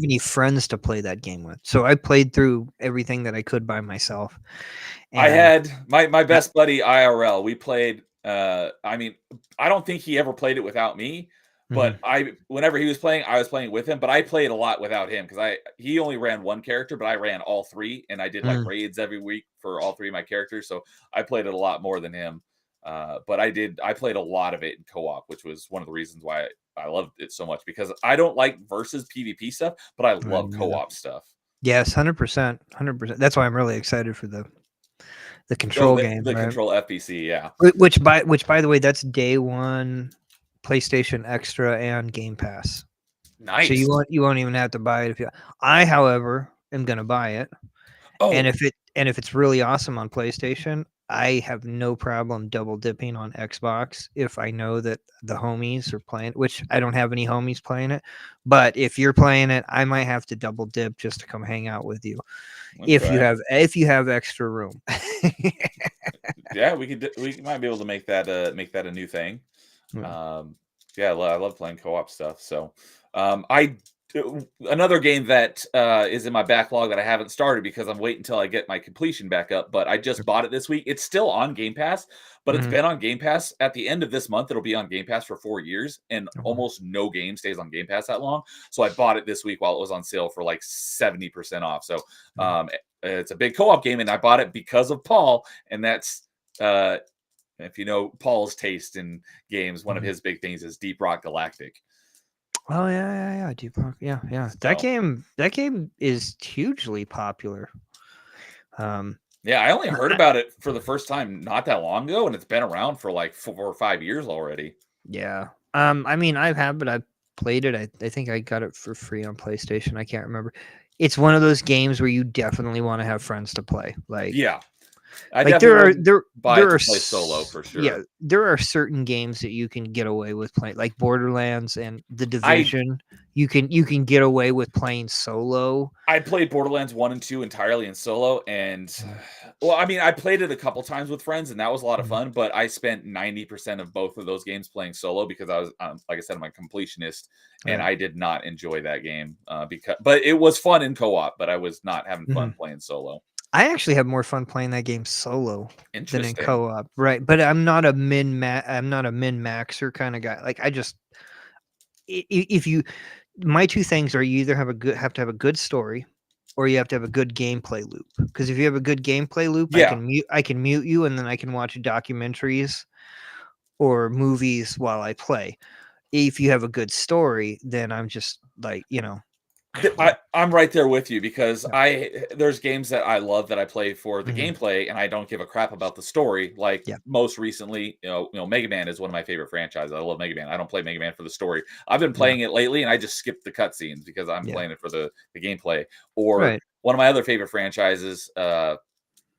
any friends to play that game with, so I played through everything that I could by myself. I had my best buddy IRL. We played. I mean, I don't think he ever played it without me, but whenever he was playing, I was playing with him. But I played a lot without him because he only ran one character, but I ran all three, and I did like raids every week for all three of my characters. So I played it a lot more than him. But I played a lot of it in co-op, which was one of the reasons why I loved it so much, because I don't like versus PvP stuff, but I love co-op stuff. Yes, 100%, 100%. That's why I'm really excited for the control game, the right? control FPC, yeah. Which by the way, that's day one, PlayStation Extra and Game Pass. Nice. So you won't even have to buy it if you. I, however, am gonna buy it. Oh. And if it's really awesome on PlayStation, I have no problem double dipping on Xbox if I know that the homies are playing, which I don't have any homies playing it. But if you're playing it, I might have to double dip just to come hang out with you. Okay. If you have extra room. Yeah, we might be able to make that a new thing. Yeah, I love playing co-op stuff. So another game that is in my backlog that I haven't started because I'm waiting until I get my completion back up, but I just bought it this week. It's still on Game Pass, but it's been on Game Pass. At the end of this month, it'll be on Game Pass for 4 years, and almost no game stays on Game Pass that long. So I bought it this week while it was on sale for like 70% off. So it's a big co-op game, and I bought it because of Paul, and that's if you know Paul's taste in games, one of his big things is Deep Rock Galactic. Oh yeah, Deep Rock, yeah. So, that game is hugely popular. Yeah, I only heard about it for the first time not that long ago, and it's been around for like 4 or 5 years already. Yeah. I mean, but I've played it. I think I got it for free on PlayStation. I can't remember. It's one of those games where you definitely want to have friends to play. Like, yeah. There are play solo for sure. Yeah, there are certain games that you can get away with playing, like Borderlands and The Division. You can get away with playing solo. I played Borderlands 1 and 2 entirely in solo, and well, I mean, I played it a couple times with friends, and that was a lot of fun. But I spent 90% of both of those games playing solo because I was, like I said, I'm a completionist, and I did not enjoy that game but it was fun in co-op. But I was not having fun playing solo. I actually have more fun playing that game solo than in co-op, right? But I'm not a min-maxer kind of guy. Like, my two things are, you either have to have a good story, or you have to have a good gameplay loop. Because if you have a good gameplay loop, I can mute you, and then I can watch documentaries or movies while I play. If you have a good story, then I'm just like, I'm right there with you, because there's games that I love that I play for the gameplay, and I don't give a crap about the story. Like most recently, Mega Man is one of my favorite franchises. I love Mega Man. I don't play Mega Man for the story. I've been playing it lately, and I just skip the cutscenes because I'm playing it for the gameplay. Or one of my other favorite franchises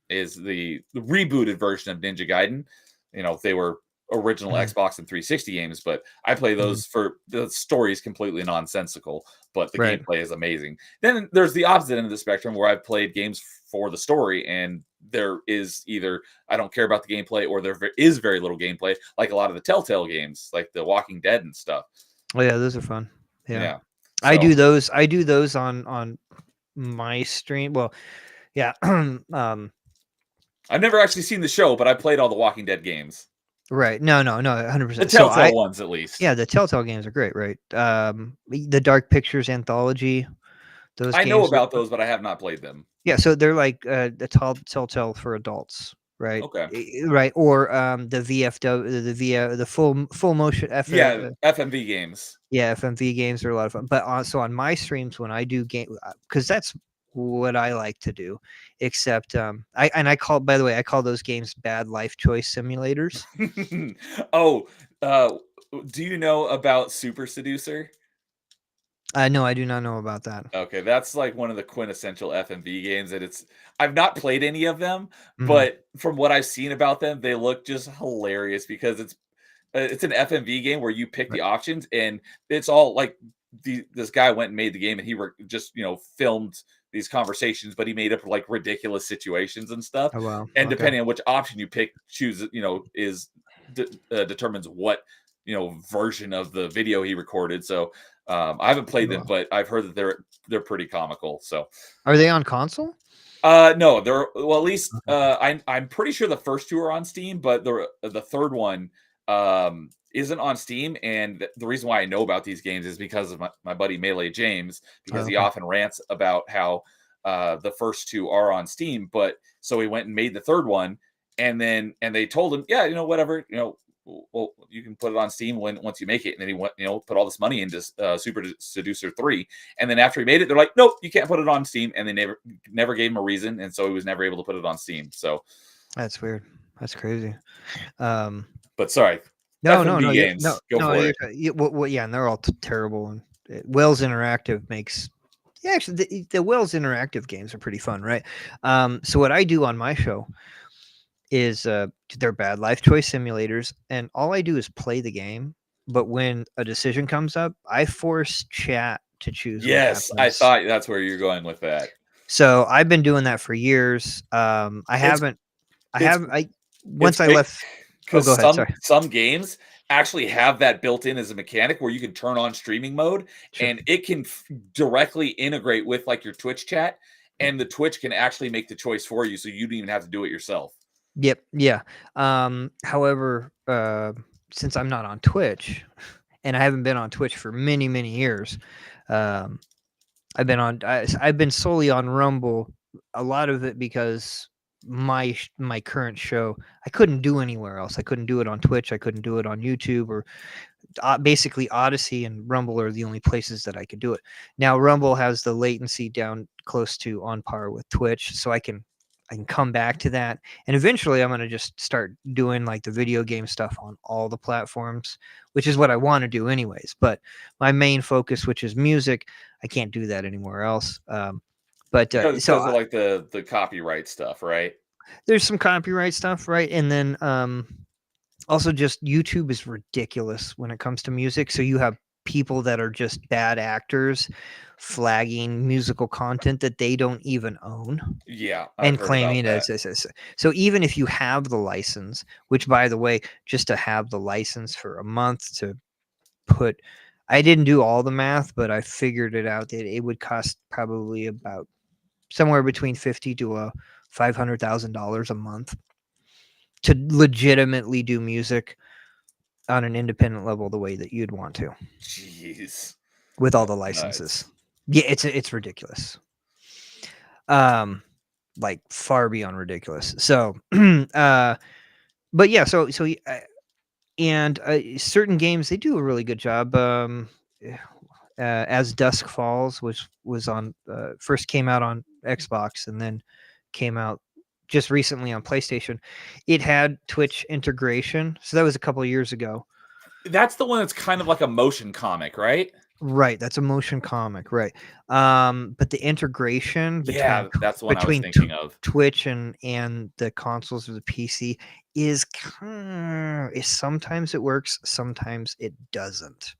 is the rebooted version of Ninja Gaiden. They were original Xbox and 360 games, but I play those for the story is completely nonsensical, but the Right. gameplay is amazing. Then there's the opposite end of the spectrum where I've played games for the story, and there is either I don't care about the gameplay or there is very little gameplay, like a lot of the Telltale games, like The Walking Dead and stuff. Oh yeah, those are fun. Yeah. Yeah. I So do those. I do those on my stream. Well, yeah. I've never actually seen the show, but I played all the Walking Dead games. Right. No, 100%. The So Telltale ones, at least. yeah, the Telltale games are great, right? The Dark Pictures anthology, those I know games are about those, but I have not played them. yeah, so they're like the Telltale for adults, right? Okay. Right, or the VFW, the full motion Yeah, FMV games. yeah, FMV games are a lot of fun. But also on my streams when I do game, because that's what I like to do. Except I call, by the way, I call those games bad life choice simulators. Oh, uh, do you know about Super Seducer? No, I do not know about that. Okay, that's like one of the quintessential FMV games, and I've not played any of them, Hmm. but from what I've seen about them, they look just hilarious because it's an FMV game where you pick Right. the options, and it's all like this guy went and made the game, and just filmed these conversations, but he made up like ridiculous situations and stuff. Oh wow. And Okay. depending on which option you pick, choose is determines what version of the video he recorded. So I haven't played them, Wow. but I've heard that they're pretty comical. So Are they on console? no, they're well at least Okay. I'm pretty sure the first two are on Steam, but the third one isn't on Steam. And the reason why I know about these games is because of my buddy Melee James, Oh, because he okay. often rants about how the first two are on Steam, but so he went and made the third one, and they told him, yeah, whatever, well, you can put it on Steam once you make it. And then he went, put all this money into Super Seducer 3. And then after he made it, they're like, nope, you can't put it on Steam. And they never gave him a reason, and so he was never able to put it on Steam. So That's weird. That's crazy. but sorry, No, no, FMV no, games, go for it. well, yeah, and they're all terrible. And Wells Interactive makes, yeah, actually, the Wells Interactive games are pretty fun, right? So what I do on my show is they're bad life choice simulators, and all I do is play the game. But when a decision comes up, I force chat to choose what Yes, I happens. thought that's where you're going with that. So I've been doing that for years. I It's haven't. it's Once it's I great left. Oh, because go ahead. Sorry. some games actually have that built in as a mechanic where you can turn on streaming mode, Sure. and it can directly integrate with like your Twitch chat, and the Twitch can actually make the choice for you, so you don't even have to do it yourself. Yep. Yeah. However, since I'm not on Twitch, and I haven't been on Twitch for many, many years, um, I've been solely on Rumble. A lot of it because my current show I couldn't do anywhere else. I couldn't do it on Twitch. I couldn't do it on YouTube, or basically Odyssey and Rumble are the only places that I could do it. Now Rumble has the latency down close to on par with Twitch, so I can come back to that. And eventually I'm going to just start doing like the video game stuff on all the platforms, which is what I want to do anyways. But my main focus, which is music, I can't do that anywhere else. But Because of like the copyright stuff, right? there's some copyright stuff, right? And then also just YouTube is ridiculous when it comes to music. So you have people that are just bad actors flagging musical content that they don't even own Yeah, I've and heard about claiming it that. as so even if you have the license, which by the way, just to have the license for a month to put, I didn't do all the math, but I figured it out that it would cost probably about somewhere between 50 to $500,000 a month to legitimately do music on an independent level the way that you'd want to Jeez, with all that's the licenses. nuts. Yeah, it's ridiculous. Like far beyond ridiculous. So, but yeah, and certain games they do a really good job. As Dusk Falls, which was on first came out on Xbox and then came out just recently on PlayStation. It had Twitch integration, so that was a couple of years ago. That's the one that's kind of like a motion comic, right? Right, that's a motion comic, right? But the integration Yeah, that's the one I was between thinking of. Twitch and the consoles or the PC is sometimes it works, sometimes it doesn't.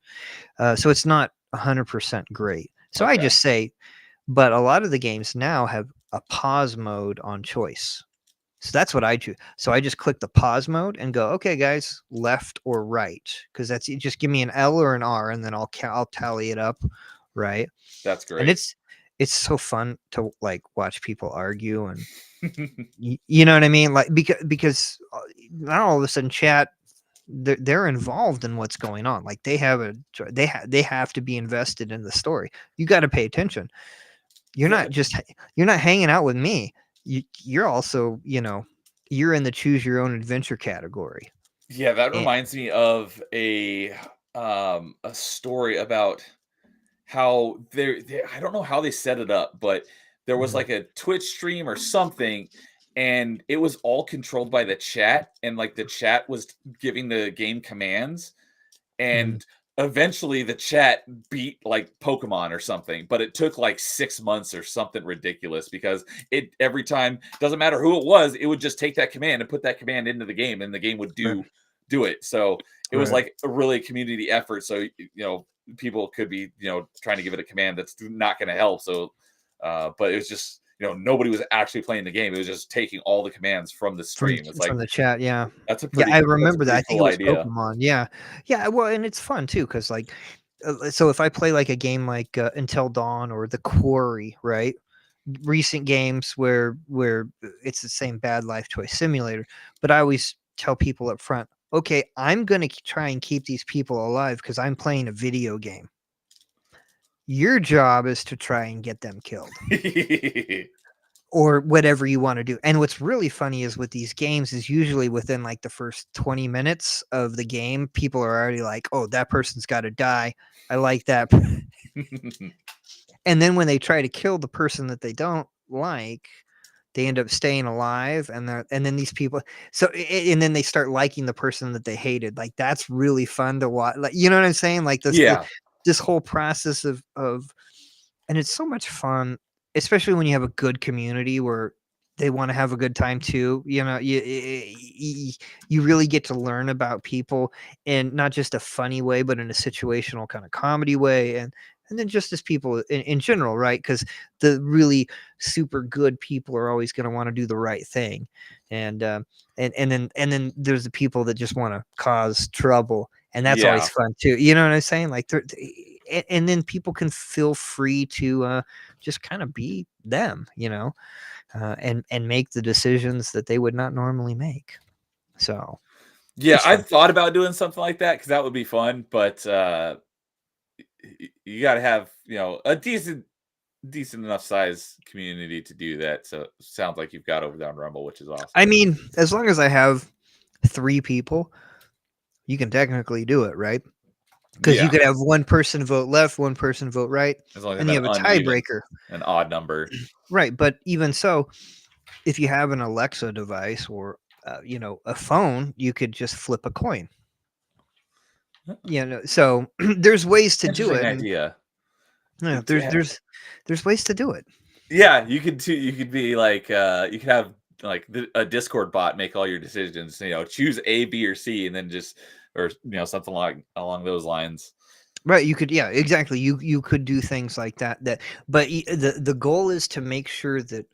So it's not 100% great. So I just say, but a lot of the games now have a pause mode on choice. So that's what I do. So I just click the pause mode and go, okay, guys, left or right, because that's just give me an L or an R, and then I'll tally it up, right? That's great. And it's so fun to like watch people argue, and you know what I mean, like because now all of a sudden chat, they're involved in what's going on. Like they have they have to be invested in the story. You got to pay attention. You're not hanging out with me. You're also, you're in the choose your own adventure category. Yeah, that reminds me of a story about how I don't know how they set it up, but there was like a Twitch stream or something, and it was all controlled by the chat, and like the chat was giving the game commands, and eventually the chat beat like Pokemon or something, but it took like 6 months or something ridiculous, because it every time, doesn't matter who it was, it would just take that command and put that command into the game, and the game would do it. So it was like a really community effort. So people could be trying to give it a command that's not going to help. So but it was just nobody was actually playing the game. It was just taking all the commands from the stream. It's like from the chat. Yeah. That's a pretty I remember that. I think cool it was idea. Pokemon. Yeah. Well, and it's fun too, because like, so if I play like a game like Until Dawn or The Quarry, right? Recent games where it's the same bad life choice simulator, but I always tell people up front, okay, I'm going to try and keep these people alive because I'm playing a video game. Your job is to try and get them killed. Or whatever you want to do. And what's really funny is with these games is usually within like the first 20 minutes of the game, people are already like, oh, that person's got to die. I like that. And then when they try to kill the person that they don't like, they end up staying alive, and then these people, and then they start liking the person that they hated. Like that's really fun to watch. Like, you know what I'm saying? Like this whole process of and it's so much fun, especially when you have a good community where they want to have a good time too. You really get to learn about people in not just a funny way, but in a situational kind of comedy way, and then just as people in general, right? Because the really super good people are always going to want to do the right thing, and then there's the people that just want to cause trouble, and that's always fun too. You know what I'm saying? Like, and then people can feel free to just kind of be them, and make the decisions that they would not normally make. So, yeah, I've thought about doing something like that because that would be fun, but you got to have a decent enough size community to do that. So it sounds like you've got over there on Rumble, which is awesome. I mean, as long as I have 3 people, you can technically do it, right? Because you could have one person vote left, one person vote right, and you have a tiebreaker, an odd number, right? But even so, if you have an Alexa device or a phone, you could just flip a coin. So there's ways to do it. Idea. Yeah, there's ways to do it. Yeah, you could too. You could be like you could have like a Discord bot make all your decisions. Choose A, B, or C, and then just something like along those lines. Right, you could, yeah, exactly. You could do things like that. But the goal is to make sure that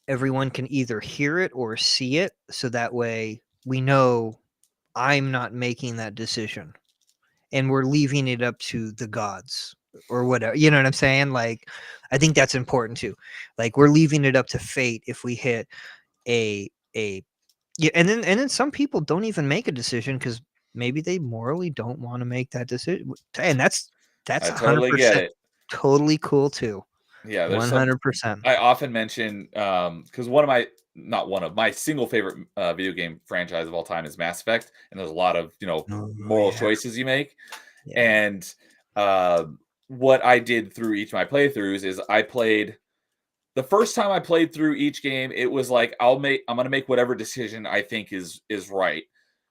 everyone can either hear it or see it, so that way we know I'm not making that decision, and we're leaving it up to the gods or whatever. You know what I'm saying? Like, I think that's important too. Like, we're leaving it up to fate if we hit a yeah, and then some people don't even make a decision because maybe they morally don't want to make that decision, and that's I totally get 100% it. totally cool too. Yeah, 100%. I often mention because not one of my single favorite video game franchise of all time is Mass Effect, and there's a lot of moral choices you make. And what I did through each of my playthroughs is I played. The first time I played through each game, it was like I'm going to make whatever decision I think is right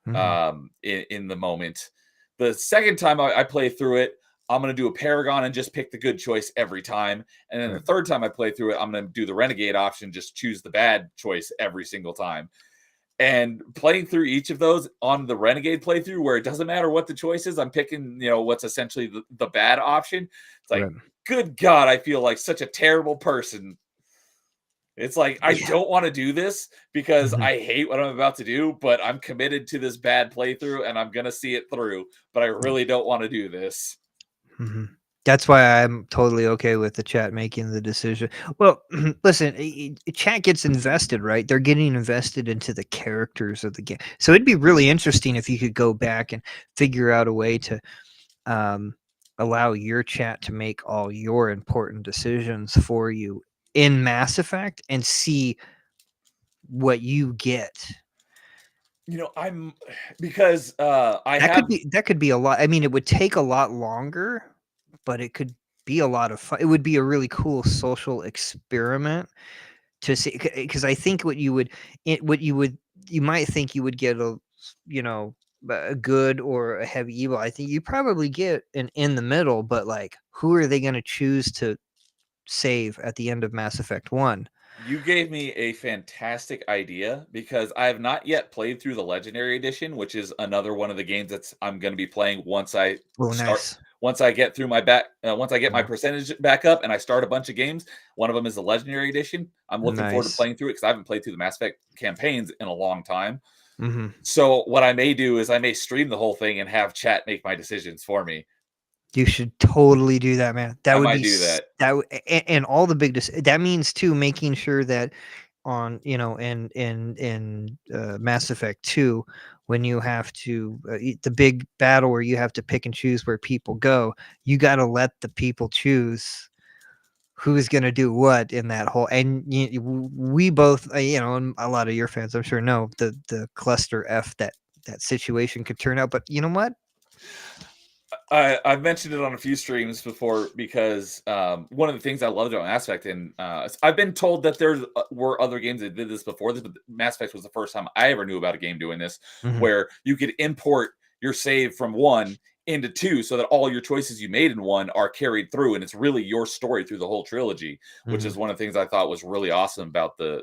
in the moment. The second time I play through it, I'm going to do a Paragon and just pick the good choice every time. And then the third time I play through it, I'm going to do the Renegade option, just choose the bad choice every single time. And playing through each of those on the Renegade playthrough, where it doesn't matter what the choice is, I'm picking, what's essentially the bad option. It's like, Right. good God, I feel like such a terrible person. It's like, I Yeah. don't want to do this because Mhm. I hate what I'm about to do, but I'm committed to this bad playthrough and I'm going to see it through. But I Yeah. really don't want to do this. Mhm. That's why I'm totally okay with the chat making the decision. Well, listen, chat gets invested, right? They're getting invested into the characters of the game. So it'd be really interesting if you could go back and figure out a way to um, allow your chat to make all your important decisions for you in Mass Effect and see what you get. I'm because I That could have. be a lot. I mean, it would take a lot longer, but it could be a lot of fun. It would be a really cool social experiment to see, because I think you might think you would get a good or a heavy evil. I think you probably get an in the middle, but like, who are they going to choose to save at the end of Mass Effect 1? You gave me a fantastic idea because I have not yet played through the Legendary Edition, which is another one of the games I'm going to be playing Oh, nice. once I get through my back, once I get my Yeah. percentage back up and I start a bunch of games. One of them is the Legendary Edition. I'm looking forward to Nice. playing through it because I haven't played through the Mass Effect campaigns in a long time. Mhm. So what I may do is I may stream the whole thing and have chat make my decisions for me. You should totally do that, man. That I would might be do that. and all the big that means too making sure that on Mass Effect 2 when you have to the big battle where you have to pick and choose where people go, you got to let the people choose who's going to do what in that whole and we both and a lot of your fans I'm sure know the cluster F that situation could turn out, but you know what? I've mentioned it on a few streams before because one of the things I loved about Mass Effect, and I've been told that there were other games that did this before this, but Mass Effect was the first time I ever knew about a game doing this, Mhm. where you could import your save from 1 into 2 so that all your choices you made in 1 are carried through, and it's really your story through the whole trilogy, which is Mhm. one of the things I thought was really awesome about the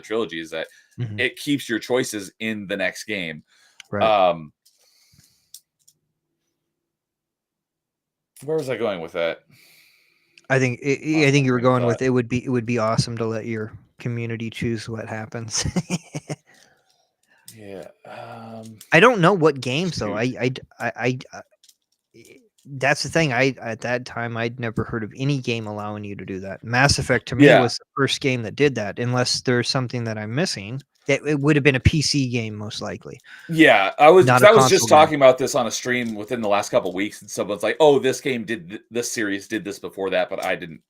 trilogy is that Mhm. it keeps your choices in the next game. Right. Um, where was I going with that? I Lost my think you were train of going with thought. it would be awesome to let your community choose what happens. Yeah. I don't know what games though. Shoot. That's the thing. I at that time I'd never heard of any game allowing you to do that. Mass Effect to me Yeah. was the first game that did that, unless there's something that I'm missing. It would have been a PC game most likely, Yeah. I was not because a I was console just game. talking about this on a stream within the last couple weeks, and someone's like, "Oh, this game this series did this before that," but I don't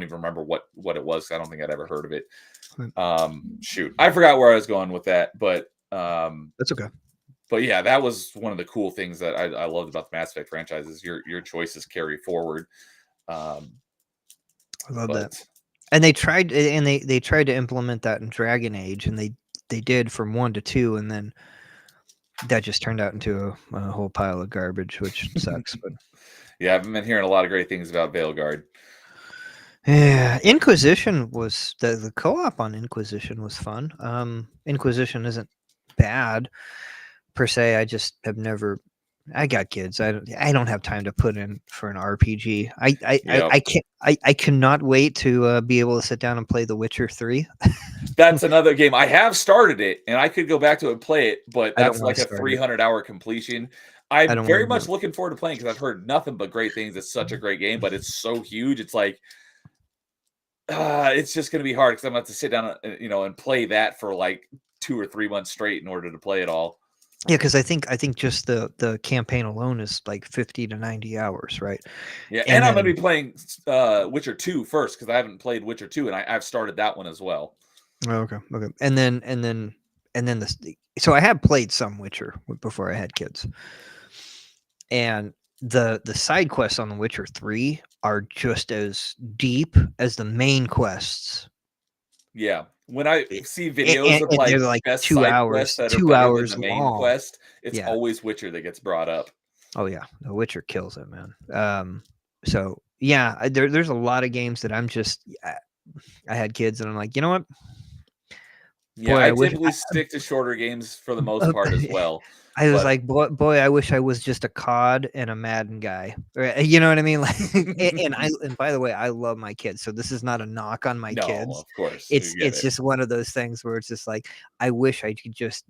even remember what it was. I don't think I'd ever heard of it. Hmm. Shoot. I forgot where I was going with that, That's okay. but yeah, that was one of the cool things that I loved about the Mass Effect franchise is your choices carry forward. Um, I love that. but And they tried to implement that in Dragon Age, and they did from 1 to 2, and then that just turned out into a whole pile of garbage, which sucks. But yeah, I've been hearing a lot of great things about Veilguard. yeah, Inquisition was the co-op on Inquisition was fun. Inquisition isn't bad per se. I just have never. I got kids. I don't have time to put in for an RPG. Yep. I can't. I cannot wait to be able to sit down and play The Witcher 3. That's another game. I have started it, and I could go back to it and play it, but I don't that's want like to a start it. 300-hour completion. I I'm don't want very to do much it. looking forward to playing because I've heard nothing but great things. It's such a great game, but it's so huge. It's like it's just going to be hard because I'm going to have to sit down, and play that for like 2 or 3 months straight in order to play it all. Yeah, because I think just the campaign alone is like 50 to 90 hours, right? Yeah, and And I'm going to then be playing Witcher 2 first because I haven't played Witcher 2, and I've started that one as well. oh, okay, and then so I have played some Witcher before I had kids, and the side quests on The Witcher 3 are just as deep as the main quests. Yeah. When I A- see videos of and they're like like best two side quests hours, that are two better than hours the main long. quest, it's Yeah. always Witcher that gets brought up. Oh yeah, The Witcher kills it, man. So yeah, there's a lot of games that I had kids and I'm like, you know what? Yeah, Boy, I I wish typically stick to shorter games for the most uh, part as well. I was But like, boy, I wish I was just a COD and a Madden guy. Right? You know what I mean? Like, and by the way, I love my kids, so this is not a knock on my no, kids. of course, we get It's it. just one of those things where it's just like I wish I could just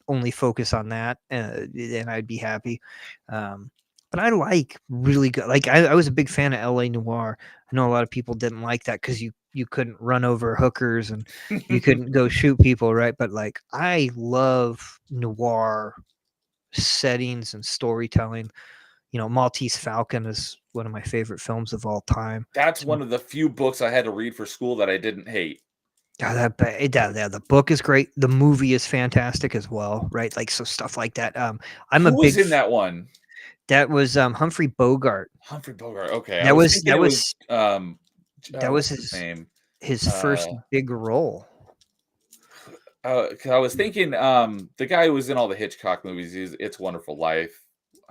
only focus on that, and I'd be happy. But I like really good. Like I was a big fan of L.A. Noir. I know a lot of people didn't like that because you couldn't run over hookers and you couldn't go shoot people, right? But like I love noir settings and storytelling. You know, Maltese Falcon is one of my favorite films of all time. That's So, one of the few books I had to read for school that I didn't hate. the book is great. The movie is fantastic as well, right? Like so stuff like that. I'm a Who was big in that one? that was Humphrey Bogart. Humphrey Bogart. Okay, I That was was thinking that it was was that was what's his name? his first Uh, big role. 'Cause I was thinking the guy who was in all the Hitchcock movies. It's Wonderful Life.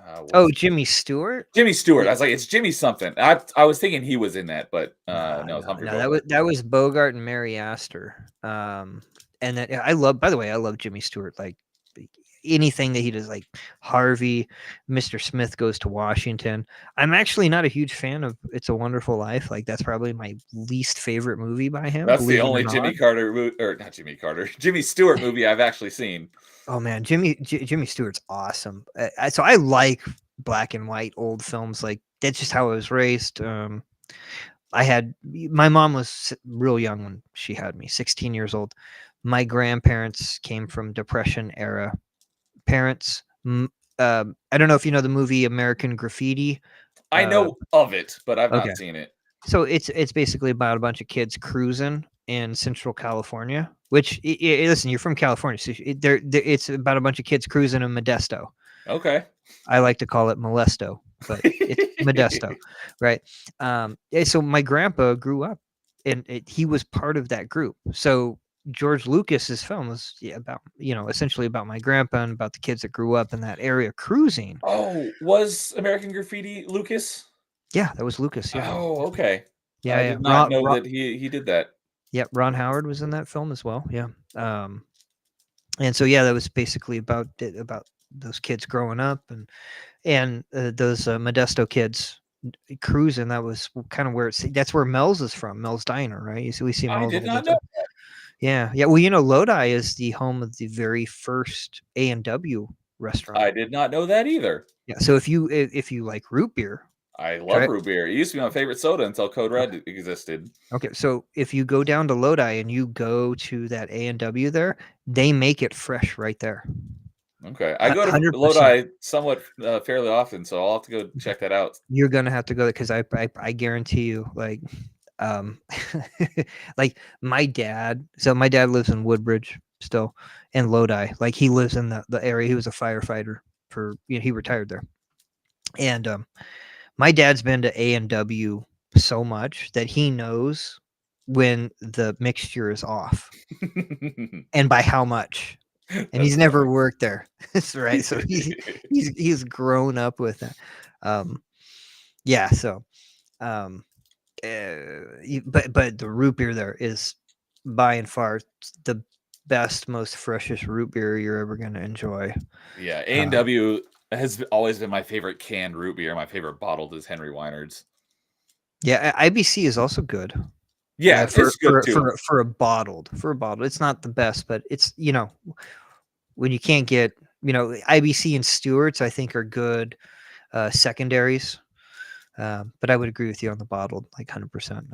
Oh, What's Jimmy Stewart. Jimmy Stewart? Yeah. I was like, it's Jimmy something. I was thinking he was in that, but Nah, no, it's Humphrey no, Bogart. that was Bogart and Mary Astor. And then I love. By the way, I love Jimmy Stewart. Like anything that he does, like Harvey, Mr. Smith Goes to Washington. I'm actually not a huge fan of It's a Wonderful Life. Like that's probably my least favorite movie by him. That's the Believe it or only not. or not Jimmy Carter, Jimmy Stewart movie I've actually seen. Oh man, Jimmy Stewart's awesome. So I like black and white old films. Like that's just how I was raised. I had my mom was real young when she had me, 16 years old. My grandparents came from Depression era parents. I don't know if you know the movie American Graffiti. I Uh, know of it, but I've okay, not seen it. so it's basically about a bunch of kids cruising in Central California. Which listen, you're from California, so it's about a bunch of kids cruising in Modesto. Okay. I like to call it Molesto, but it's Modesto, right? So my grandpa grew up, and he was part of that group. So George Lucas's film was about essentially about my grandpa and about the kids that grew up in that area cruising. Oh, was American Graffiti Lucas? Yeah, that was Lucas. Yeah, Oh, okay. yeah, I yeah. did not know that he did that. Yeah, Ron Howard was in that film as well. Yeah, and so yeah, that was basically about those kids growing up and those Modesto kids cruising. That was kind of where that's where Mel's is from. Mel's Diner, right? You see, we see I Mel's did all the not know. time. Yeah, yeah. Well, Lodi is the home of the very first A&W restaurant. I did not know that either. Yeah. So if you like root beer, I love try it. root beer. It used to be my favorite soda until Code Okay. Red existed. Okay. So if you go down to Lodi and you go to that A&W there, they make it fresh right there. Okay, I go to 100%. Lodi somewhat fairly often, so I'll have to go check that out. You're gonna have to go there because I guarantee you, like, um, like my dad. So my dad lives in Woodbridge still, in Lodi. Like he lives in the area. He was a firefighter for he retired there, and my dad's been to A&W so much that he knows when the mixture is off and by how much. And That's he's never funny. worked there, right? So he's grown up with that. Yeah. So um, but the root beer there is by and far the best, most freshest root beer you're ever going to enjoy. Yeah, Uh, A&W has always been my favorite canned root beer. My favorite bottled is Henry Weiner's. yeah, IBC is also good. Yeah, it's good too. For a bottled, it's not the best, but it's when you can't get IBC and Stewart's, I think are good secondaries. But I would agree with you on the bottled, like 100%.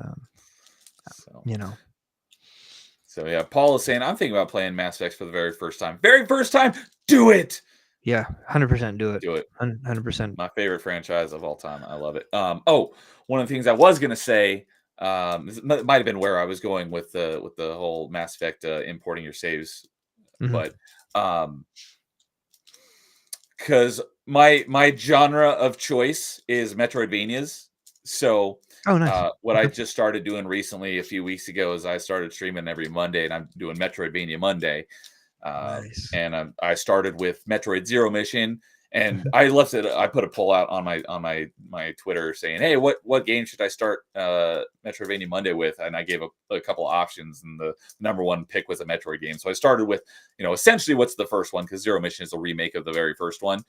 So, You know, so yeah, Paul is saying I'm thinking about playing Mass Effect for the very first time. Very first time, do it. yeah, 100% do it. Do it. 100%. My favorite franchise of all time. I love it. Oh, one of the things I was gonna say, this might have been where I was going with the whole Mass Effect importing your saves, Mhm. but because my genre of choice is Metroidvanias. So Oh, nice. what I Okay. just started doing recently a few weeks ago is I started streaming every Monday, and I'm doing Metroidvania Monday. Nice. And I started with Metroid Zero Mission, And I left it. I put a poll out on my Twitter saying, "Hey, what game should I start Metroidvania Monday with?" And I gave a couple of options, and the number one pick was a Metroid game. So I started with, essentially what's the first one, because Zero Mission is a remake of the very first one.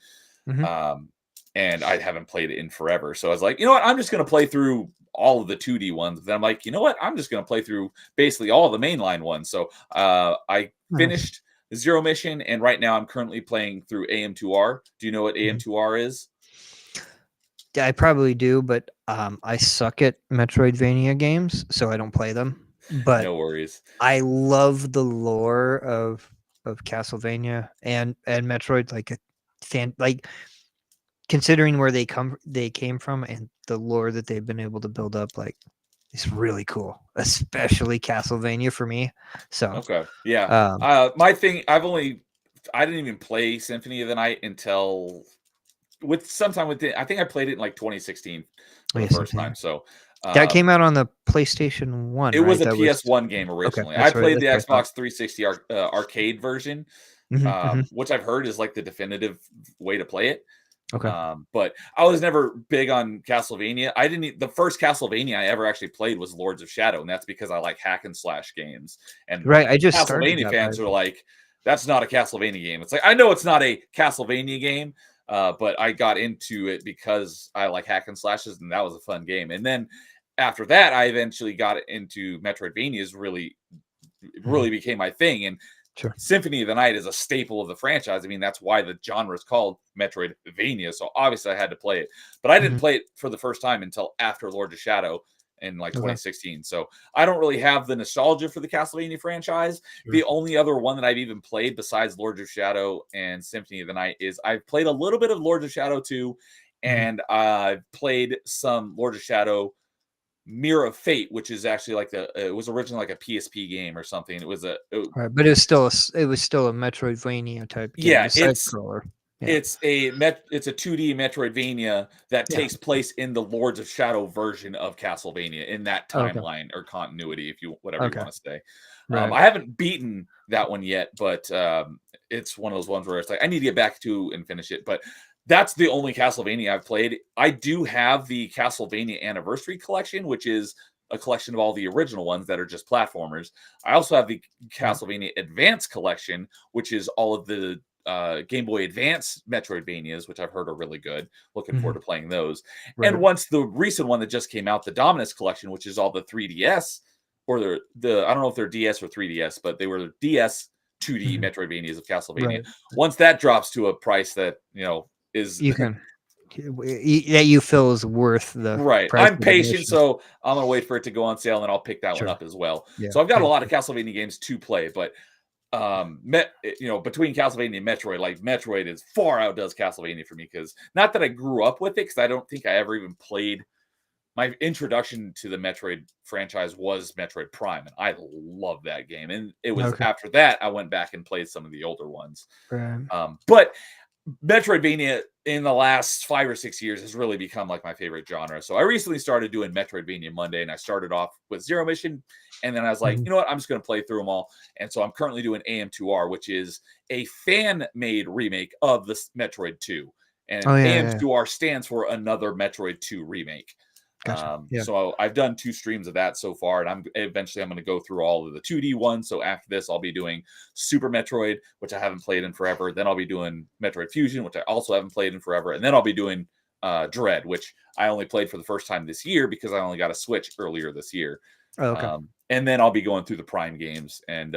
And I haven't played it in forever. So I was like, you know what? I'm just going to play through all of the 2D ones. Then I'm like, you know what? I'm just going to play through basically all the mainline ones. So I finished Zero Mission, and right now I'm currently playing through AM2R. Do you know what AM2R is? I probably do, but I suck at Metroidvania games, so I don't play them. But no worries. I love the lore of Castlevania and Metroid, like considering where they came from and the lore that they've been able to build up, like it's really cool, especially Castlevania for me. So okay, yeah. My thing, I didn't even play Symphony of the Night until I think I played it in like 2016 for the first time. So that came out on the PlayStation 1. It right? was a PS1 game originally. I played the Xbox 360 arcade version, which I've heard is like the definitive way to play it. Okay. But I was never big on Castlevania. The first Castlevania I ever actually played was Lords of Shadow, and that's because I like hack and slash games. And I just Castlevania fans are like, that's not a Castlevania game. It's like, I know it's not a Castlevania game, but I got into it because I like hack and slashes, and that was a fun game. And then after that, I eventually got into Metroidvanias. Really became my thing. And Symphony of the Night is a staple of the franchise. I mean, that's why the genre is called Metroidvania. So obviously I had to play it, but I didn't play it for the first time until after Lord of Shadow in like 2016. So I don't really have the nostalgia for the Castlevania franchise. The only other one that I've even played besides Lord of Shadow and Symphony of the Night is I've played a little bit of Lord of Shadow 2, and I've played some Lord of Shadow Mirror of Fate, which is actually it was originally like a PSP game or something. But it was still a Metroidvania type game. Yeah, it's a 2D Metroidvania that takes place in the Lords of Shadow version of Castlevania, in that timeline or continuity, if you whatever you want to say. I haven't beaten that one yet, but it's one of those ones where it's like I need to get back to and finish it. But that's the only Castlevania I've played. I do have the Castlevania Anniversary Collection, which is a collection of all the original ones that are just platformers. I also have the Castlevania Advance Collection, which is all of the Game Boy Advance Metroidvanias, which I've heard are really good. Looking forward to playing those. And once the recent one that just came out, the Dominus Collection, which is all the 3DS, or the I don't know if they're DS or 3DS, but they were DS 2D Metroidvanias of Castlevania. Once that drops to a price that, is that you feel is worth the price. I'm patient, so I'm gonna wait for it to go on sale, and I'll pick that one up as well. So I've got a lot of Castlevania games to play, but between Castlevania and Metroid, like Metroid is far outdoes Castlevania for me, because not that I grew up with it, because I don't think I ever even played. My introduction to the Metroid franchise was Metroid Prime, and I love that game. And it was after that I went back and played some of the older ones. But Metroidvania in the last 5 or 6 years has really become like my favorite genre. So I recently started doing Metroidvania Monday, and I started off with Zero Mission, and then I was like, you know what, I'm just going to play through them all. And so I'm currently doing AM2R, which is a fan-made remake of the Metroid 2. And AM2R stands for Another Metroid 2 Remake. So I've done 2 streams of that so far, and I'm going to go through all of the 2D ones. So after this, I'll be doing Super Metroid, which I haven't played in forever. Then I'll be doing Metroid Fusion, which I also haven't played in forever. And then I'll be doing Dread, which I only played for the first time this year because I only got a Switch earlier this year. And then I'll be going through the Prime games. And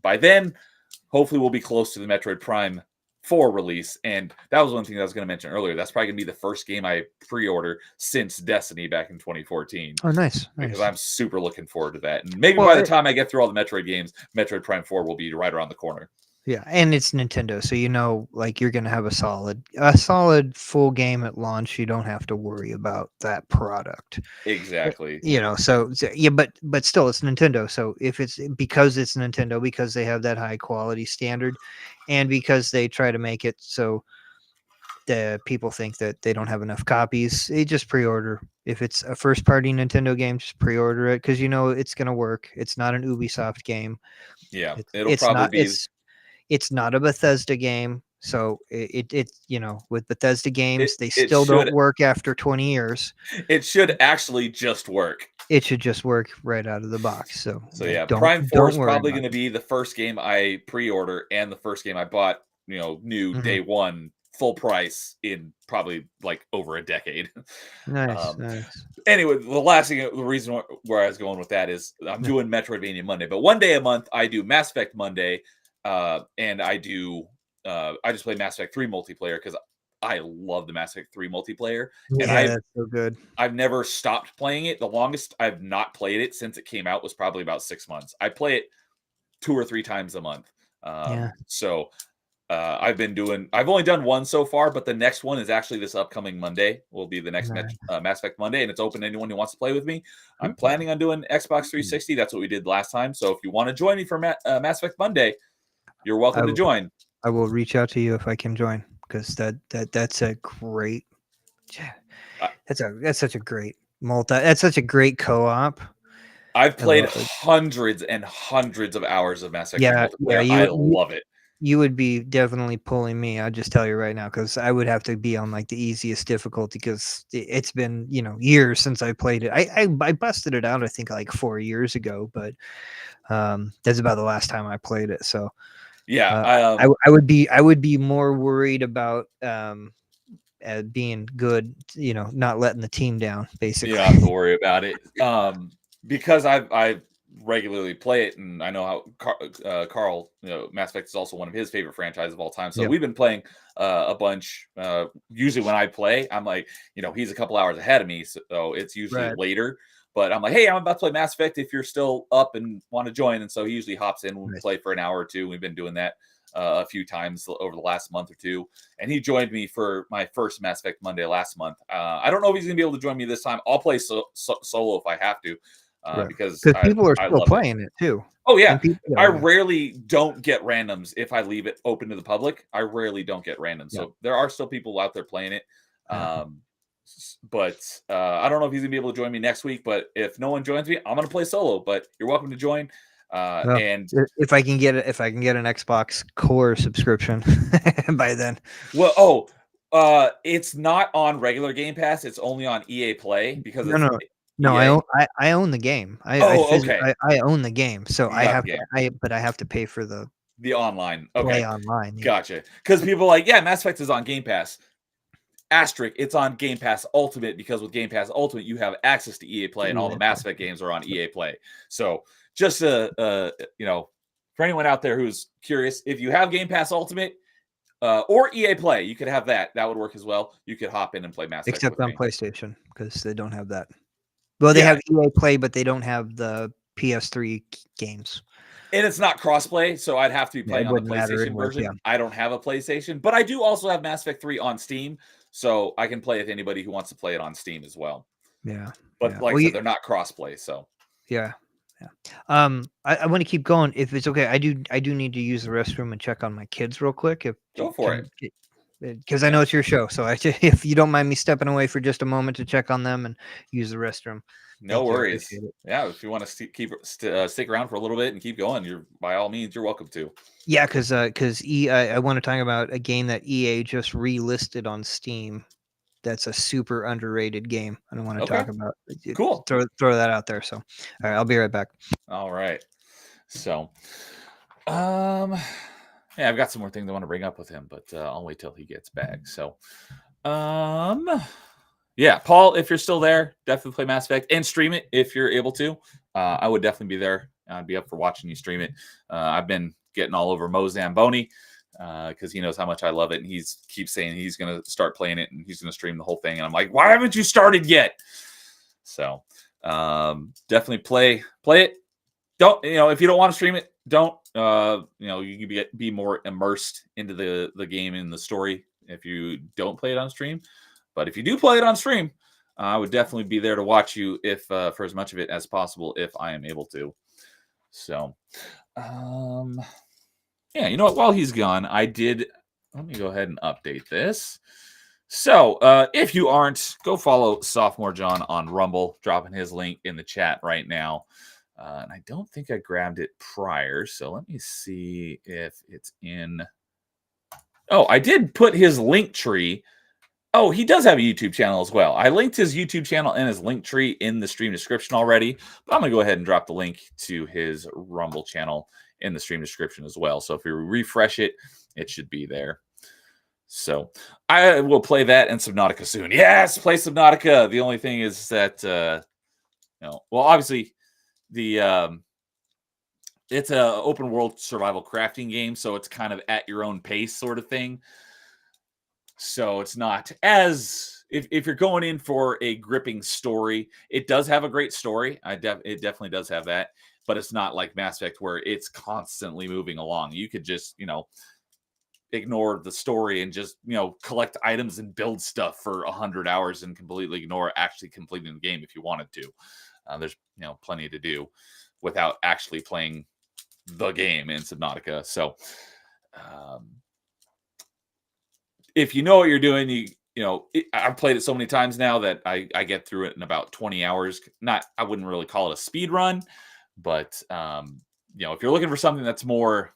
by then, hopefully we'll be close to the Metroid Prime 4 release. And that was one thing I was going to mention earlier. That's probably going to be the first game I pre-order since Destiny back in 2014. Oh, nice. Because I'm super looking forward to that. And maybe by the time I get through all the Metroid games, Metroid Prime 4 will be right around the corner. Yeah, and it's Nintendo, so you're going to have a solid full game at launch. You don't have to worry about that product. Exactly. So yeah, but still, it's Nintendo. So if it's Nintendo, because they have that high quality standard, and because they try to make it so the people think that they don't have enough copies, they just pre-order. If it's a first party Nintendo game, just pre-order it, because it's going to work. It's not an Ubisoft game. Yeah, It's not a Bethesda game, So it you know, with Bethesda games, they It still don't should work after 20 years. it should actually just work. It should just work right out of the box. So So yeah, yeah, don't Prime 4 don't is worry probably about going to be the first game I pre-order and the first game I bought, new it. Mhm. day one, full price in probably like over a decade. Nice, Um, nice. anyway, the reason where I was going with that is I'm Yeah. doing Metroidvania Monday, but one day a month I do Mass Effect Monday, and I just play Mass Effect 3 multiplayer because I love the Mass Effect 3 multiplayer, and Yeah, that's so good. I've never stopped playing it. The longest I've not played it since it came out was probably about 6 months. I play it 2 or 3 times a month. Yeah. So I've only done one so far, but the next one is actually this upcoming Monday. Will be the next Nice. Mass Effect Monday, and it's open to anyone who wants to play with me. I'm Ooh. planning on doing Xbox 360. That's what we did last time. So if you want to join me for Mass Effect Monday, you're I welcome to will join. I will reach out to you if I can join, because that's a great Uh, that's such a great that's such a great co-op. I've I played love it. hundreds and hundreds of hours of Mass Effect 3 Yeah, yeah, multiplayer. I love it. you would be definitely pulling me. I'll just tell you right now, because I would have to be on like the easiest difficulty, because it's been years since I played it. I busted it out, I think, like 4 years ago, but that's about the last time I played it. So Yeah, I would be more worried about being good, not letting the team down, you don't basically. have to worry about it. Because I regularly play it, and I know how Carl, Mass Effect is also one of his favorite franchises of all time. So Yep. we've been playing a bunch. Usually when I play, I'm like, he's a couple hours ahead of me, so it's usually Right. later. But I'm like, hey, I'm about to play Mass Effect. If you're still up and want to join, and so he usually hops in. We'll Nice. play for an hour or two. We've been doing that a few times over the last month or two, and he joined me for my first Mass Effect Monday last month. I don't know if he's gonna be able to join me this time. I'll play solo if I have to, Right. because Because people are I still love it. playing it too. Oh yeah, And people, I oh yeah, rarely don't get randoms if I leave it open to the public. I rarely don't get randoms, yeah, so there are still people out there playing it. yeah. Um, but I don't know if he's gonna be able to join me next week. But if no one joins me, I'm gonna play solo. But you're welcome to join. Well, And if I can get it, if I can get an Xbox Core subscription by then. well, it's not on regular Game Pass. It's only on EA Play because No, it's no, no. EA. I own the game. Oh, okay. I own the game, so You I got the have to. game. But I have to pay for the The online. play Okay. online. Yeah. Gotcha. Because people are like, yeah, Mass Effect is on Game Pass. Asterisk, it's on Game Pass Ultimate because with Game Pass Ultimate, you have access to EA Play, and all the Mass Effect games are on EA Play. So just for anyone out there who's curious, if you have Game Pass Ultimate or EA Play, you could have that. That would work as well. You could hop in and play Mass Effect Except with on me. PlayStation, because they don't have that. Well, they Yeah, have EA Play, but they don't have the PS3 games. and it's not crossplay, so I'd have to be Yeah, it playing on the wouldn't matter PlayStation anyway. Yeah, version. I don't have a PlayStation, but I do also have Mass Effect 3 on Steam, so I can play with anybody who wants to play it on Steam as well. yeah, But yeah. like I Well, said, they're not crossplay, so yeah, yeah. I want to keep going. If it's okay, I do need to use the restroom and check on my kids real quick. If go for it. because I Yeah, know it's your show, so if you don't mind me stepping away for just a moment to check on them and use the restroom, no thank you. I worries. appreciate it. Yeah, if you want to stick around for a little bit and keep going, you're by all means you're welcome to. Yeah, because I want to talk about a game that EA just relisted on Steam. That's a super underrated game. I don't want to Okay, talk about. cool. Throw that out there. So, all right, I'll be right back. All right. So, um, yeah, I've got some more things I want to bring up with him, but I'll wait till he gets back. So, um, yeah, Paul, if you're still there, definitely play Mass Effect and stream it if you're able to. I would definitely be there. I'd be up for watching you stream it. I've been getting all over Mo Zamboni because he knows how much I love it, and he's keeps saying he's going to start playing it and he's going to stream the whole thing. And I'm like, why haven't you started yet? So definitely play it. Don't if you don't want to stream it, don't. You can be more immersed into the game and the story if you don't play it on stream. But if you do play it on stream, I would definitely be there to watch you if for as much of it as possible if I am able to. So, yeah, you know what? While he's gone, let me go ahead and update this. So, if you aren't, go follow Sophmore John on Rumble, dropping his link in the chat right now. And I don't think I grabbed it prior, so let me see if it's in Oh, I did put his link tree. Oh, he does have a YouTube channel as well. I linked his YouTube channel and his link tree in the stream description already, but I'm going to go ahead and drop the link to his Rumble channel in the stream description as well. So if you refresh it, it should be there. So I will play that and Subnautica soon. Yes, play Subnautica. The only thing is that, well, obviously the it's a open world survival crafting game, so it's kind of at your own pace sort of thing. So it's not as if you're going in for a gripping story, it does have a great story. It definitely does have that, but it's not like Mass Effect where it's constantly moving along. You could just, ignore the story and just, collect items and build stuff for 100 hours and completely ignore actually completing the game if you wanted to. There's, plenty to do without actually playing the game in Subnautica. So, if you know what you're doing, I've played it so many times now that I get through it in about 20 hours. I wouldn't really call it a speed run, but if you're looking for something that's more,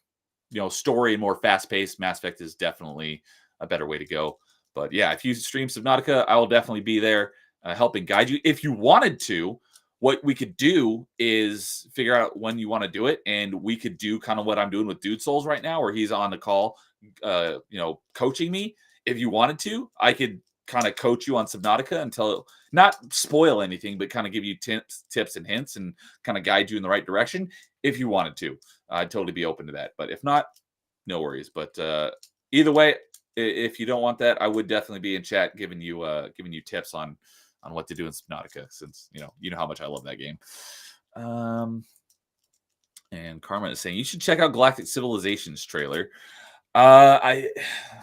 story and more fast paced, Mass Effect is definitely a better way to go. But yeah, if you stream Subnautica, I will definitely be there helping guide you. If you wanted to, what we could do is figure out when you want to do it, and we could do kind of what I'm doing with Dude Souls right now, where he's on the call, coaching me. If you wanted to, I could kind of coach you on Subnautica until not spoil anything, but kind of give you tips and hints and kind of guide you in the right direction. If you wanted to, I'd totally be open to that. But if not, no worries. But either way, if you don't want that, I would definitely be in chat giving you tips on what to do in Subnautica, since you know how much I love that game. And Karma is saying you should check out Galactic Civilizations trailer. I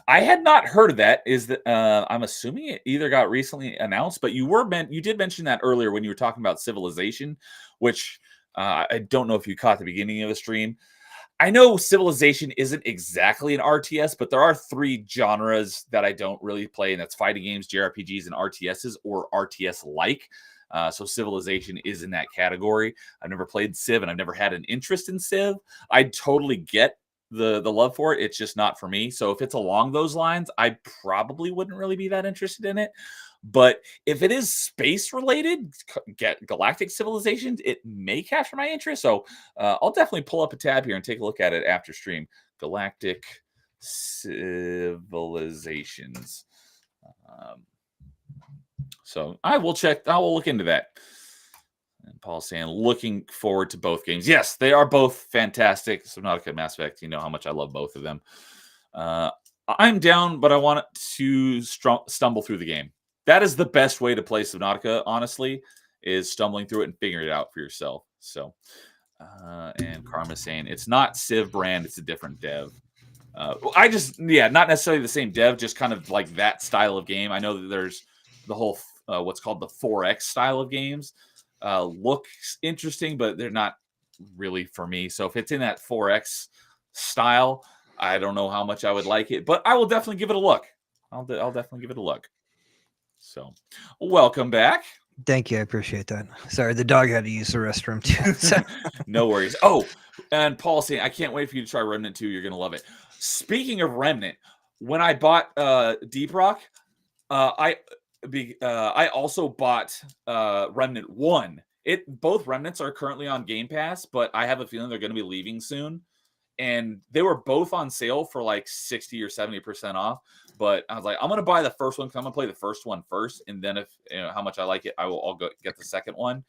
had not heard of that. Is that I'm assuming it either got recently announced, but you did mention that earlier when you were talking about Civilization, which I don't know if you caught the beginning of the stream. I know Civilization isn't exactly an RTS, but there are 3 genres that I don't really play, and that's fighting games, JRPGs, and RTSs, or RTS-like. So Civilization is in that category. I've never played Civ, and I've never had an interest in Civ. I totally get the love for it. It's just not for me. So if it's along those lines, I probably wouldn't really be that interested in it. But if it is space related, galactic civilizations, it may capture my interest. So I'll definitely pull up a tab here and take a look at it after stream. Galactic civilizations. So I will look into that. And Paul's saying, looking forward to both games. Yes, they are both fantastic. Subnautica and Mass Effect, you know how much I love both of them. I'm down, but I want to stumble through the game. That is the best way to play Subnautica, honestly, is stumbling through it and figuring it out for yourself. So, and Karma's saying, it's not Civ brand, it's a different dev. Not necessarily the same dev, just kind of like that style of game. I know that there's the whole, what's called the 4X style of games. Looks interesting, but they're not really for me. So if it's in that 4X style, I don't know how much I would like it, but I will definitely give it a look. I'll definitely give it a look. So, welcome back. Thank you. I appreciate that. Sorry, the dog had to use the restroom too. So. No worries. Oh, and Paul saying, I can't wait for you to try Remnant 2. You're going to love it. Speaking of Remnant, when I bought Deep Rock, I also bought Remnant 1. Both Remnants are currently on Game Pass, but I have a feeling they're going to be leaving soon. And they were both on sale for like 60 or 70% off. But I was like, I'm going to buy the first one because I'm going to play the first one first. And then if how much I like it, I'll go get the second one.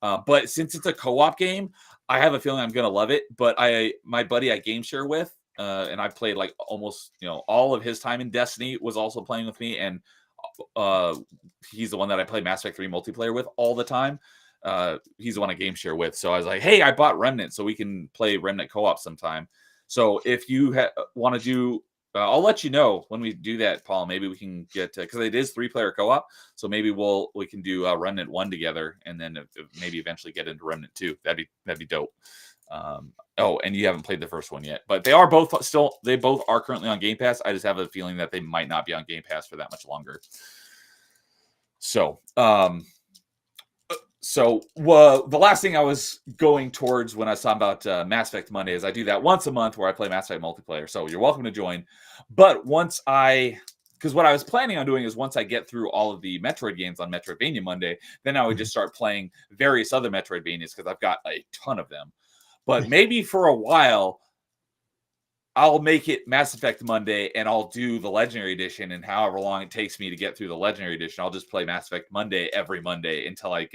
But since it's a co-op game, I have a feeling I'm going to love it. But my buddy I game share with, and I played like almost all of his time in Destiny, was also playing with me. And he's the one that I play Mass Effect 3 multiplayer with all the time. He's the one I game share with. So I was like, hey, I bought Remnant so we can play Remnant co-op sometime. So if you want to do, I'll let you know when we do that, Paul. Maybe we can get, because it is 3-player co-op. So maybe we can do Remnant 1 together, and then maybe eventually get into Remnant 2. That'd be dope. And you haven't played the first one yet, but they both are currently on Game Pass. I just have a feeling that they might not be on Game Pass for that much longer. So So, well, the last thing I was going towards when I was talking about Mass Effect Monday is I do that once a month where I play Mass Effect multiplayer. So you're welcome to join. But because what I was planning on doing is once I get through all of the Metroid games on Metroidvania Monday, then I would just start playing various other Metroidvanias because I've got a ton of them. But maybe for a while, I'll make it Mass Effect Monday and I'll do the Legendary Edition, and however long it takes me to get through the Legendary Edition, I'll just play Mass Effect Monday every Monday until I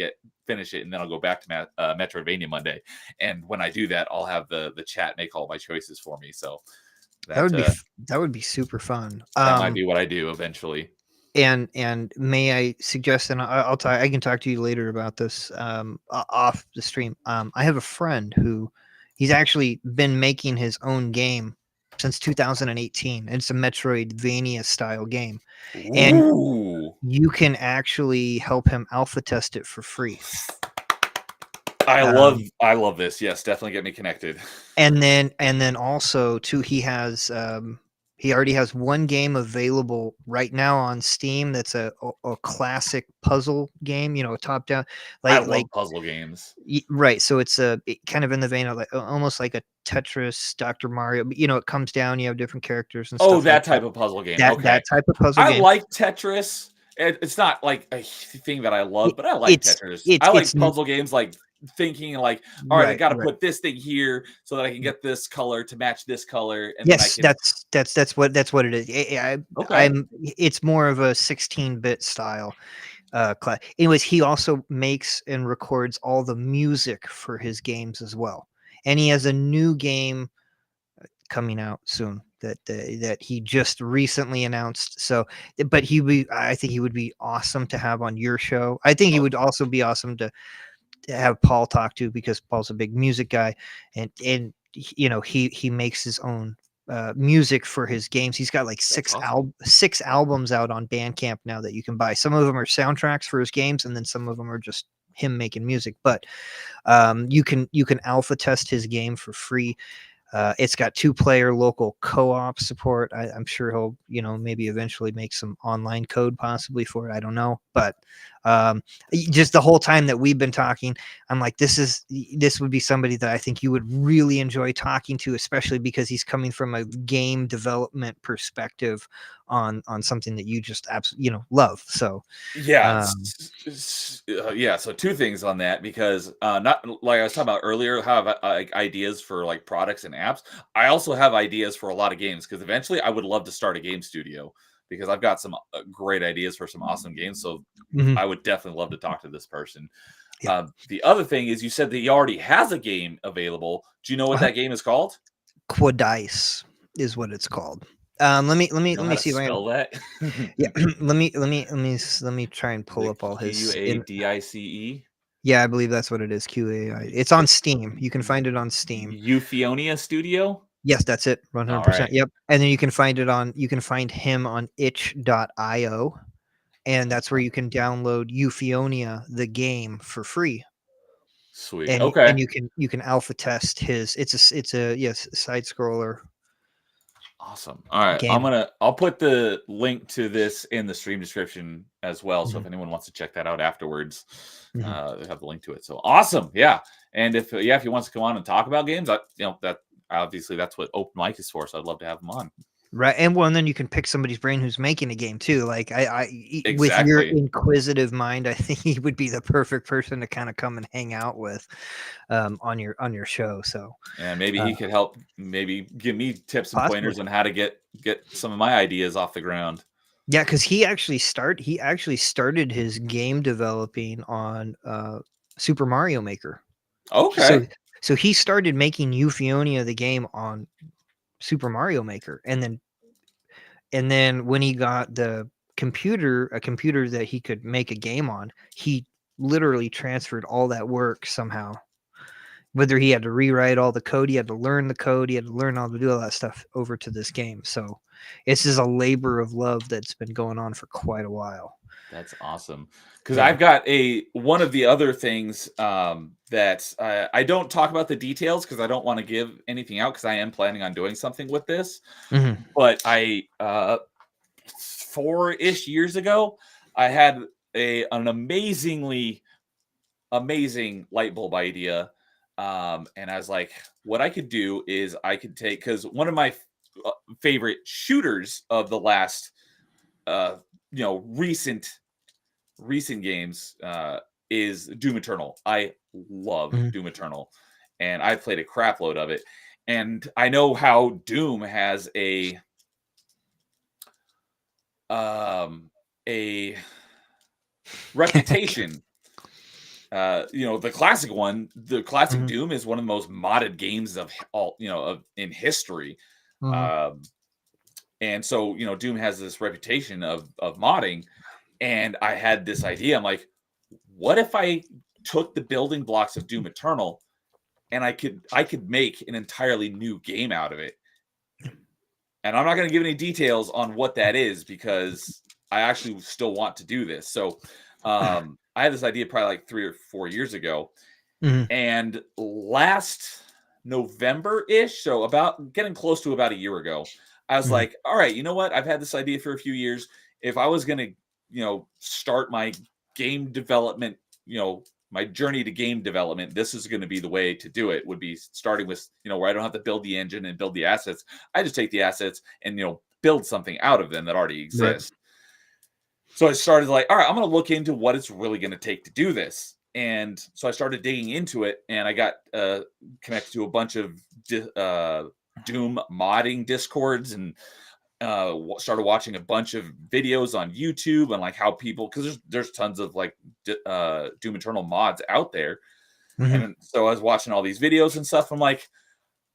finish it, and then I'll go back to Metroidvania Monday. And when I do that, I'll have the chat make all my choices for me. So that would be super fun. That might be what I do eventually. And may I suggest, and I can talk to you later about this off the stream. I have a friend who he's actually been making his own game since 2018. It's a Metroidvania style game. Ooh. And you can actually help him alpha test it for free. I love this. Yes, definitely get me connected. And then also too, he already has one game available right now on Steam that's a classic puzzle game, a top down. I love puzzle games. Right, so it's kind of in the vein of almost like a Tetris, Dr. Mario. It comes down, you have different characters and stuff. Oh, that type of puzzle game. Okay, that type of puzzle game. I like Tetris. It's not like a thing that I love, but I like Tetris. I like puzzle games, like thinking like, all right, I got to put this thing here so that I can get this color to match this color. And yes, that's what it is. It's more of a 16-bit style class. Anyways, he also makes and records all the music for his games as well, and he has a new game coming out soon that he just recently announced. So, but I think he would be awesome to have on your show. I think he would also be awesome to have Paul talk to, because Paul's a big music guy, and he makes his own music for his games. He's got like six albums out on Bandcamp now that you can buy. Some of them are soundtracks for his games, and then some of them are just him making music. But you can alpha test his game for free. It's got 2-player local co-op support. I'm sure he'll, maybe eventually make some online code possibly for it. I don't know, but just the whole time that we've been talking, I'm like, this would be somebody that I think you would really enjoy talking to, especially because he's coming from a game development perspective on something that you just absolutely, love. So yeah, So 2 things on that, because not like I was talking about earlier, have ideas for like products and apps. I also have ideas for a lot of games, because eventually I would love to start a game studio, because I've got some great ideas for some awesome games. So I would definitely love to talk to this person. Yeah. The other thing is, you said that he already has a game available. Do you know what that game is called? Quadice is what it's called. Let me see if I can spell that. Yeah, let me try and pull up all his Quadice. Yeah, I believe that's what it is. QAI. It's on Steam. You can find it on Steam. Euphonia Studio. Yes, that's it. 100%. Yep. And then you can find him on itch.io, and that's where you can download Euphonia the game for free. Sweet. And, okay. And you can alpha test his. It's a side scroller. Awesome. All right. Game. I'll put the link to this in the stream description as well. So if anyone wants to check that out afterwards, they have the link to it. So awesome. Yeah. And if he wants to come on and talk about games, that obviously that's what open mic is for. So I'd love to have him on. Right. And then you can pick somebody's brain who's making a game too. Like exactly. With your inquisitive mind, I think he would be the perfect person to kind of come and hang out with on your show. So yeah, maybe he could help, maybe give me tips and pointers on how to get some of my ideas off the ground. Yeah, because he actually started his game developing on Super Mario Maker. Okay. So he started making Euphonia the game on Super Mario Maker, and then when he got a computer that he could make a game on, he literally transferred all that work somehow. Whether he had to rewrite all the code, he had to learn the code, he had to learn how to do all that stuff over to this game. So this is a labor of love that's been going on for quite a while. That's awesome. Because I've got one of the other things that I don't talk about the details, because I don't want to give anything out, because I am planning on doing something with this. But 4-ish years ago, I had an amazingly amazing light bulb idea. And I was like, what I could do is I could take, because one of my favorite shooters of the last, uh, recent games is Doom Eternal. I love Mhm. Doom Eternal, and I've played a crap load of it. And I know how Doom has um, a reputation. The classic one, the classic Mhm. Doom is one of the most modded games of all, of in history. Mhm. Um, and so, Doom has this reputation of modding. And I had this idea. I'm like, what if I took the building blocks of Doom Eternal and I could make an entirely new game out of it? And I'm not going to give any details on what that is because I actually still want to do this. So I had this idea probably like 3 or 4 years ago. Mhm. And last November-ish, so about getting close to about a year ago, I was Mhm. like, all right, you know what? I've had this idea for a few years. If I was going to, start my game development, my journey to game development, this is going to be the way to do it, would be starting with, where I don't have to build the engine and build the assets. I just take the assets and, build something out of them that already Right. exists. So I started like, all right, I'm going to look into what it's really going to take to do this. And so I started digging into it, and I got connected to a bunch of Doom modding discords, and started watching a bunch of videos on YouTube and like how people, because there's tons of like Doom Eternal mods out there, Mhm. and so I was watching all these videos and stuff. I'm like,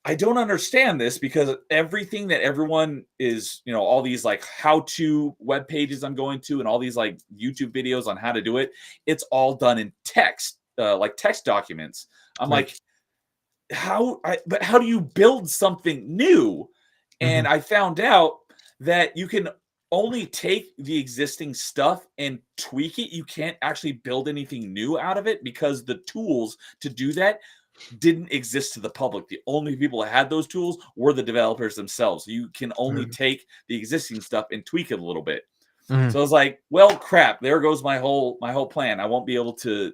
I don't understand this because everything that everyone is, all these like how-to web pages I'm going to and all these like YouTube videos on how to do it, it's all done in text, like text documents. I'm Right. like, but how do you build something new? And Mhm. I found out that you can only take the existing stuff and tweak it. You can't actually build anything new out of it because the tools to do that didn't exist to the public. The only people that had those tools were the developers themselves. You can only Mhm. take the existing stuff and tweak it a little bit. Mhm. So I was like, well, crap, there goes my whole plan. I won't be able to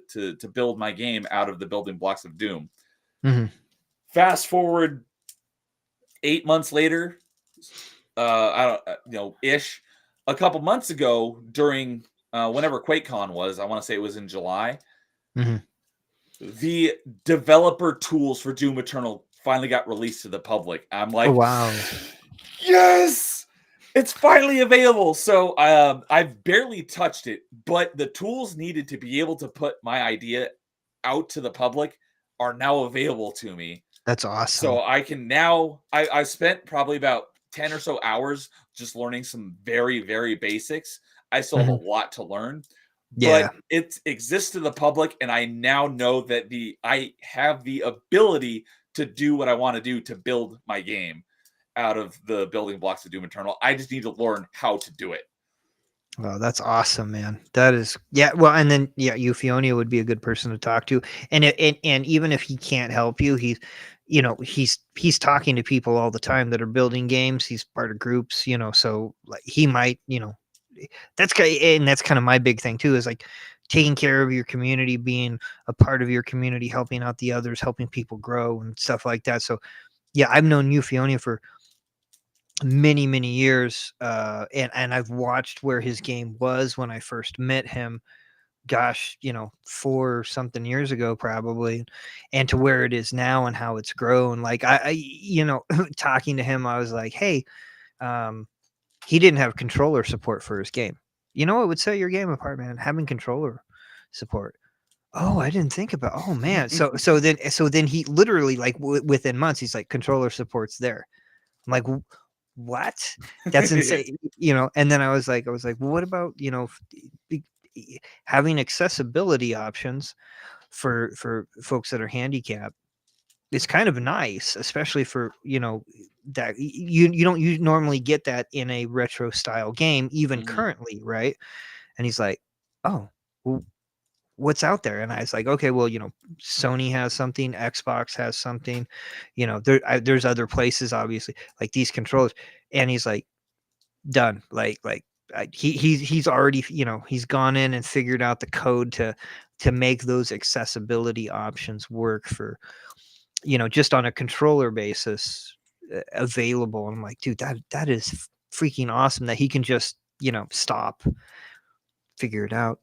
build my game out of the building blocks of Doom. Mhm. Fast forward 8 months later, I don't, ish, a couple months ago during whenever QuakeCon was, I want to say it was in July, Mhm. the developer tools for Doom Eternal finally got released to the public. I'm Oh, like, wow. yes, it's finally available. So I've barely touched it, but the tools needed to be able to put my idea out to the public are now available to me. That's So awesome. I can now, I spent probably about 10 or so hours just learning some very, very basics. I still have a Mhm. lot to learn, Yeah. but it exists to the public, and I now know that I have the ability to do what I want to do to build my game out of the building blocks of Doom Eternal. I just need to learn how to do it. Oh, that's awesome, man. That is, yeah. Well, and then yeah, Euphonia would be a good person to talk to, and even if he can't help you, he's talking to people all the time that are building games. He's part of groups, so like he might, and that's kind of my big thing too, is like taking care of your community, being a part of your community, helping out the others, helping people grow and stuff like that. So yeah, I've known Euphonia for many, many years, and I've watched where his game was when I first met him. Gosh, 4 something years ago, probably, and to where it is now and how it's grown. Like talking to him, I was like, "Hey," um, he didn't have controller support for his game. You know what would set your game apart, man? Having controller support. Oh, I didn't think about. Oh man, so then he literally like within months, he's like controller support's there. I'm like, what? That's insane, And then I was like, well, what about, be- having accessibility options for folks that are handicapped? It's kind of nice, especially for, that you don't you normally get that in a retro style game, even Mhm. currently, right? And he's like, oh, well, what's out there? And I was like, okay, well, Sony has something, Xbox has something, there's other places, obviously, like these controllers. And he's like, done. Like he's already, he's gone in and figured out the code to make those accessibility options work for, just on a controller basis available. And I'm like, dude, that is freaking awesome that he can just, stop, figure it out.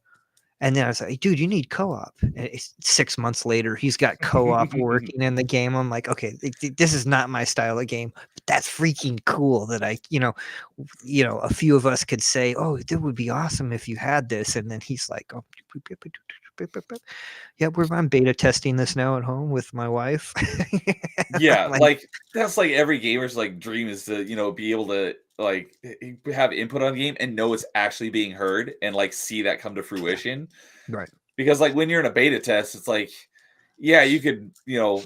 And then I was like, dude, you need co-op. And 6 months later, he's got co-op working in the game. I'm like, okay, this is not my style of game, but that's freaking cool that a few of us could say, oh, it would be awesome if you had this. And then he's like, oh, yeah, I'm beta testing this now at home with my wife. Yeah, Like, like that's like every gamer's like dream is to, be able to like have input on a game and know it's actually being heard and like see that come to fruition. right. Because like when you're in a beta test, it's like, yeah, you could,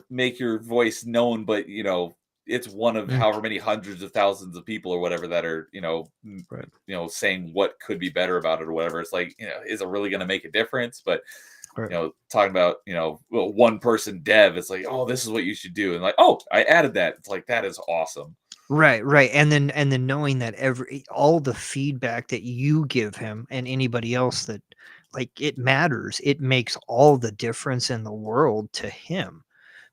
make your voice known, but it's one of Mm, however many hundreds of thousands of people or whatever that are, right. saying what could be better about it or whatever. It's like, is it really going to make a difference? But Right. talking about, one person dev, it's like, oh, this is what you should do. And like, oh, I added that. It's like, that is awesome. Right, right. And then knowing that all the feedback that you give him and anybody else that like it matters. It makes all the difference in the world to him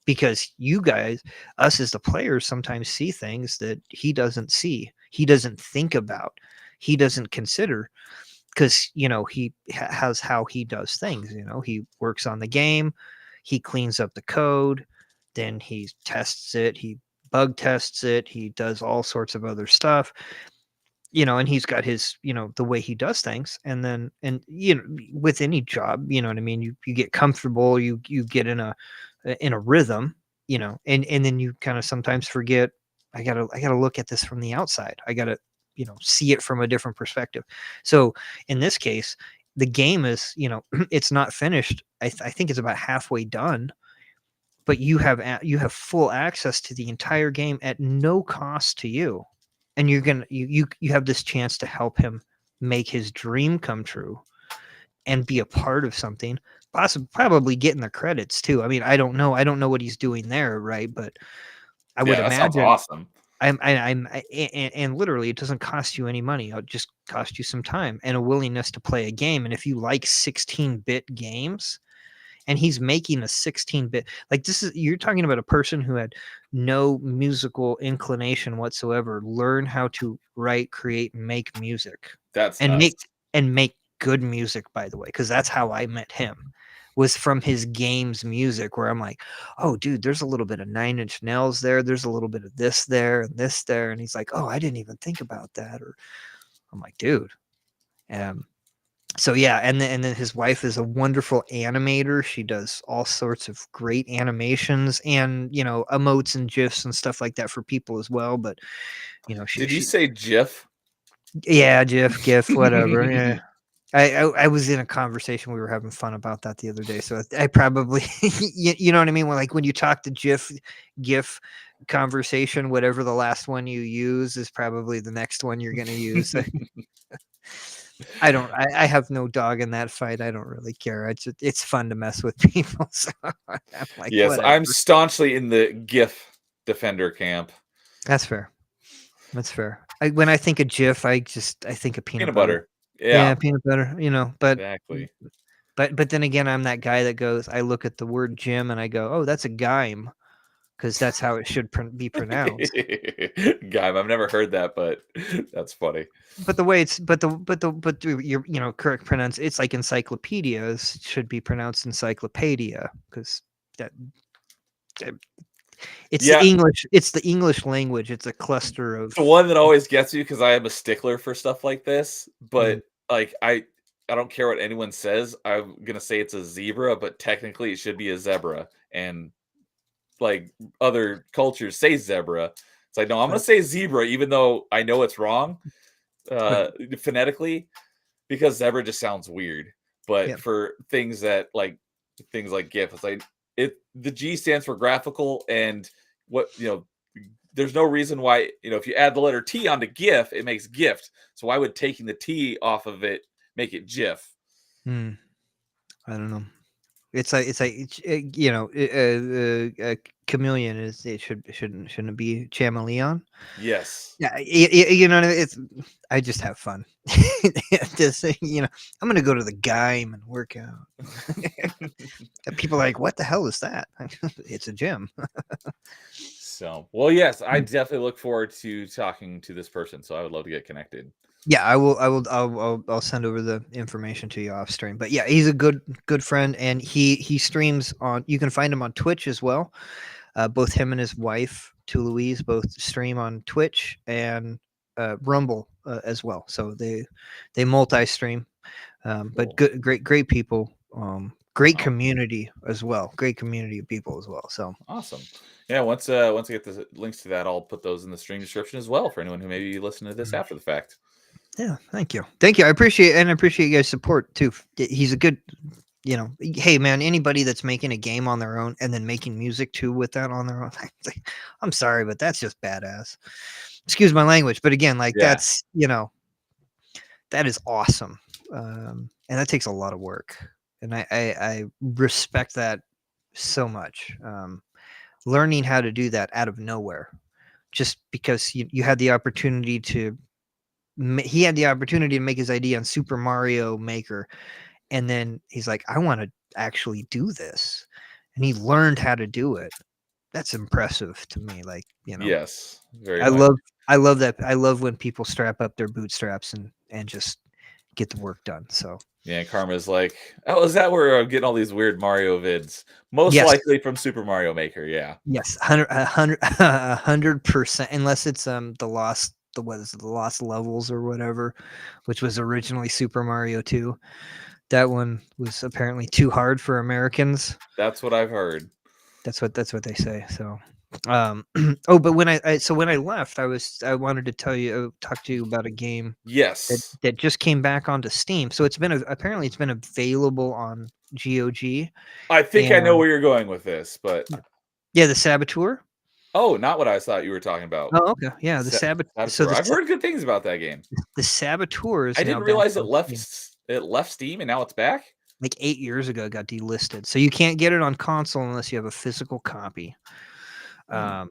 because you guys, us as the players, sometimes see things that he doesn't see. He doesn't think about. He doesn't consider because he has how he does things. He works on the game, he cleans up the code, then he tests it, he bug tests it, he does all sorts of other stuff, and he's got his, the way he does things. And then, and with any job, you know what I mean, you get comfortable, you get in a rhythm, and then you kind of sometimes forget, I gotta look at this from the outside. I gotta, see it from a different perspective. So in this case, the game is, it's not finished. I think it's about halfway done, but you have full access to the entire game at no cost to you, and you have this chance to help him make his dream come true and be a part of something, possibly probably getting the credits too. I mean, I don't know what he's doing there, right? But I would Yeah, that sounds imagine awesome. and literally, it doesn't cost you any money. It'll just cost you some time and a willingness to play a game. And if you like 16-bit games, and he's making a 16-bit, like, this is, you're talking about a person who had no musical inclination whatsoever learn how to write, create, and make music, That's and nuts. make good music, by the way, because that's how I met him, was from his games music, where I'm like, oh dude, there's a little bit of Nine Inch Nails there, there's a little bit of this there and this there, and he's like, oh, I didn't even think about that. Or I'm like, dude. So yeah, and then his wife is a wonderful animator. She does all sorts of great animations and emotes and gifs and stuff like that for people as well. But Did you she say GIF? yeah, gif, whatever. Yeah, I was in a conversation, we were having fun about that the other day. So I probably you know what I mean. When you talk to gif conversation, whatever the last one you use is probably the next one you're going to use. I have no dog in that fight. I don't really care. It's fun to mess with people. So I'm like, Yes, whatever. I'm staunchly in the GIF defender camp. That's fair. That's fair. When I think of GIF, I think of peanut butter. Butter. Yeah, Yeah, peanut butter, but exactly. but then again, I'm that guy that goes, I look at the word Jim and I go, oh, that's a gime, because that's how it should be pronounced. Guy, I've never heard that, but that's funny. But the way it's but your correct pronounce, it's like encyclopedias should be pronounced encyclopedia, because that it's the Yeah, English. It's the English language. It's a cluster of. the one that always gets you because I am a stickler for stuff like this, Mm, but like I don't care what anyone says. I'm gonna say it's a zebra, but technically it should be a zebra. And like other cultures say zebra. It's like, no, I'm gonna right, say zebra, even though I know it's wrong right. phonetically, because zebra just sounds weird. But Yeah. for things like GIF, it's like the G stands for graphical, and what there's no reason why if you add the letter T onto GIF, it makes gift. So why would taking the T off of it make it GIF? I don't know. It's like chameleon is it shouldn't it be chameleon? Yes. Yeah, you know, it's I just have fun. Just I'm gonna go to the Gym and work out. And people are like, "What the hell is that?" It's a gym. So, well, yes, I definitely look forward to talking to this person. So I would love to get connected. Yeah, I will. I'll send over the information to you off stream. But yeah, he's a good friend, and he streams on. You can find him on Twitch as well. Both him and his wife, to Louise, both stream on Twitch and Rumble as well. So they multi-stream. But Cool. great people. Great Wow. community as well. Great community of people as well. So Awesome. Yeah, once I get the links to that, I'll put those in the stream description as well for anyone who maybe listen to this mhm. after the fact. Yeah, thank you. I appreciate you guys' support too. He's a good, hey man, anybody that's making a game on their own and then making music too with that on their own, I'm sorry, but that's just badass. Excuse my language, but again, like Yeah. that's that is awesome, and that takes a lot of work, and I respect that so much. Learning how to do that out of nowhere, just because you had the opportunity to he had the opportunity to make his idea on Super Mario Maker, and then he's like, I want to actually do this, and he learned how to do it. That's impressive to me. Like, Yes. Very I much. love I love that. I love when people strap up their bootstraps and just get the work done. So Yeah, Karma's like, oh, is that where I'm getting all these weird Mario vids? Most yes, likely from Super Mario Maker. Yeah. yes, 100%. Unless it's the what is it, the Lost Levels or whatever, which was originally Super Mario 2. That one was apparently too hard for Americans. That's what I've heard. That's what they say. So, oh, but when I left, I wanted to talk to you about a game that Yes. that just came back onto Steam. So apparently it's been available on GOG I think I know and where you're going with this, but yeah, the Saboteur. oh, not what I thought you were talking about. Oh, okay, yeah, the Sa- Sabot. So Saboteur. I've heard good things about that game. the Saboteur I is now didn't back realize on Steam. it left Steam and now it's back. Like 8 years ago, it got delisted, so you can't get it on console unless you have a physical copy. Hmm, Um,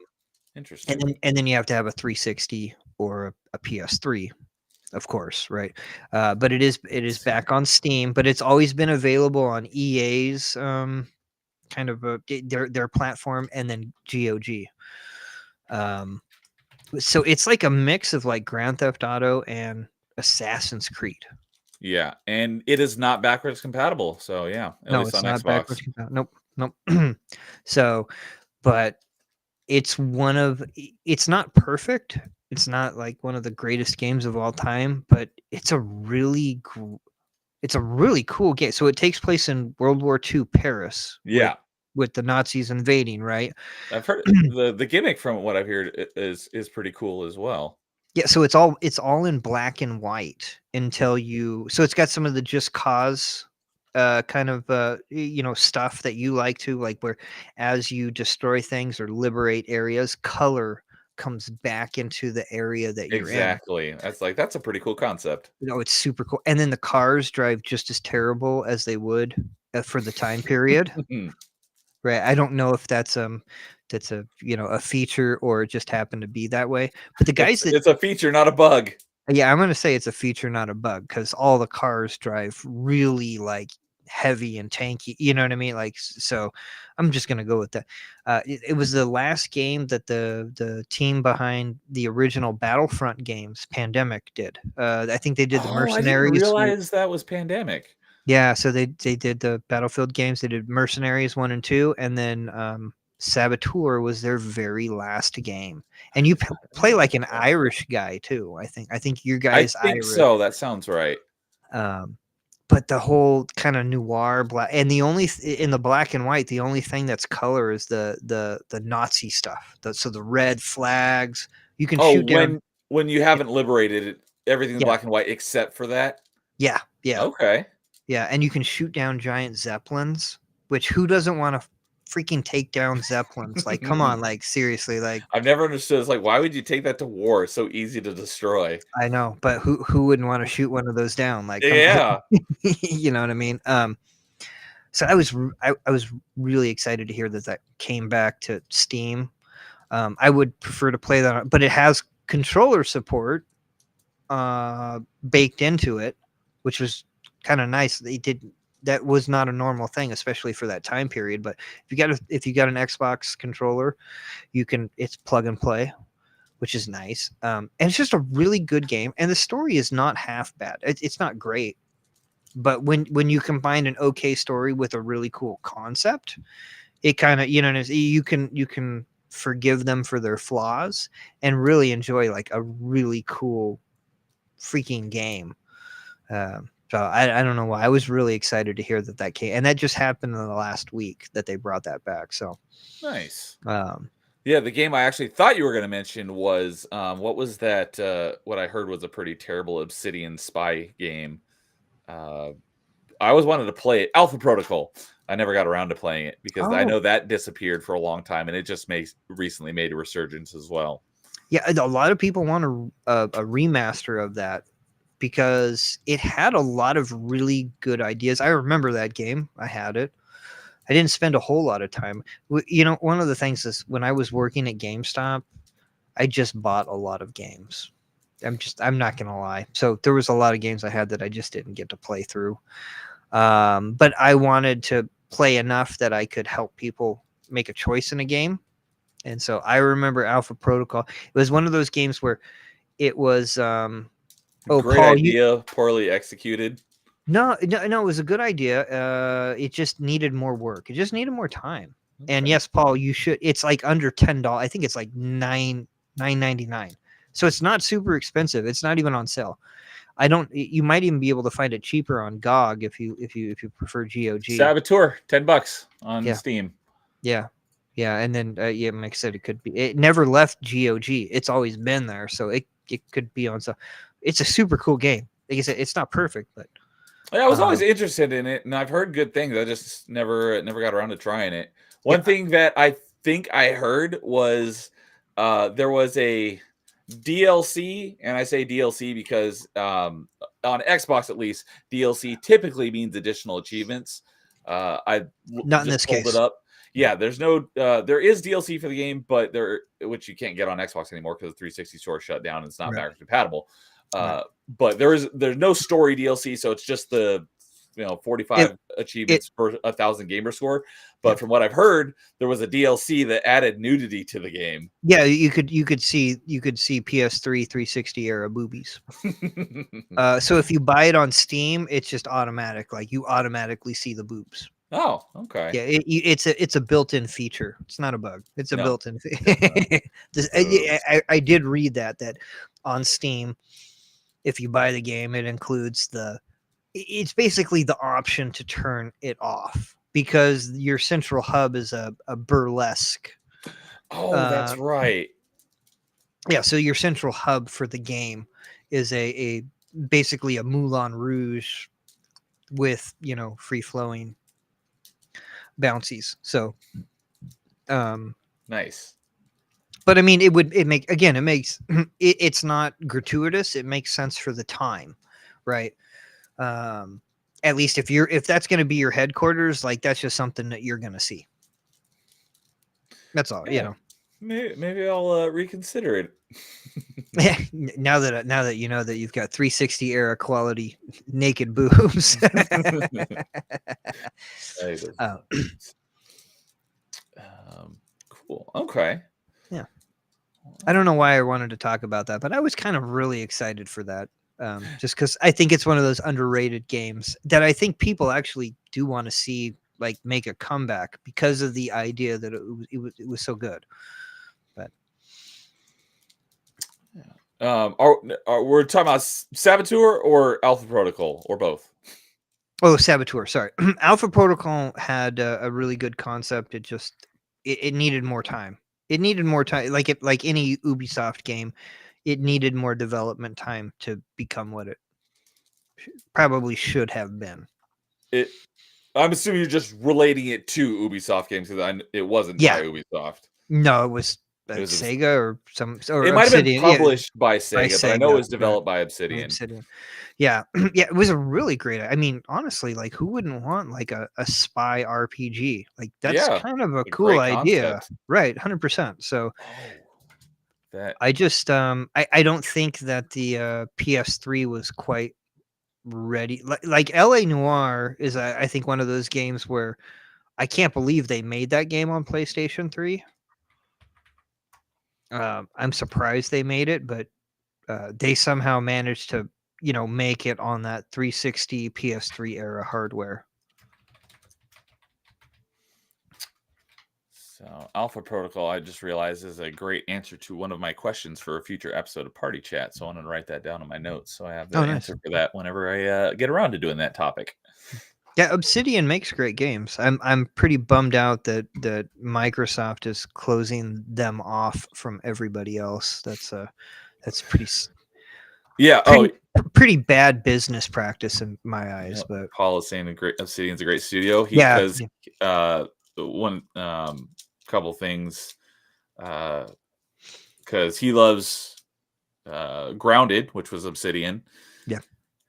and interesting. then you have to have a 360 or a PS3, of course, right? But it is back on Steam, but it's always been available on EA's kind of their platform, and then GOG. Um, so it's like a mix of like Grand Theft Auto and Assassin's Creed. Yeah, and it is not backwards compatible. So yeah, at No, least it's on not backwards Xbox. compatible. Nope, nope. So, but it's not perfect. It's not like one of the greatest games of all time, but it's a really cool game. So it takes place in World War II Paris Yeah, with the Nazis invading, right? I've heard the gimmick from what I've heard is pretty cool as well. Yeah, so it's all in black and white until you so it's got some of the Just Cause kind of stuff that you like to like where as you destroy things or liberate areas, color comes back into the area that you're in. Exactly. That's a pretty cool concept. It's super cool. And then the cars drive just as terrible as they would for the time period. Right. I don't know if that's a feature or it just happened to be that way. But the guys that It's a feature, not a bug. yeah, I'm gonna say it's a feature, not a bug, because all the cars drive really like heavy and tanky. You know what I mean? Like so, I'm just gonna go with that. It was the last game that the team behind the original Battlefront games, Pandemic, did. I think they did the Oh, I didn't Mercenaries. realize that was pandemic. Yeah, so they did the Battlefield games. They did Mercenaries 1 and 2, and then Saboteur was their very last game. And you play like an Okay. Irish guy too. I think your guy I is think Irish. so. That sounds right. Um, but the whole kind of noir black, and in the black and white, the only thing that's color is the Nazi stuff. So the red flags. You can Oh, shoot down. when you Yeah, haven't liberated it, everything's yeah, black and white except for that. yeah, yeah. Okay. Yeah, and you can shoot down giant zeppelins, which who doesn't want to freaking take down zeppelins? Like, come on, like seriously, like I've never understood. It's like, why would you take that to war? It's so easy to destroy. I know, but who wouldn't want to shoot one of those down? Like, come on, Yeah. you know what I mean? So I was really excited to hear that came back to Steam. I would prefer to play that, but it has controller support baked into it, which was kind of nice. They did that was not a normal thing, especially for that time period. But if you got an Xbox controller, it's plug and play, which is nice. And it's just a really good game, and the story is not half bad. It's not great, but when you combine an okay story with a really cool concept, it kind of you can forgive them for their flaws and really enjoy like a really cool freaking game. So I don't know why. I was really excited to hear that came, and that just happened in the last week that they brought that back. So nice. Um, Yeah, the game I actually thought you were going to mention was what was that? What I heard was a pretty terrible Obsidian spy game. I always wanted to play it, Alpha Protocol. I never got around to playing it because I know that disappeared for a long time, and it just recently made a resurgence as well. Yeah, a lot of people want a remaster of that because it had a lot of really good ideas. I remember that game. I had it. I didn't spend a whole lot of time. One of the things is when I was working at GameStop, I just bought a lot of games. I'm not going to lie. So there was a lot of games I had that I just didn't get to play through. But I wanted to play enough that I could help people make a choice in a game. And so I remember Alpha Protocol. It was one of those games where it was Great Paul, idea, poorly executed. No, it was a good idea. It just needed more work. It just needed more time. Okay. And yes, Paul, you should. It's like under $10. I think it's like $9.99. So it's not super expensive. It's not even on sale. I don't. You might even be able to find it cheaper on GOG if you prefer GOG. Saboteur, $10 on Steam. Yeah, and then like I said, it could be. It never left GOG. It's always been there, so it could be on. So it's a super cool game. Like I said, it's not perfect, but. Yeah, I was always interested in it, and I've heard good things. I just never got around to trying it. One thing that I think I heard was there was a DLC, and I say DLC because on Xbox at least, DLC typically means additional achievements. I not in this case. It up. Yeah, there's no there is DLC for the game, but which you can't get on Xbox anymore because the 360 store shut down and it's not backwards compatible. But there's no story DLC, so it's just the 45 achievements for 1,000 gamer score. But from what I've heard, there was a DLC that added nudity to the game. Yeah, you could see PS3 360 era boobies. So if you buy it on Steam, it's just automatic. Like you automatically see the boobs. Oh, okay. Yeah, it's a built-in feature. It's not a bug. It's a built-in. I did read that on Steam, if you buy the game, it includes it's basically the option to turn it off because your central hub is a burlesque. Oh, that's right. Yeah, so your central hub for the game is a basically a Moulin Rouge with free flowing bouncies. So nice. But I mean, it's not gratuitous. It makes sense for the time, right? At least if that's going to be your headquarters, like that's just something that you're going to see. That's all, Maybe I'll reconsider it. now that you know that you've got 360 era quality naked boobs. Cool. Okay. Yeah. I don't know why I wanted to talk about that, but I was kind of really excited for that. Just because I think it's one of those underrated games that I think people actually do want to see like make a comeback because of the idea that it was so good. But we're talking about Saboteur or Alpha Protocol or both? Oh, Saboteur. Sorry, Alpha Protocol had a really good concept. It just it needed more time. It needed more time, like any Ubisoft game. It needed more development time to become what it probably should have been. I'm assuming you're just relating it to Ubisoft games because it wasn't by Ubisoft. No, it was It was Sega or it might have been Obsidian. Yeah, published by by Sega, but I know it Sega. was developed by Obsidian. Yeah, yeah, it was a really great. I mean, honestly, like, who wouldn't want like a spy RPG? Like, that's Yeah, kind of a a cool great idea, concept. right? 100%. So Oh, that I just I don't think that the PS3 was quite ready. Like LA Noir is I think one of those games where I can't believe they made that game on PlayStation 3. I'm surprised they made it, but they somehow managed to, make it on that 360 PS3 era hardware. So, Alpha Protocol, I just realized, is a great answer to one of my questions for a future episode of Party Chat. So, I want to write that down in my notes so I have the Oh, nice. answer for that whenever I get around to doing that topic. Yeah, Obsidian makes great games. I'm pretty bummed out that Microsoft is closing them off from everybody else. That's Yeah. pretty pretty bad business practice in my eyes. Yeah. But Paul is saying Obsidian's a great studio. yeah, Because one couple things, because he loves Grounded, which was Obsidian. yeah.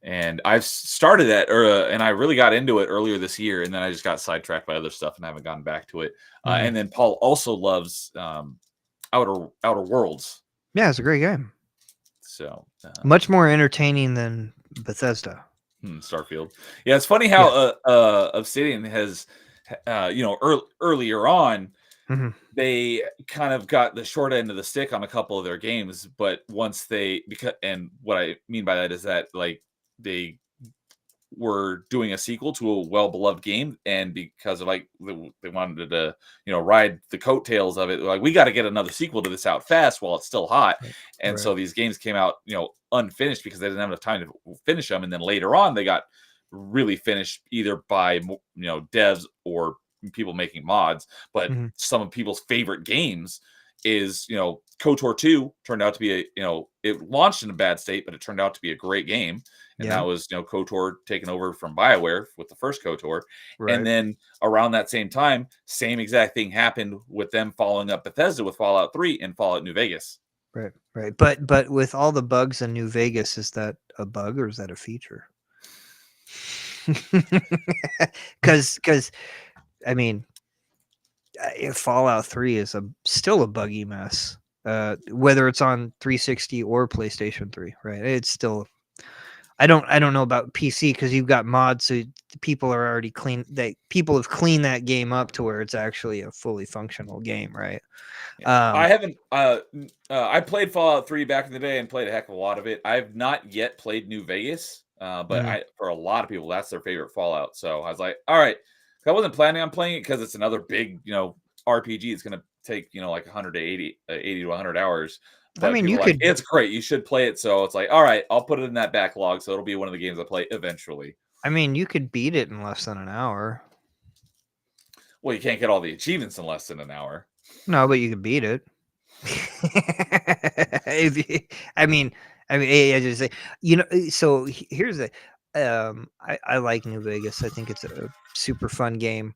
And I've started that, and I really got into it earlier this year, and then I just got sidetracked by other stuff and haven't gotten back to it. And then Paul also loves Outer Worlds. Yeah, it's a great game. So Much more entertaining than Bethesda. Starfield. Yeah, it's funny how Obsidian has, earlier on, they kind of got the short end of the stick on a couple of their games, but once and what I mean by that is that, like, they were doing a sequel to a well-beloved game, and because of, like, they wanted to, ride the coattails of it, like, we got to get another sequel to this out fast while it's still hot. And so these games came out, unfinished because they didn't have enough time to finish them, and then later on they got really finished either by devs or people making mods. But some of people's favorite games is, KOTOR 2 turned out to be it launched in a bad state, but it turned out to be a great game. And that was, KOTOR taken over from BioWare with the first KOTOR. And then around that same time, same exact thing happened with them following up Bethesda with Fallout 3 and Fallout New Vegas. Right. But with all the bugs in New Vegas, is that a bug or is that a feature? Because I mean, Fallout 3 is still a buggy mess. Whether it's on 360 or PlayStation 3, right? It's still. I don't know about PC because you've got mods, so people are already clean. People have cleaned that game up to where it's actually a fully functional game, right? Yeah. I haven't. I played Fallout 3 back in the day and played a heck of a lot of it. I've not yet played New Vegas, but for a lot of people, that's their favorite Fallout. So I was like, all right, I wasn't planning on playing it because it's another big, RPG. It's going to take, like 100 to 80 to 100 hours. But I mean, people are like, it's great. You should play it. So it's like, all right, I'll put it in that backlog. So it'll be one of the games I play eventually. I mean, you could beat it in less than an hour. Well, you can't get all the achievements in less than an hour. No, but you could beat it. I mean, I just say, so here's the, I like New Vegas. I think it's a super fun game.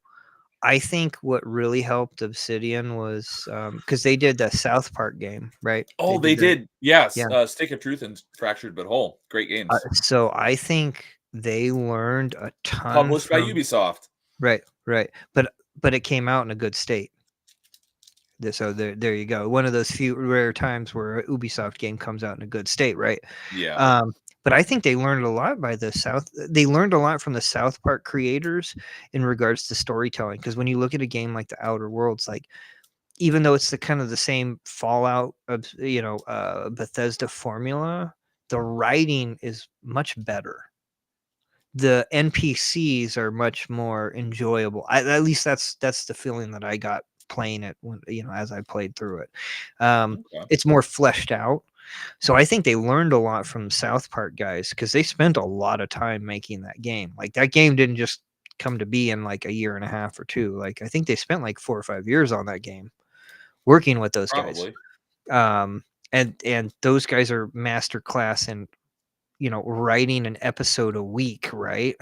I think what really helped Obsidian was because they did the South Park game, right? Oh, they did. Yes. Yeah. Stick of Truth and Fractured But Whole. Great games. So I think they learned a ton. Published by Ubisoft. Right. But it came out in a good state. So there you go. One of those few rare times where a Ubisoft game comes out in a good state, right? Yeah. But I think they learned a lot by the South. They learned a lot from the South Park creators in regards to storytelling. Because when you look at a game like The Outer Worlds, like, even though it's the kind of the same Fallout of Bethesda formula, the writing is much better. The NPCs are much more enjoyable. At least that's the feeling that I got playing it when, as I played through it. It's more fleshed out. So I think they learned a lot from South Park guys because they spent a lot of time making that game. Like, that game didn't just come to be in like a year and a half or two. Like, I think they spent like 4 or 5 years on that game working with those guys. And those guys are masterclass in, writing an episode a week, right?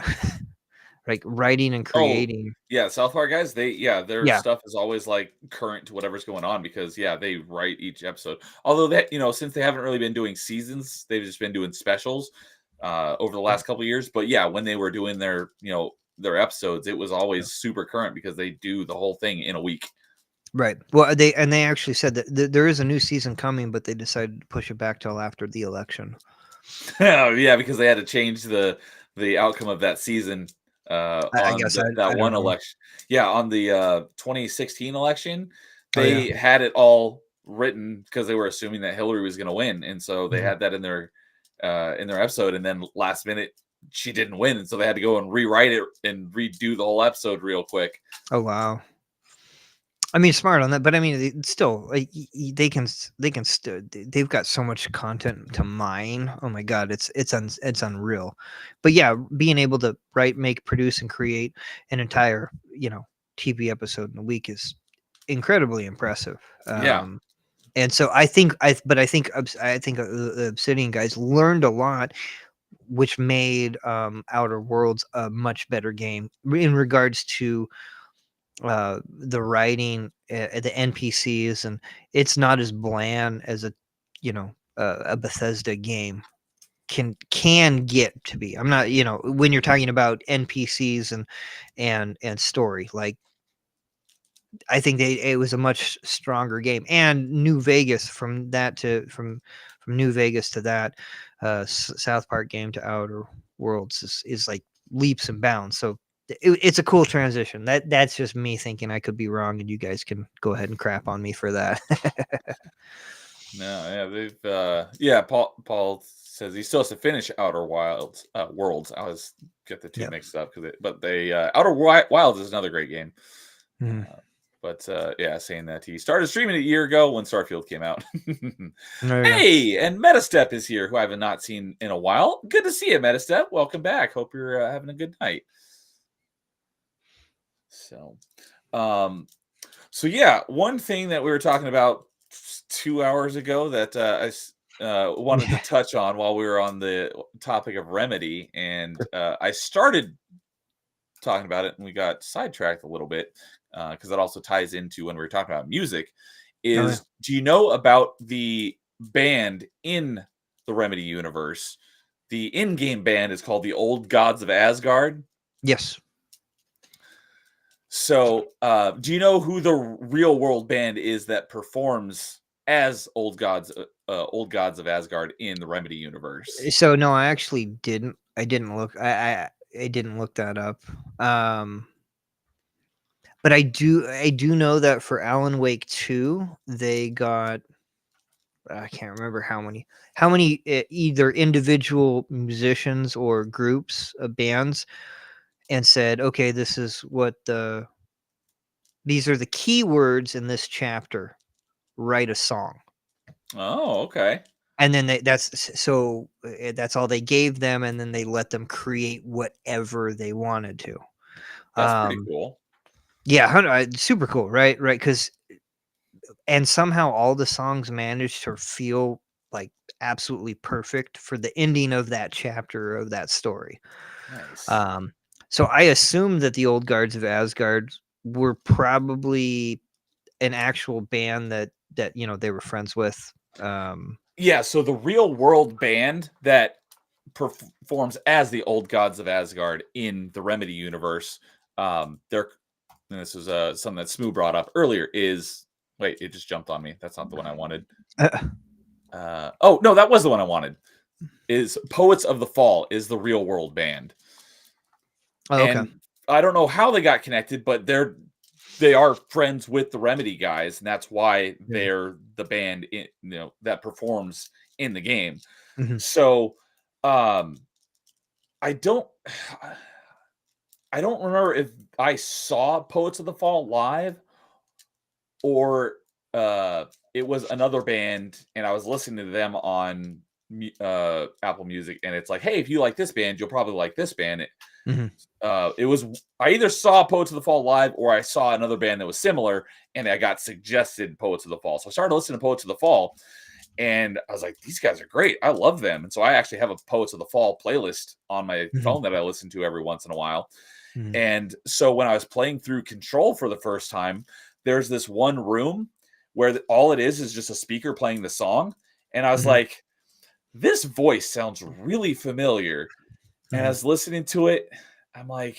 like writing and Oh, creating. yeah, South Park guys, their Yeah, stuff is always, like, current to whatever's going on because, yeah, they write each episode. Although that since they haven't really been doing seasons, they've just been doing specials, over the last couple of years, but, yeah, when they were doing their episodes, it was yeah. always super current because they do the whole thing in a week. Right. Well, they actually said that there is a new season coming, but they decided to push it back till after the election. Yeah, because they had to change the outcome of that season, I on guess I that don't one know. election. Yeah, on the 2016 election, Oh yeah. they had it all written because they were assuming that Hillary was going to win, and so they Mhm. had that in their episode, and then last minute she didn't win, and so they had to go and rewrite it and redo the whole episode real quick. Oh wow. I mean, smart on that, but I mean, still, like, they can still, they've got so much content to mine. Oh my god, it's unreal. But yeah, being able to write, make, produce, and create an entire TV episode in a week is incredibly impressive. Yeah, And so I think the Obsidian guys learned a lot, which made Outer Worlds a much better game in regards to the writing, the NPCs, and it's not as bland as a Bethesda game can get to be. I'm not, when you're talking about NPCs and story, like I think it was a much stronger game. And New Vegas, from New Vegas to that South Park game to Outer Worlds is like leaps and bounds. So it's a cool transition. That's just me thinking. I could be wrong, and you guys can go ahead and crap on me for that. no, yeah, yeah. Paul says he still has to finish Outer Worlds. I always get the two Yeah. mixed up but they Outer Wilds is another great game. Mhm. Uh, but yeah, saying that he started streaming a year ago when Starfield came out. There you go. Hey, and Metastep is here, who I have not seen in a while. Good to see you, Metastep. Welcome back. Hope you're having a good night. So, um, so yeah, one thing that we were talking about 2 hours ago that I wanted to touch on while we were on the topic of Remedy, and I started talking about it, and we got sidetracked a little bit because that also ties into when we were talking about music. Oh yeah. Do you know about the band in the Remedy universe? The in-game band is called the Old Gods of Asgard. Yes. So, do you know who the real world band is that performs as Old Gods of Asgard in the Remedy universe? So no, I actually didn't. I didn't look. I didn't look that up. Um, but I do know that for Alan Wake 2, they got, I can't remember how many either individual musicians or groups of bands, and said, okay, these are the keywords in this chapter. Write a song. Oh, okay. And then that's all they gave them, and then they let them create whatever they wanted to. That's pretty Um, cool. yeah, super cool, right? Right, because and somehow all the songs managed to feel like absolutely perfect for the ending of that chapter of that story. Nice. Um, so I assume that the Old Guards of Asgard were probably an actual band that they were friends with. Yeah, so the real world band that performs as the Old Gods of Asgard in the Remedy universe, they're and this is something that Smooth brought up earlier. Wait, it just jumped on me. That's not the one I wanted. Oh no, that was the one I wanted. Is Poets of the Fall is the real world band, oh, okay. and I don't know how they got connected, but they are friends with the Remedy guys, and that's why Mhm, they're the band that performs in the game. mhm. So, um, I don't, I don't remember if I saw Poets of the Fall live or it was another band, and I was listening to them on Apple Music, and it's like, hey, if you like this band, you'll probably like this band. Mhm. It was I either saw Poets of the Fall live or I saw another band that was similar, and I got suggested Poets of the Fall. So I started listening to Poets of the Fall, and I was like, these guys are great. I love them. And so I actually have a Poets of the Fall playlist on my Mhm. phone that I listen to every once in a while. Mhm. And so when I was playing through Control for the first time, there's this one room where all it is just a speaker playing the song. And I was Mhm. like, this voice sounds really familiar. And I Mhm. was listening to it. I'm like,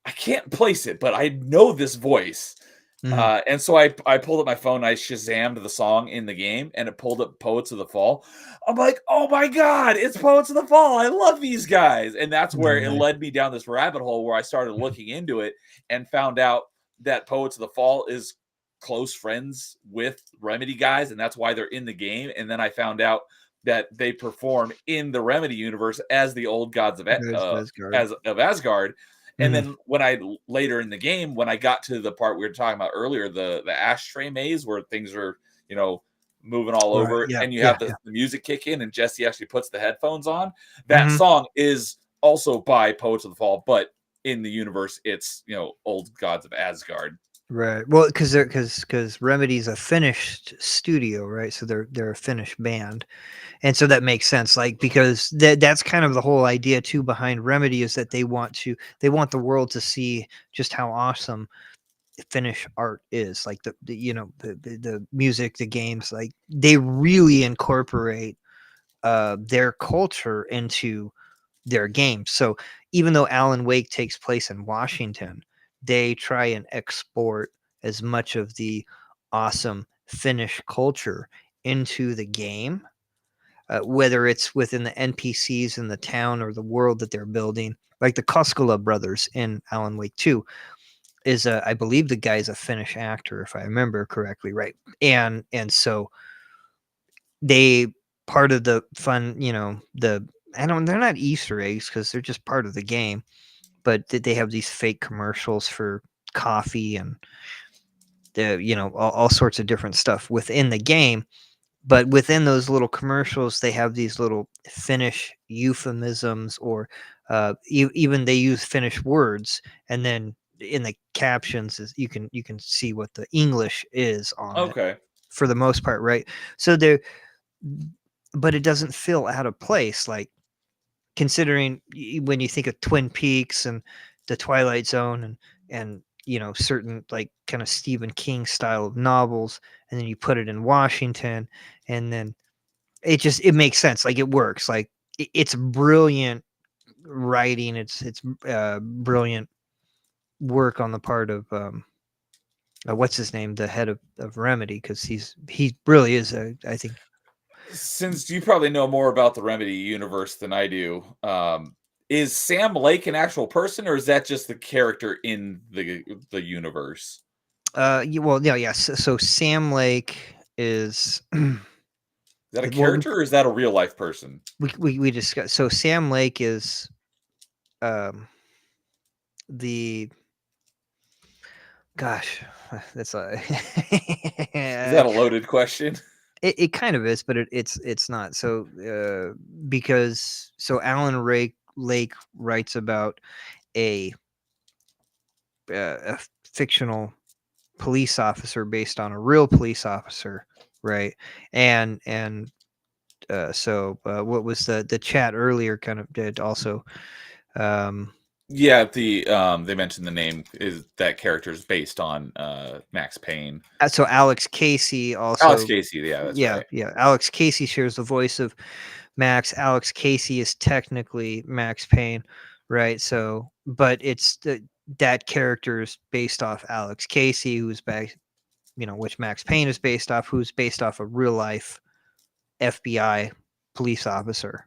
I can't place it, but I know this voice. Mhm. And so I pulled up my phone, I Shazammed the song in the game, and it pulled up Poets of the Fall. I'm like, oh my God, it's Poets of the Fall. I love these guys. And that's where Oh, it nice. led me down this rabbit hole where I started looking into it and found out that Poets of the Fall is close friends with Remedy guys, and that's why they're in the game. And then I found out that they perform in the Remedy universe as the old gods of There's Asgard. Asgard. And Mhm. then when I later in the game, when I got to the part we were talking about earlier, the ashtray maze where things are, moving all Right. over, Yeah. and you Yeah. have the music kick in, and Jesse actually puts the headphones on. That Mhm. song is also by Poets of the Fall, but in the universe, it's old gods of Asgard. Right. Well, because Remedy's a Finnish studio, right? So they're a Finnish band, and so that makes sense. Like because that's kind of the whole idea too behind Remedy is that they want the world to see just how awesome Finnish art is. Like the music, the games, like they really incorporate their culture into their games. So even though Alan Wake takes place in Washington, they try and export as much of the awesome Finnish culture into the game, whether it's within the NPCs in the town or the world that they're building. Like the Koskela brothers in Alan Wake 2 is I believe the guy's a Finnish actor if I remember correctly, right? And so they part of the fun, they're not Easter eggs because they're just part of the game, but they have these fake commercials for coffee and all sorts of different stuff within the game. But within those little commercials, they have these little Finnish euphemisms, or even they use Finnish words, and then in the captions is you can see what the English is on it Okay. for the most part, right? So they're but it doesn't feel out of place, like considering when you think of Twin Peaks and the Twilight Zone and certain like kind of Stephen King style of novels, and then you put it in Washington, and then it makes sense, like it works, like it's brilliant writing, it's brilliant work on the part of what's his name, the head of Remedy, because he really is I think. Since you probably know more about the Remedy universe than I do, is Sam Lake an actual person, or is that just the character in the universe? Well, yeah, yes. So Sam Lake is Is that a well, character, or is that a real life person? we discussed. So Sam Lake is um the gosh, that's a Is that a loaded question? it kind of is, but it's not. So because so Lake writes about a a fictional police officer based on a real police officer, right? And what was the chat earlier kind of did also. Um, Yeah, they mentioned the name is that character is based on Max Payne. so Alex Casey Alex also, Casey, yeah, that's yeah, right. yeah. Alex Casey shares the voice of Max. Alex Casey is technically Max Payne, right? So, but that character is based off Alex Casey, who's back, which Max Payne is based off, who's based off a real life FBI police officer,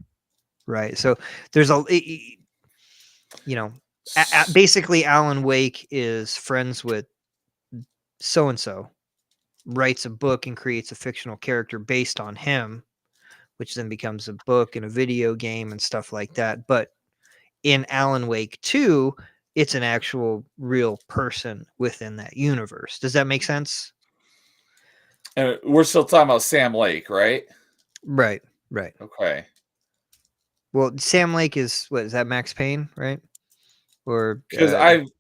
right? So there's you know, basically Alan Wake is friends with so and so, writes a book and creates a fictional character based on him, which then becomes a book and a video game and stuff like that. But in Alan Wake 2, it's an actual real person within that universe. Does that make sense? And we're still talking about Sam Lake, right? Right, right. Okay. Well, Sam Lake is what is that Max Payne, right? Or Because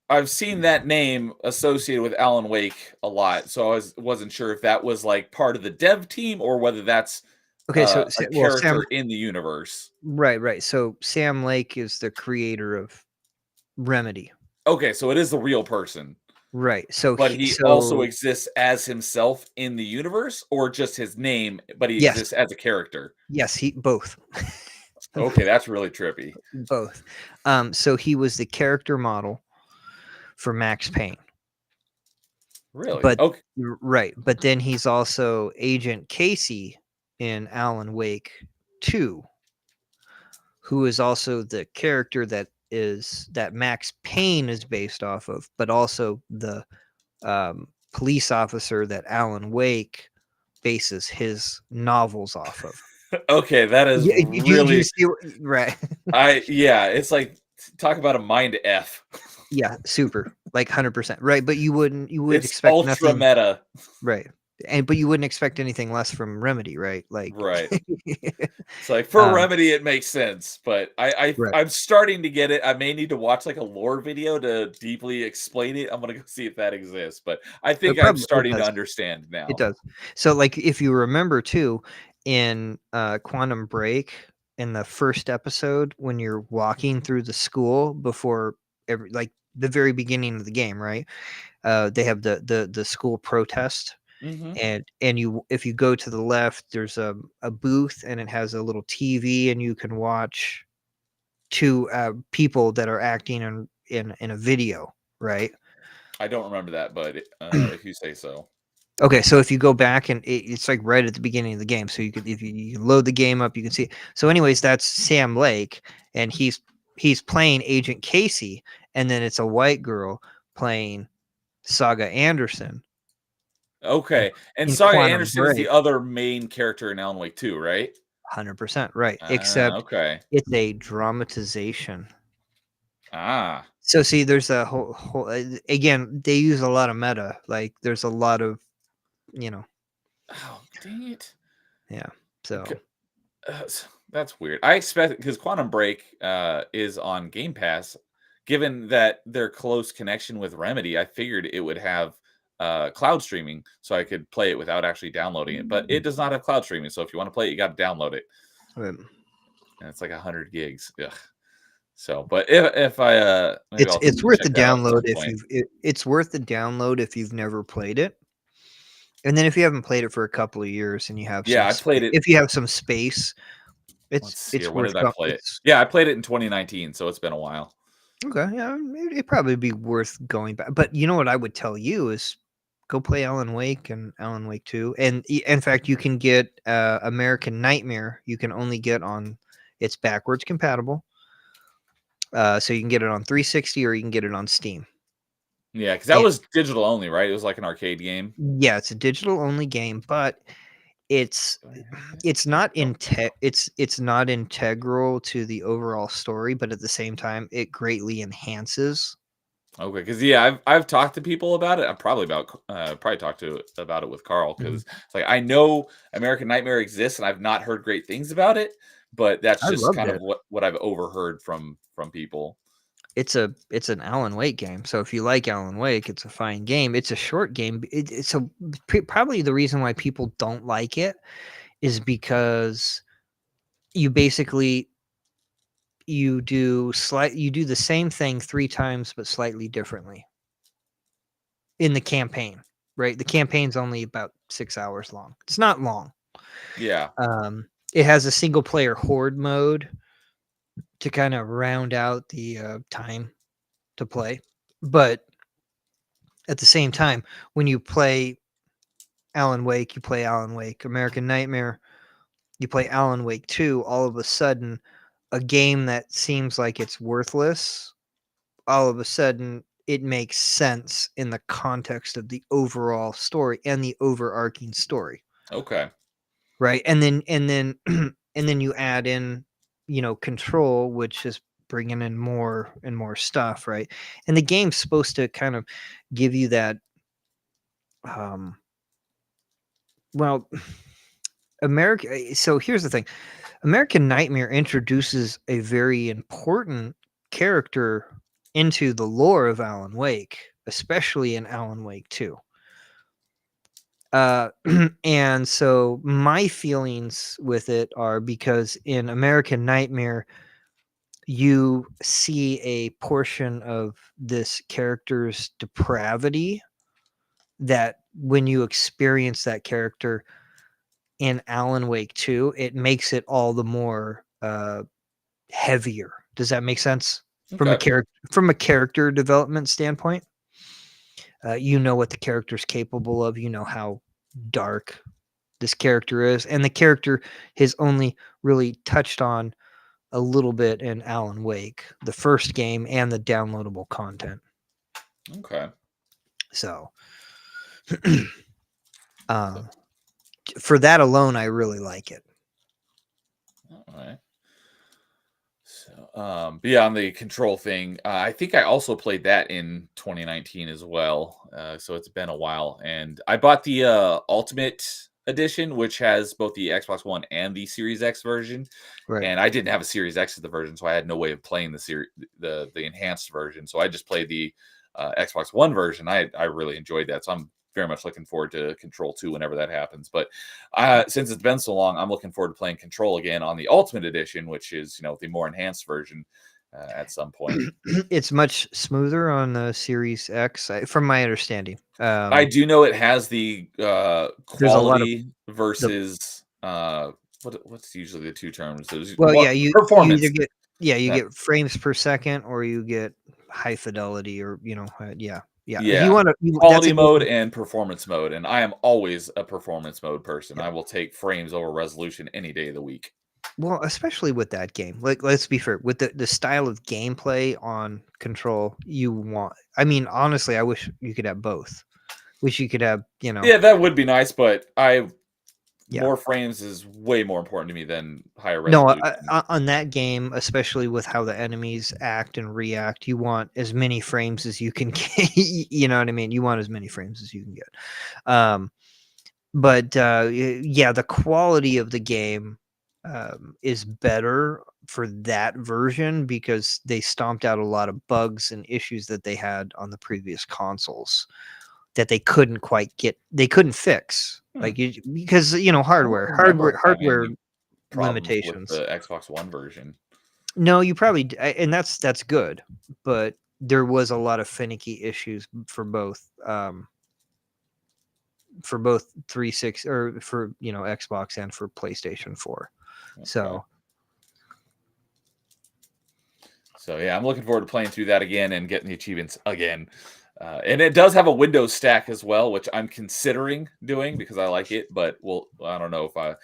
I've seen that name associated with Alan Wake a lot, so wasn't sure if that was like part of the dev team or whether that's okay, so a well, character in the universe. right, right. So Sam Lake is the creator of Remedy. Okay, so it is the real person. Right. So But he also exists as himself in the universe, or just his name, but he yes. exists as a character? Yes, he both. Okay, that's really trippy. Both. So he was the character model for Max Payne. Really? But Okay. right, but then he's also Agent Casey in Alan Wake 2, who is also the character that Max Payne is based off of, but also the police officer that Alan Wake bases his novels off of. Okay, that is Yeah, do you really see right? yeah, it's like talk about a mind F. Yeah, super, like 100%. Right, but you would It's expect ultra nothing. meta. Right. But you wouldn't expect anything less from Remedy, right? Like Right. It's like for um, Remedy, it makes sense, but right. I'm starting to get it. I may need to watch like a lore video to deeply explain it. I'm gonna go see if that exists, but I think I'm It starting to does. understand It now. does. So, like, if you remember too, in Quantum Break, in the first episode, when you're walking through the school before like the very beginning of the game, right? They have the school protest, Hmm. and you if you go to the left, there's a booth, and it has a little TV, and you can watch two people that are acting in a video, right? I don't remember that, but if you say so. Okay, so if you go back and it's like right at the beginning of the game, so you could if you load the game up, you can see. So, anyways, that's Sam Lake, and he's playing Agent Casey, and then it's a white girl playing Saga Anderson in, Okay, and in Saga Quantum Anderson is the Break. other main character in Alan Wake 2, right? 100% right, except Okay. it's a dramatization. Ah. So, see, there's a whole again, they use a lot of meta. Like, there's a lot of you know, Oh, dang it. yeah. Okay. So That's weird. I expect because Quantum Break is on Game Pass. Given that their close connection with Remedy, I figured it would have cloud streaming, so I could play it without actually downloading it. But it does not have cloud streaming, so if you want to play it, you got to download it, um, and it's like 100 gigs. Ugh. So, but if I maybe I'll it's worth the check that out at download some if point. it's worth the download if you've never played it. And then if you haven't played it for a couple of years and you have Yeah, I played it. if you have some space, Let's see it's here. When worth did I play it? it's Yeah, I played it in 2019, so it's been a while. okay, yeah, it'd probably be worth going back. But you know what I would tell you is go play Alan Wake and Alan Wake 2. And in fact, you can get American Nightmare. You can only get on it's backwards compatible. So you can get it on 360 or you can get it on Steam. Yeah, because that And was digital only, right? It was like an arcade game. yeah, it's a digital only game, but it's Do I have it? it's not Nope. it's not integral to the overall story, but at the same time, it greatly enhances. Okay, because yeah, I've talked to people about it. I probably talked to about it with Carl Mhm. because it's like I know American Nightmare exists and I've not heard great things about it, but that's I just loved kind of it. what I've overheard from people. It's an Alan Wake game, so if you like Alan Wake, it's a fine game. It's a short game. It's a probably the reason why people don't like it is because you basically you do the same thing 3 times but slightly differently in the campaign, right? The campaign's only about 6 hours long. It's not long. Yeah. It has a single player horde mode to kind of round out the time to play. But at the same time, when you play Alan Wake, you play Alan Wake, American Nightmare, you play Alan Wake 2, all of a sudden, a game that seems like it's worthless, all of a sudden, it makes sense in the context of the overall story and the overarching story. Okay. Right, and then and then you add in, Control, which is bringing in more and more stuff, right? And the game's supposed to kind of give you that, um well, so here's the thing. American Nightmare introduces a very important character into the lore of Alan Wake, especially in Alan Wake 2. Uh, and so my feelings with it are because in American Nightmare, you see a portion of this character's depravity that when you experience that character in Alan Wake 2, it makes it all the more heavier. Does that make sense? Okay. From a character development standpoint, you know what the character's capable of. You know how dark this character is, and the character has only really touched on a little bit in Alan Wake, the first game, and the downloadable content. Okay. So, for that alone, I really like it. All right. So, but yeah, on the Control thing, I think I also played that in 2019 as well. So it's been a while, and I bought the Ultimate Edition, which has both the Xbox One and the Series X version. Right. And I didn't have a Series X as the version, so I had no way of playing the enhanced version. So I just played the Xbox One version. I really enjoyed that, so I'm very much looking forward to Control 2 whenever that happens. But since it's been so long, I'm looking forward to playing Control again on the Ultimate Edition, which is, the more enhanced version at some point. It's much smoother on the Series X, from my understanding. I do know it has the There's a lot of quality versus what's usually the two terms? you Performance. either get you get frames per second or you get high fidelity or yeah. If you want to quality mode and performance mode, and I am always a performance mode person. I will take frames over resolution any day of the week. Well, especially with that game. Like, let's be fair, with the style of gameplay on Control, you want. I mean, honestly, I wish you could have both. Wish you could have, Yeah, that would be nice, but more frames is way more important to me than higher resolution. No, on that game, especially with how the enemies act and react, you want as many frames as you can get. You know what I mean? You want as many frames as you can get. But the quality of the game is better for that version because they stomped out a lot of bugs and issues that they had on the previous consoles that they couldn't fix. Because hardware limitations. With the Xbox One version. No, you probably, and that's good, but there was a lot of finicky issues for both 360 or for Xbox and for PlayStation 4. Okay. So yeah, I'm looking forward to playing through that again and getting the achievements again. And it does have a Windows stack as well, which I'm considering doing because I like it. But I don't know if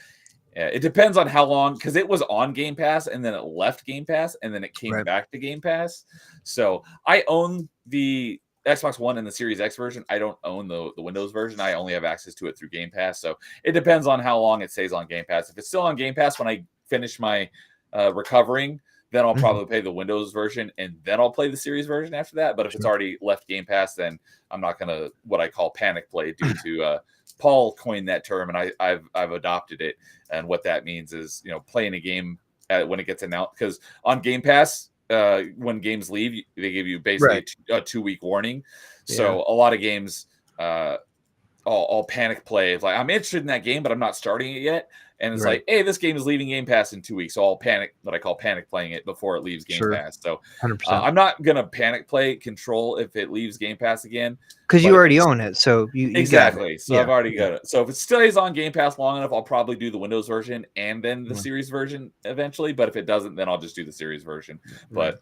it depends on how long, because it was on Game Pass and then it left Game Pass and then it came back to Game Pass. So I own the Xbox One and the Series X version. I don't own the Windows version. I only have access to it through Game Pass. So it depends on how long it stays on Game Pass. If it's still on Game Pass when I finish my recovering, then I'll probably play the Windows version and then I'll play the Series version after that. But if it's already left Game Pass, then I'm not going to what I call panic play due to Paul coined that term and I've adopted it. And what that means is, playing a game when it gets announced, because on Game Pass, when games leave, they give you basically a 2-week warning. So a lot of games, I'll panic play. Like, I'm interested in that game, but I'm not starting it yet. And it's like, hey, this game is leaving Game Pass in 2 weeks. So I'll panic, what I call panic playing it before it leaves Game Pass. So 100%. I'm not going to panic play Control if it leaves Game Pass again. Because you already own it. So you exactly. Got it. So I've already got it. So if it stays on Game Pass long enough, I'll probably do the Windows version and then the Series version eventually. But if it doesn't, then I'll just do the Series version. But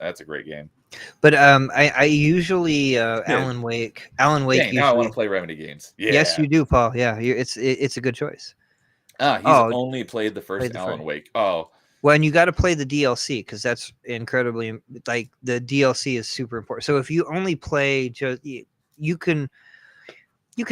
that's a great game. But I usually Alan Wake. Usually, now I want to play Remedy games. Yeah. Yes, you do, Paul. Yeah, it's a good choice. He's only played the first Alan Wake. Oh, well, and you got to play the DLC because that's incredibly the DLC is super important. So if you only play you can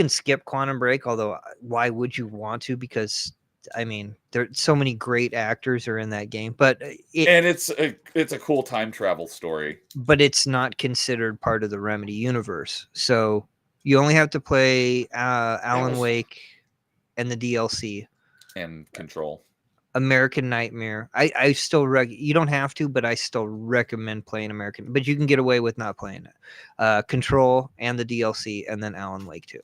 skip Quantum Break. Although why would you want to? Because I mean, there's so many great actors are in that game, but it's a cool time travel story. But it's not considered part of the Remedy universe. So you only have to play Alan Wake and the DLC. And Control. American Nightmare. I still you don't have to, but I still recommend playing American. But you can get away with not playing it. Control and the DLC, and then Alan Wake 2.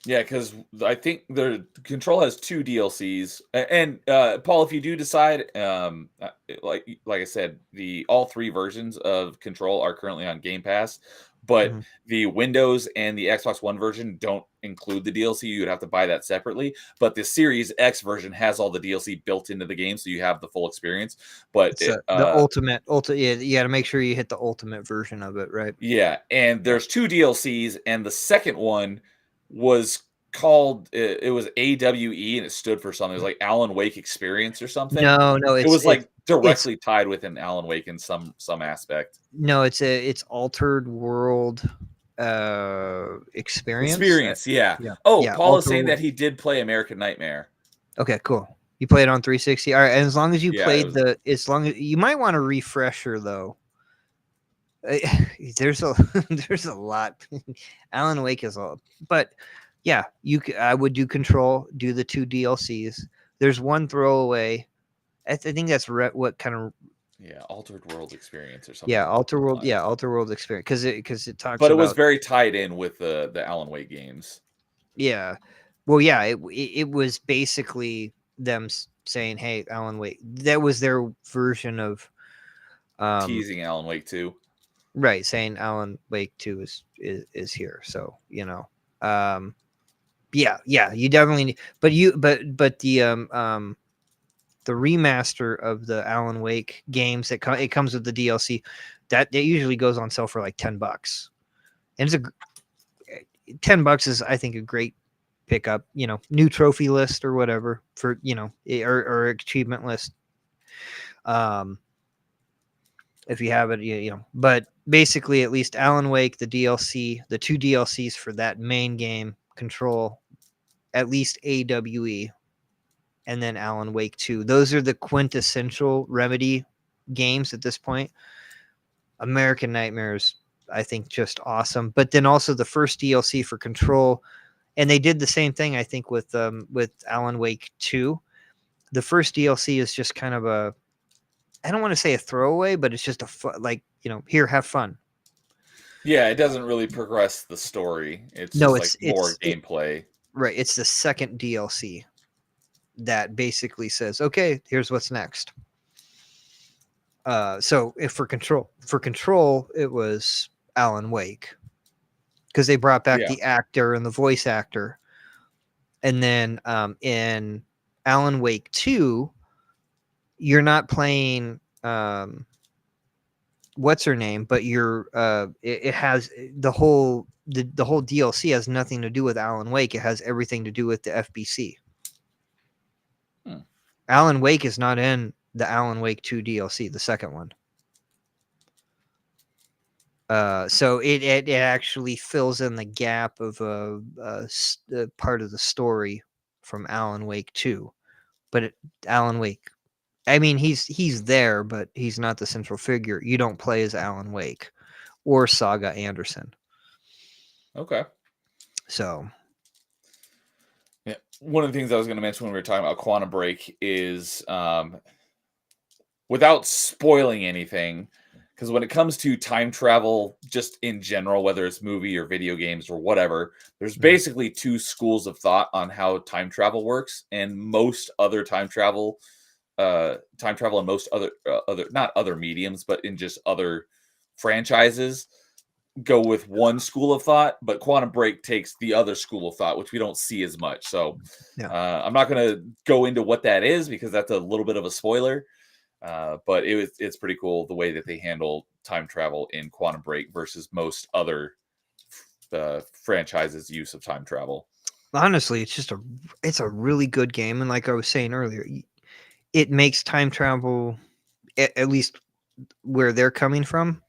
Yeah, because I think the Control has 2 DLCs, and Paul, if you do decide, like I said, the all 3 versions of Control are currently on Game Pass, but Mhm. the Windows and the Xbox One version don't include the DLC. You'd have to buy that separately. But the Series X version has all the DLC built into the game, so you have the full experience. But It's the ultimate. Yeah, you got to make sure you hit the ultimate version of it, right? yeah, and Yeah. there's 2 DLCs, and the second one was called it was AWE, and it stood for something. It was like Alan Wake Experience or something. No, no, It was like it's directly tied with an Alan Wake in some aspect. no, it's altered world experience. Experience, yeah. Yeah, Oh, yeah, Paul is altered saying world. that he did play American Nightmare. Okay, cool. You played on 360. All right, and as long as you Yeah, it played was as long as you might want a refresher though. Uh, there's a there's a lot. Alan Wake is all, but yeah, I would do Control, do the 2 DLCs. There's one throwaway. I think that's what kind of yeah, Altered World Experience or something yeah, along Alter those World, yeah, lines. Alter World experience because it talks But it was about very tied in with the Alan Wake games. yeah, well yeah, it was basically them saying, hey, Alan Wake, that was their version of um Teasing Alan Wake 2. right, saying Alan Wake 2 is here, so um yeah, yeah, you definitely need, but the remaster of the Alan Wake games it comes with the DLC that usually goes on sale for like $10, and it's a $10 is I think a great pickup. New trophy list or whatever for or achievement list. Um, if you have it, But basically, at least Alan Wake, the DLC, the 2 DLCs for that main game, Control, at least AWE, and then Alan Wake 2. Those are the quintessential Remedy games at this point. American Nightmares, I think, just awesome. But then also the first DLC for Control, and they did the same thing, I think, with Alan Wake 2. The first DLC is just kind of I don't want to say a throwaway, but it's just here, have fun. Yeah, it doesn't really progress the story. It's No, just like more gameplay. right. It's the second DLC that basically says, okay, here's what's next. So if for control, it was Alan Wake because they brought back Yeah. the actor and the voice actor, and then in Alan Wake 2, you're not playing what's her name, but it has the whole DLC has nothing to do with Alan Wake. It has everything to do with the FBC. Hmm. Alan Wake is not in the Alan Wake 2 DLC, the second one. So it actually fills in the gap of a part of the story from Alan Wake 2. But Alan Wake, I mean, he's there, but he's not the central figure. You don't play as Alan Wake or Saga Anderson. Okay. So Yeah. One of the things I was going to mention when we were talking about Quantum Break is without spoiling anything, because when it comes to time travel, just in general, whether it's movie or video games or whatever, there's basically 2 schools of thought on how time travel works, and most other time travel and most other not other mediums, but in just other franchises go with one school of thought, but Quantum Break takes the other school of thought, which we don't see as much. So yeah. I'm not going to go into what that is because that's a little bit of a spoiler. But it's pretty cool the way that they handle time travel in Quantum Break versus most other franchises' use of time travel. Honestly, it's a really good game, and like I was saying earlier, it makes time travel, at least where they're coming from,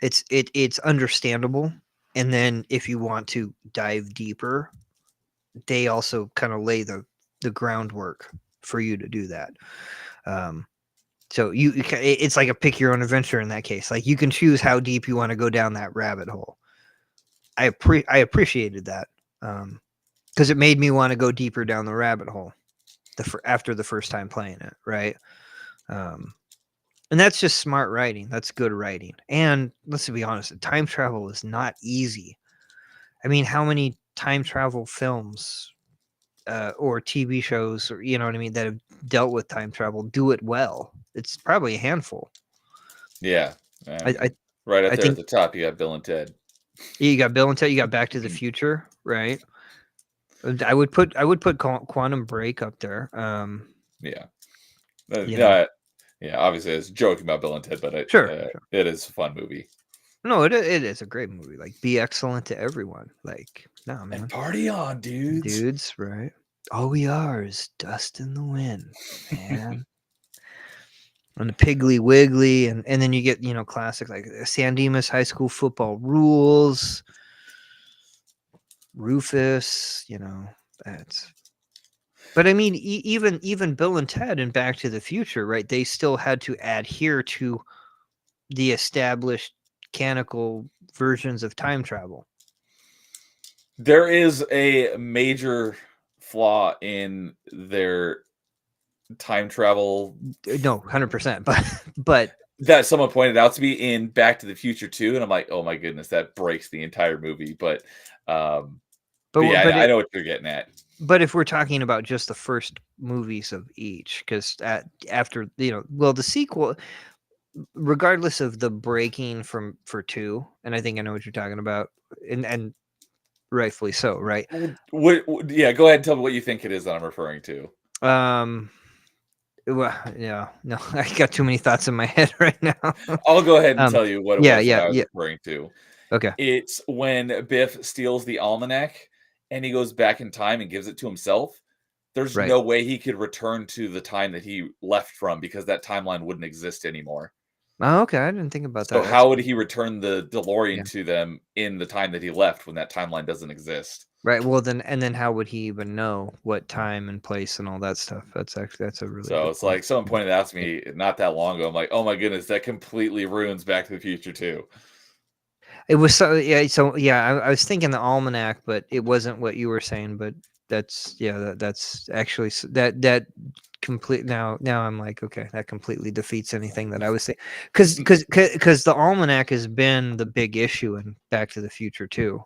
it's understandable. And then if you want to dive deeper, they also kind of lay the groundwork for you to do that. Um, so it's like a pick your own adventure in that case. Like you can choose how deep you want to go down that rabbit hole. I appreciated that because it made me want to go deeper down the rabbit hole after the first time playing it, right? Um, and that's just smart writing. That's good writing. And let's be honest, time travel is not easy. I mean, how many time travel films or TV shows, or you know what I mean, that have dealt with time travel do it well. It's probably a handful. Yeah, I I I, mean, right up I there at think the top, you got Bill and Ted. you got Bill and Ted, you got Back to the Future, right? I would put Quantum Break up there. Yeah, You know, yeah. Obviously, I was joking about Bill and Ted, but sure, sure. it is a fun movie. No, it is a great movie. Like, be excellent to everyone. Like, no, And man, party on, dudes. dudes, right? All we are is dust in the wind, man. And the Piggly Wiggly, and then you get, you know, classics like San Dimas High School Football Rules, Rufus, you know, that's. But I mean, even Bill and Ted and Back to the Future, right? They still had to adhere to the established canonical versions of time travel. There is a major flaw in their time travel. No, 100%. But That someone pointed out to me in Back to the Future 2, and I'm like, oh my goodness, that breaks the entire movie. But yeah, I know what you're getting at. But if we're talking about just the first movies of each, because after, you know, well, the sequel, regardless of the breaking for 2, and I think I know what you're talking about, and rightfully so, right? Yeah, go ahead and tell me what you think it is that I'm referring to. Well, yeah, no, I got too many thoughts in my head right now. I'll go ahead and tell you what it was that I was Yeah. referring to. Okay. It's when Biff steals the almanac and he goes back in time and gives it to himself. There's Right. no way he could return to the time that he left from because that timeline wouldn't exist anymore. Oh, okay. I didn't think about So that. That's how would he return the DeLorean yeah. to them in the time that he left when that timeline doesn't exist? Right. Well, then how would he even know what time and place and all that stuff? That's a really So good it's point. like someone pointed out to Yeah. me not that long ago. I'm like, oh my goodness, that completely ruins Back to the Future too. It was so yeah. So yeah, I was thinking the almanac, but it wasn't what you were saying. But that's yeah. That's actually that complete now I'm like, okay, that completely defeats anything that I was saying, because the almanac has been the big issue in Back to the Future too,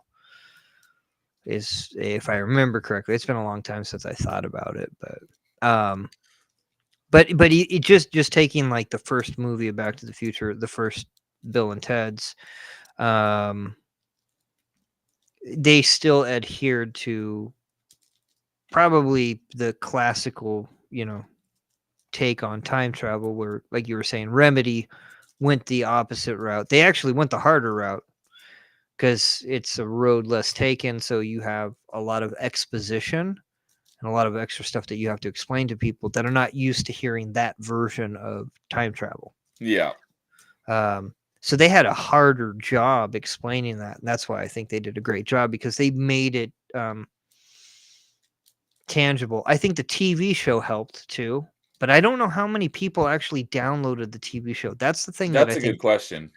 is, if I remember correctly. It's been a long time since I thought about it, but it just taking like the first movie of Back to the Future, the first Bill and Ted's, they still adhered to probably the classical, you know, take on time travel, where, like you were saying, Remedy went the opposite route. They actually went the harder route because it's a road less taken. So you have a lot of exposition and a lot of extra stuff that you have to explain to people that are not used to hearing that version of time travel. Yeah. So they had a harder job explaining that. And that's why I think they did a great job, because they made it tangible. I think the TV show helped too, but I don't know how many people actually downloaded the TV show. That's the thing that I That's a think good question.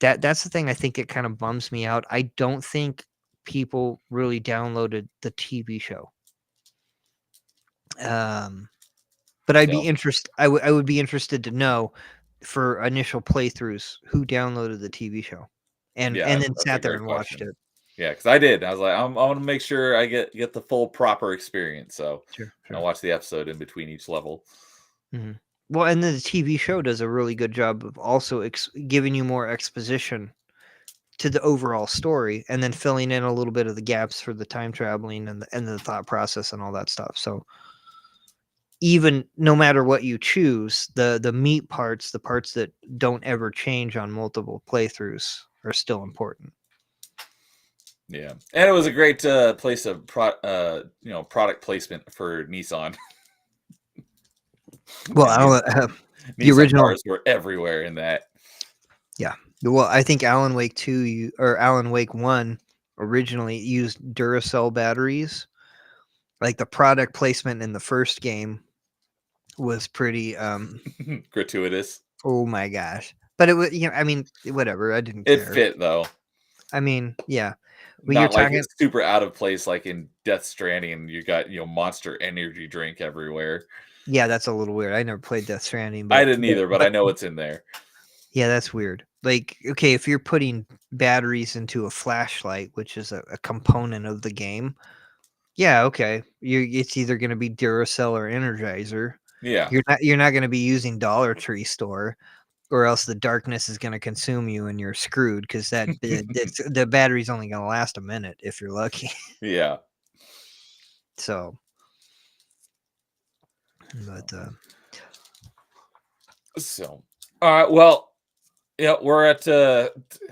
that's the thing I think it kind of bums me out. I don't think people really downloaded the TV show. But I'd be No. interested. I would be interested to know, for initial playthroughs, who downloaded the TV show, and Yeah, then that's a sat there great and watched question. it. Yeah, because I did. I was like, I want to make sure I get the full proper experience. So Sure, I sure. watch the episode in between each level. Mm-hmm. Well, and then the TV show does a really good job of also giving you more exposition to the overall story, and then filling in a little bit of the gaps for the time traveling and the thought process and all that stuff. So even no matter what you choose, the meat parts, the parts that don't ever change on multiple playthroughs, are still important. Yeah, and it was a great place of product placement for Nissan. Well, the Nissan original, cars were everywhere in that. yeah. Well, I think Alan Wake 2 or Alan Wake 1 originally used Duracell batteries. Like, the product placement in the first game was pretty Gratuitous. oh my gosh. But it was, you know, I mean, whatever, I didn't It care. fit though. I mean, yeah. When you're Not like talking, it's super out of place like in Death Stranding and you got, Monster Energy drink everywhere. yeah, that's a little weird. I never played Death Stranding, I but didn't either, but I know it's in there. Yeah, that's weird. Like, okay, if you're putting batteries into a flashlight, which is a component of the game, yeah, okay. It's either going to be Duracell or Energizer. Yeah. You're not going to be using Dollar Tree store, or else the darkness is going to consume you and you're screwed because the battery's only going to last a minute if you're lucky. Yeah. So, but So, all right. Well, yeah, we're at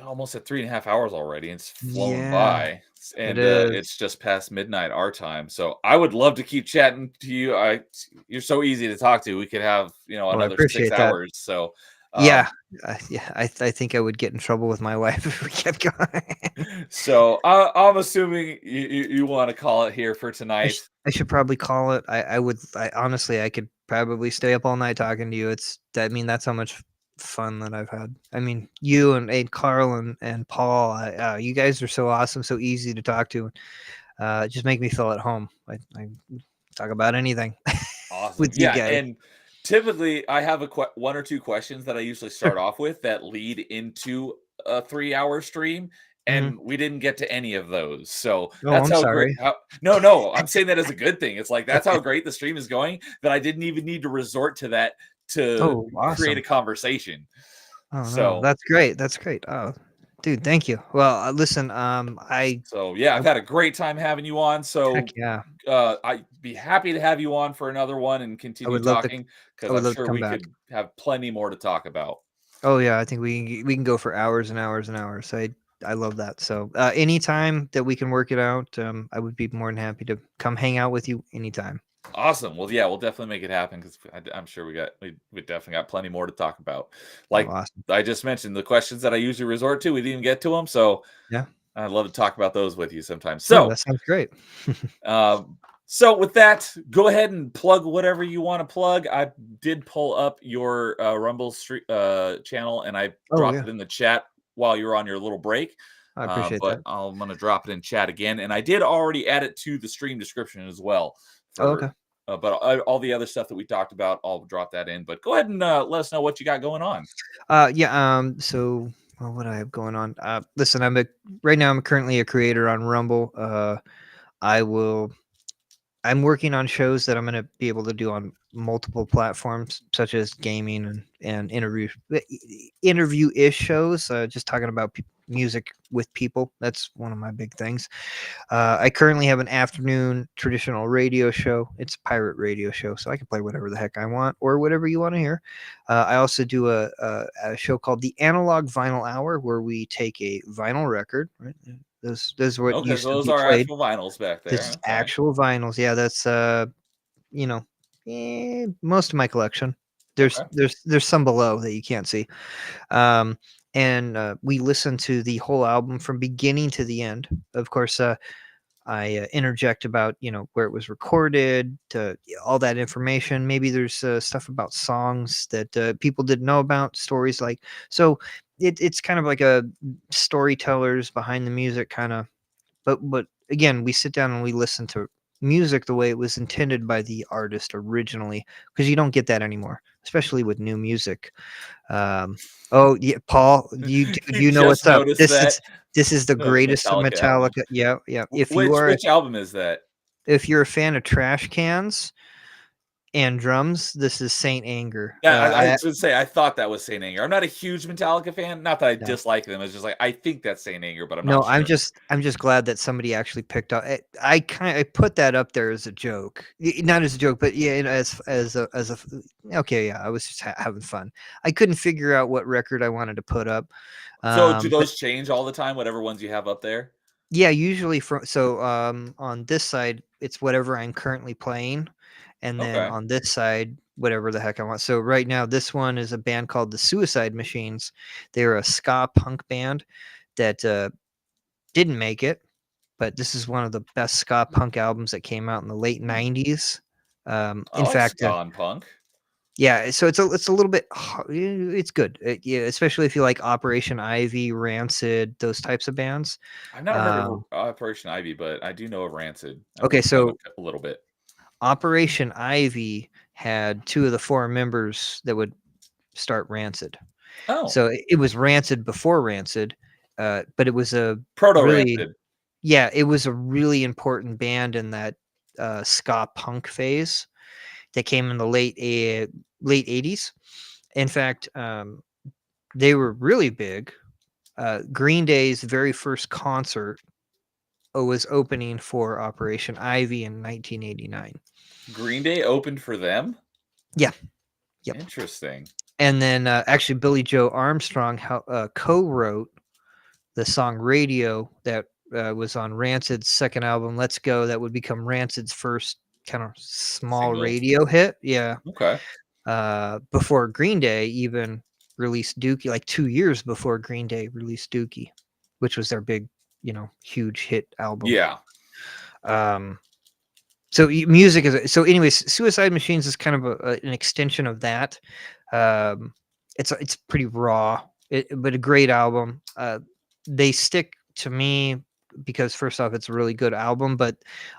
almost at 3.5 hours already. It's flown yeah, by, it and is. it's just past midnight our time. So I would love to keep chatting to you. You're so easy to talk to. We could have Well, I another six appreciate that. hours. So, Yeah, um, yeah. I think I would get in trouble with my wife if we kept going. so I'm assuming you want to call it here for tonight. I should probably call it. I would. I honestly, I could probably stay up all night talking to you. I mean, that's how much fun that I've had. I mean, you and Carl and Paul. You guys are so awesome, so easy to talk to. Just make me feel at home. I talk about anything Awesome. with you Yeah, guys. and typically I have one or two questions that I usually Sure. start off with that lead into a 3-hour stream, Hmm. and we didn't get to any of those. So Oh, that's I'm how great. sorry. No, I'm saying that as a good thing. It's like that's Okay. how great the stream is going that I didn't even need to resort to that to Oh, create a awesome. conversation. Oh no, So that's great. That's great. Oh, dude, thank you. Well, listen. so yeah, I I've had a great time having you on. heck So yeah. I'd be happy to have you on for another one and I continue would love to. talking I because would I'm love to sure come we back. could have plenty more to talk about. Oh yeah, I think we can go for hours and hours and hours. I love that. So anytime that we can work it out, I would be more than happy to come hang out with you anytime. Awesome. Well, yeah, we'll definitely make it happen because I'm sure we definitely got plenty more to talk about. Oh, Like awesome. I just mentioned, the questions that I usually resort to, we didn't even get to them, so Yeah. I'd love to talk about those with you sometime. Oh, that sounds great. Um, so with that, go ahead and plug whatever you want to plug. I did pull up your Rumble Street channel, and I Oh dropped yeah, it in the chat while you were on your little break. I appreciate But that. I'm gonna drop it in chat again, and I did already add it to the stream description as well. Oh, For okay. but all the other stuff that we talked about, I'll drop that in. But go ahead and let us know what you got going on. Yeah. So, well, what do I have going on? Listen, right now. I'm currently a creator on Rumble. I will. I'm working on shows that I'm going to be able to do on multiple platforms, such as gaming and interview ish shows. Just talking about music with people. That's one of my big things. I currently have an afternoon traditional radio show. It's a pirate radio show, so I can play whatever the heck I want or whatever you want to hear. I also do a show called the Analog Vinyl Hour, where we take a vinyl record, right? Those are what Okay, used so to those be are played. actual vinyls back This is there. Okay. actual vinyls. Yeah, that's you know, most of my collection. There's Okay. there's there's some below that you can't see. Um, and we listen to the whole album from beginning to the end. Of course, I interject about where it was recorded, to all that information. Maybe there's stuff about songs that people didn't know about, stories like so. It's kind of like a storytellers behind the music kind of. But again, we sit down and we listen to music the way it was intended by the artist originally, because you don't get that anymore, especially with new music. Oh yeah, Paul, You you know just what's up. noticed This that is this is the the greatest of Metallica album. Metallica. Yeah, yeah. Which album is that? If you're a fan of Trash Cans and drums, this is Saint Anger. Yeah, I was gonna say I thought that was Saint Anger. I'm not a huge Metallica fan. Not that I No, dislike them. It's just like I think that's Saint Anger, but I'm no, not I'm sure. just glad that somebody actually picked up. I put that up there as a joke, not as a joke, but yeah, okay, yeah, I was just having fun. I couldn't figure out what record I wanted to put up, So do but those change all the time? Whatever ones you have up there? yeah, usually on this side, it's whatever I'm currently playing, and then Okay. on this side, whatever the heck I want. So right now, this one is a band called the Suicide Machines. They're a ska punk band that didn't make it, but this is one of the best ska punk albums that came out in the late Hmm. '90s. I In like fact, ska and punk. yeah, so it's a little bit it's good, yeah, especially if you like Operation Ivy, Rancid, those types of bands. I've not heard of Um, Operation Ivy, but I do know of Rancid. I've okay, listened to them so a little bit. Operation Ivy had two of the four members that would start Rancid. Oh, So it was Rancid before Rancid, but it was a proto really Rancid. yeah, it was a really important band in that ska punk phase that came in the late 80s. In fact, they were really big. Green Day's very first concert was opening for Operation Ivy in 1989. Green Day opened for them. Yeah, yep. Interesting. And then actually, Billy Joe Armstrong co-wrote the song "Radio" that was on Rancid's second album, "Let's Go." That would become Rancid's first kind of small Single. radio hit. Yeah, Okay. before Green Day even released Dookie, like 2 years before Green Day released Dookie, which was their big, huge hit album. Yeah. Um, so music is so. Anyways, Suicide Machines is kind of an extension of that. It's pretty raw, but a great album. They stick to me because first off, it's a really good album. But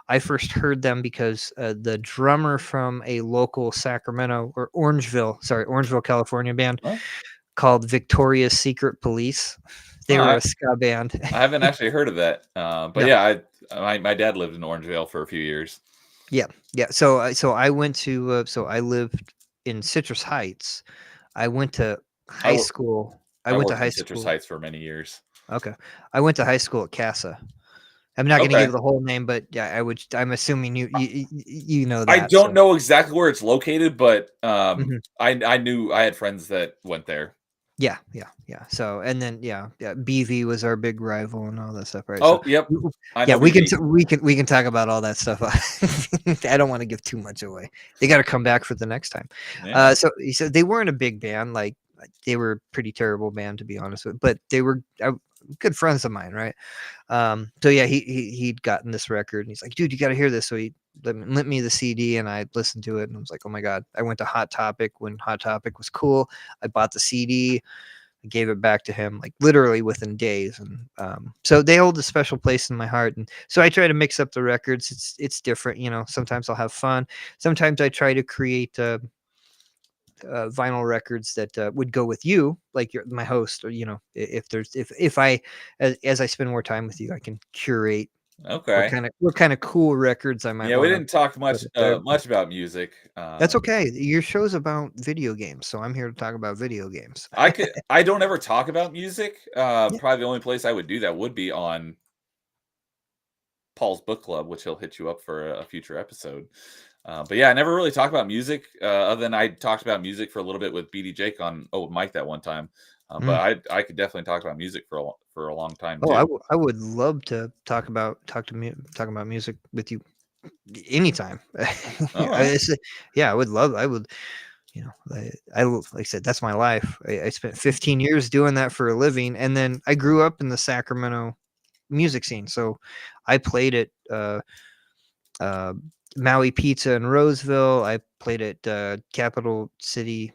I first heard them because the drummer from a local Sacramento or Orangeville, California band Well, called Victoria's Secret Police. They all were right. a ska band. I haven't actually heard of that. But No. yeah, my dad lived in Orangevale for a few years. Yeah, yeah. So I went to so I lived in Citrus Heights. I went to I high wor- school. I I went to worked high in Citrus school. Heights for many years. Okay, I went to high school at Casa. I'm not going to Okay. give the whole name, but yeah, I would. I'm assuming you know I that. don't So know exactly where it's located, but mhm. I knew I had friends that went there. Yeah, yeah, yeah. So and then yeah, BV was our big rival and all that stuff, right? So Oh, yep. I yeah, know BB. we can talk about all that stuff. I don't want to give too much away. They got to come back for the next time. Yeah. So he said they weren't a big band, like they were a pretty terrible band to be honest with, but they were good friends of mine, right? So yeah, he'd gotten this record and he's like, dude, you got to hear this. So he lent me the CD and I listened to it and I was like, oh my god. I went to Hot Topic when Hot Topic was cool. I bought the CD. I gave it back to him like literally within days, and so they hold a special place in my heart. And so I try to mix up the records. It's different, Sometimes I'll have fun. Sometimes I try to create vinyl records that would go with you, like you're my host, or if I as I spend more time with you, I can curate Okay. what kind of cool records I might Yeah, we want to didn't talk put much up there. much about music. That's okay. Your show's about video games, so I'm here to talk about video games. I don't ever talk about music. Yeah. Probably the only place I would do that would be on Paul's book club, which he'll hit you up for a future episode. But yeah, I never really talk about music other than I talked about music for a little bit with BD Jake on Mike that one time. Mm. But I could definitely talk about music for a long time Oh, too. I would love to talk about music with you anytime. All right. Yeah, I would, like I said, that's my life. I spent 15 years doing that for a living. And then I grew up in the Sacramento music scene. So I played at uh, Maui Pizza in Roseville. I played at Capital City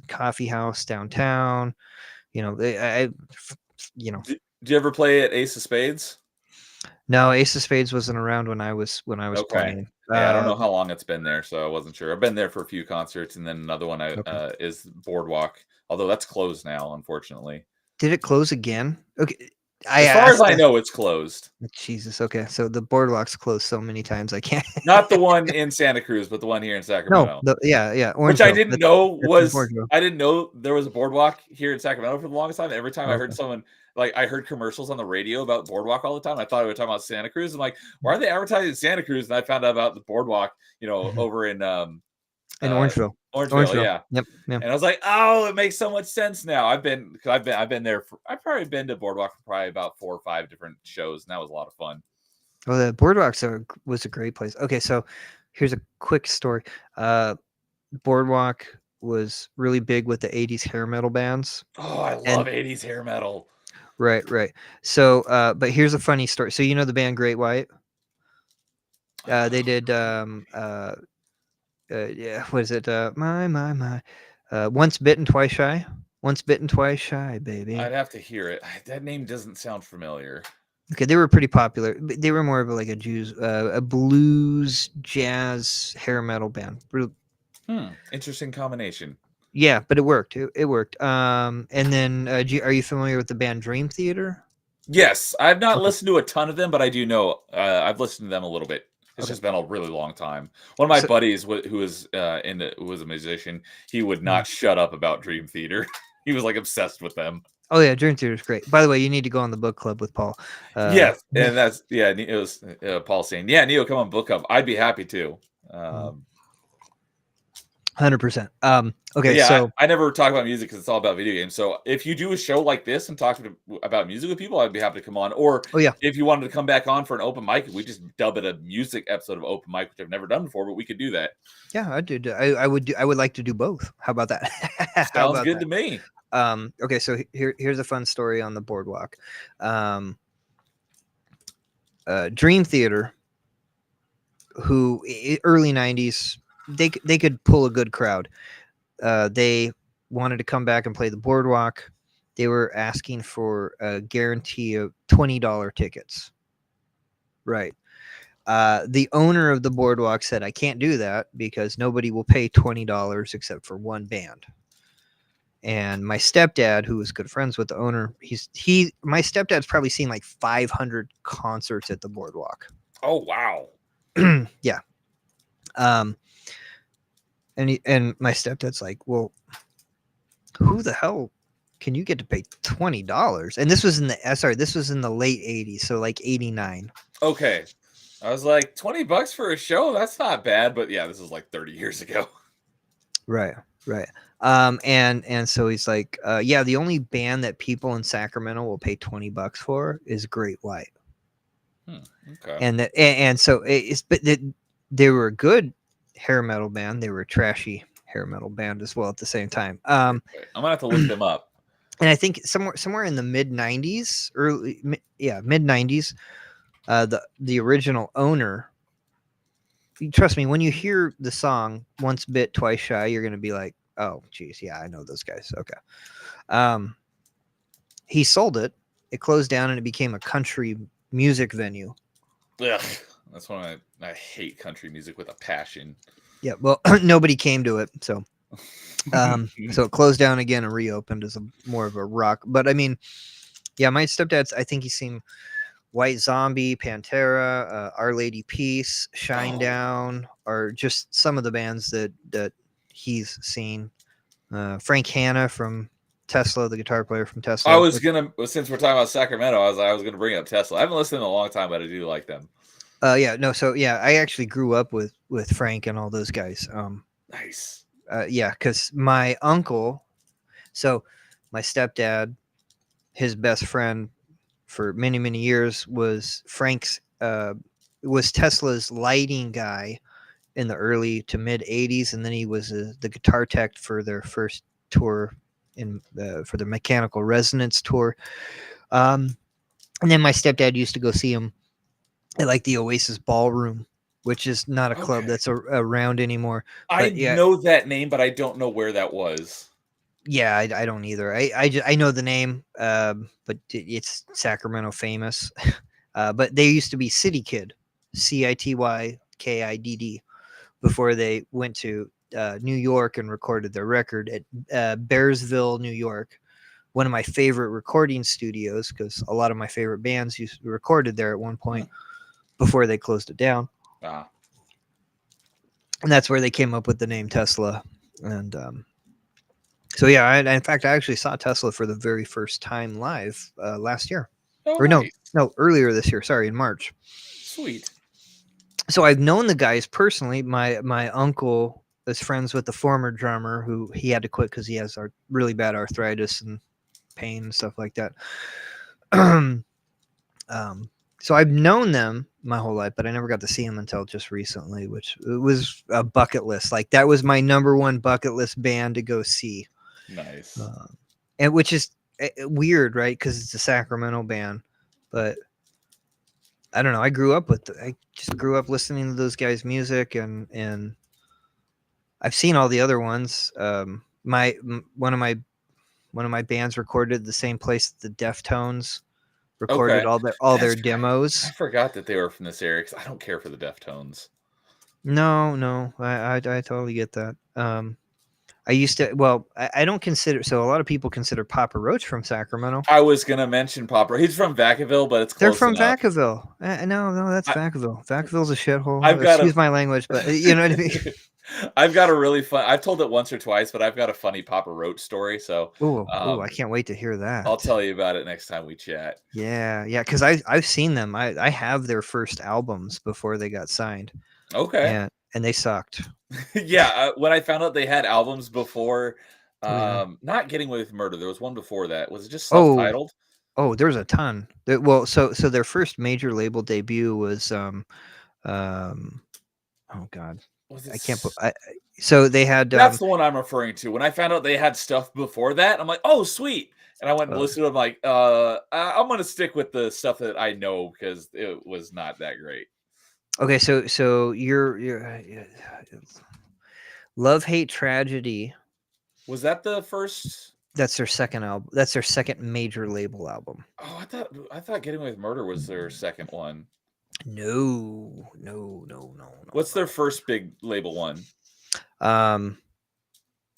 Coffee House downtown. You know, Do you ever play at Ace of Spades? no, Ace of Spades wasn't around when I was Okay. playing. Yeah, I don't know how long it's been there, so I wasn't sure. I've been there for a few concerts, and then another one Okay. is Boardwalk, although that's closed now, unfortunately. Did it close again? Okay. I As far as asked I that. know, it's closed. Jesus. Okay. So the boardwalk's closed so many times I can't. Not the one in Santa Cruz, but the one here in No. Sacramento. Yeah. Which I Orangeville. didn't know That's in was Orangeville. I didn't know there was a boardwalk here in Sacramento for the longest time. Every time I heard Okay. someone I heard commercials on the radio about boardwalk all the time. I thought we were talking about Santa Cruz. I'm like, why are they advertising Santa Cruz? And I found out about the boardwalk, Mhm. over in In uh Orangeville. Orangeville, Orangeville. yeah. Yep. Yeah. And I was like, oh, it makes so much sense now. I've been there for I've probably been to Boardwalk for probably about 4 or 5 different shows, and that was a lot of fun. Well, the boardwalks was a great place. Okay, so here's a quick story. Boardwalk was really big with the 80s hair metal bands. Oh, I And love 80s hair metal. right. So but here's a funny story. So you know the band Great White? They did yeah, what is it? My. Once Bitten, Twice Shy. Once Bitten, Twice Shy, baby. I'd have to hear it. That name doesn't sound familiar. Okay, they were pretty popular. They were more of like a blues, jazz, hair metal band. Interesting combination. Yeah, but it worked. It worked. And then, are you familiar with the band Dream Theater? Yes, I've not Okay. listened to a ton of them, but I do know. I've listened to them a little bit. It's Okay. just been a really long time. One of my So, buddies, who was a musician, he would not shut up about Dream Theater. He was like obsessed with them. oh yeah, Dream Theater is great. By the way, you need to go on the book club with Paul. Yes, and that's yeah. It was Paul saying, "Yeah, Neo, come on book club. I'd be happy to." 100%. But Okay, yeah, so I never talk about music because it's all about video games. So if you do a show like this and about music with people, I'd be happy to come on. Or oh yeah, if you wanted to come back on for an open mic, we just dub it a music episode of open mic, which I've never done before, but we could do that. yeah, I did. I would do. I would like to do both. How about that? How Sounds about good that? to me. Okay, so here's a fun story on the boardwalk. Dream Theater, who early '90s, they could pull a good crowd. They wanted to come back and play the boardwalk. They were asking for a guarantee of $20 tickets. Right. The owner of the boardwalk said, "I can't do that because nobody will pay $20 except for one band." And my stepdad, who was good friends with the owner, my stepdad's probably seen like 500 concerts at the boardwalk. Oh wow. Yeah. Um, and my stepdad's like, "Well, who the hell can you get to pay $20?" And this was in the late '80s, so like '89. Okay. I was like, $20 for a show? That's not bad. But yeah, this is like 30 years ago. Right, right. And so he's like, yeah, the only band that people in Sacramento will pay $20 for is Great White. Okay. And so they were a good hair metal band. They were a trashy hair metal band as well at the same time. I'm gonna have to look them up. And I think somewhere in the mid '90s, mid '90s, the original owner. Trust me, when you hear the song "Once Bit, Twice Shy," you're gonna be like, "Oh, geez, yeah, I know those guys." Okay. He sold it. It closed down, and it became a country music venue. Ugh, that's why I hate country music with a passion. Yeah, well, nobody came to it, so so it closed down again and reopened as more of a rock. But I mean, yeah, my stepdad's. I think he's seen White Zombie, Pantera, Our Lady Peace, Shinedown, or just some of the bands that he's seen. Frank Hanna from Tesla, the guitar player from I Tesla. was gonna, since we're talking about Sacramento, I was gonna bring up Tesla. I haven't listened in a long time, but I do like them. Yeah, no, so yeah, I actually grew up with Frank and all those guys. Nice. Yeah, because my uncle, so my stepdad, his best friend for many years was was Tesla's lighting guy in the early to mid '80s, and then he was the guitar tech for their first tour for the Mechanical Resonance tour. And then my stepdad used to go see him at like the Oasis Ballroom, which is not a club that's around anymore. I But yeah, know that name, but I don't know where that was. yeah, I don't either. I know the name, but it's Sacramento famous. But they used to be City Kid, CITYKIDD, before they went to New York and recorded their record at Bearsville, New York. One of my favorite recording studios, because a lot of my favorite bands recorded there at one point before they closed it down. Ah. And that's where they came up with the name Tesla. And so, yeah, in fact, I actually saw Tesla for the very first time live last year. Oh, Or nice. no, earlier this year. Sorry, in March. Sweet. So I've known the guys personally. My uncle is friends with the former drummer who he had to quit because he has really bad arthritis and pain and stuff like that. So I've known them my whole life, but I never got to see them until just recently, which it was a bucket list. Like that was my number one bucket list band to go see. Nice. And which is weird, right? Because it's a Sacramento band, but I don't know. I just grew up listening to those guys' music, and I've seen all the other ones. One of my bands recorded the same place that the Deftones recorded all their demos. I forgot that they were from this area because I don't care for the Deftones. No, I totally get that. I used to. Well, I don't consider. So a lot of people consider Papa Roach from Sacramento. I was gonna mention Papa. He's from Vacaville, but it's They're close from enough. Vacaville. No, that's Vacaville. Vacaville's a shithole. I've got Excuse a my language, but you know what I mean. I've got a really fun. I've told it once or twice, but I've got a funny Papa Roach story. So Oh, I can't wait to hear I'll that. tell you about it next time we chat. Yeah, because I've seen them. I have their first albums before they got signed, Okay. and they sucked. Yeah, when I found out they had albums before, Oh yeah. not Getting Away with Murder, there was one before that. Was it just Oh self-titled? there's a ton. Well, so their first major label debut was um oh god, Was I can't. it? So they had That's the one I'm referring to. When I found out they had stuff before that, I'm like, "Oh, sweet." And I went and uh, listened to them like, I'm gonna stick with the stuff that I know because it was not that great. okay. So you're Love Hate Tragedy. Was that the first? That's their second album. That's their second major label album. Oh, I thought Getting Away with Murder was their second one. No. What's their first big label one?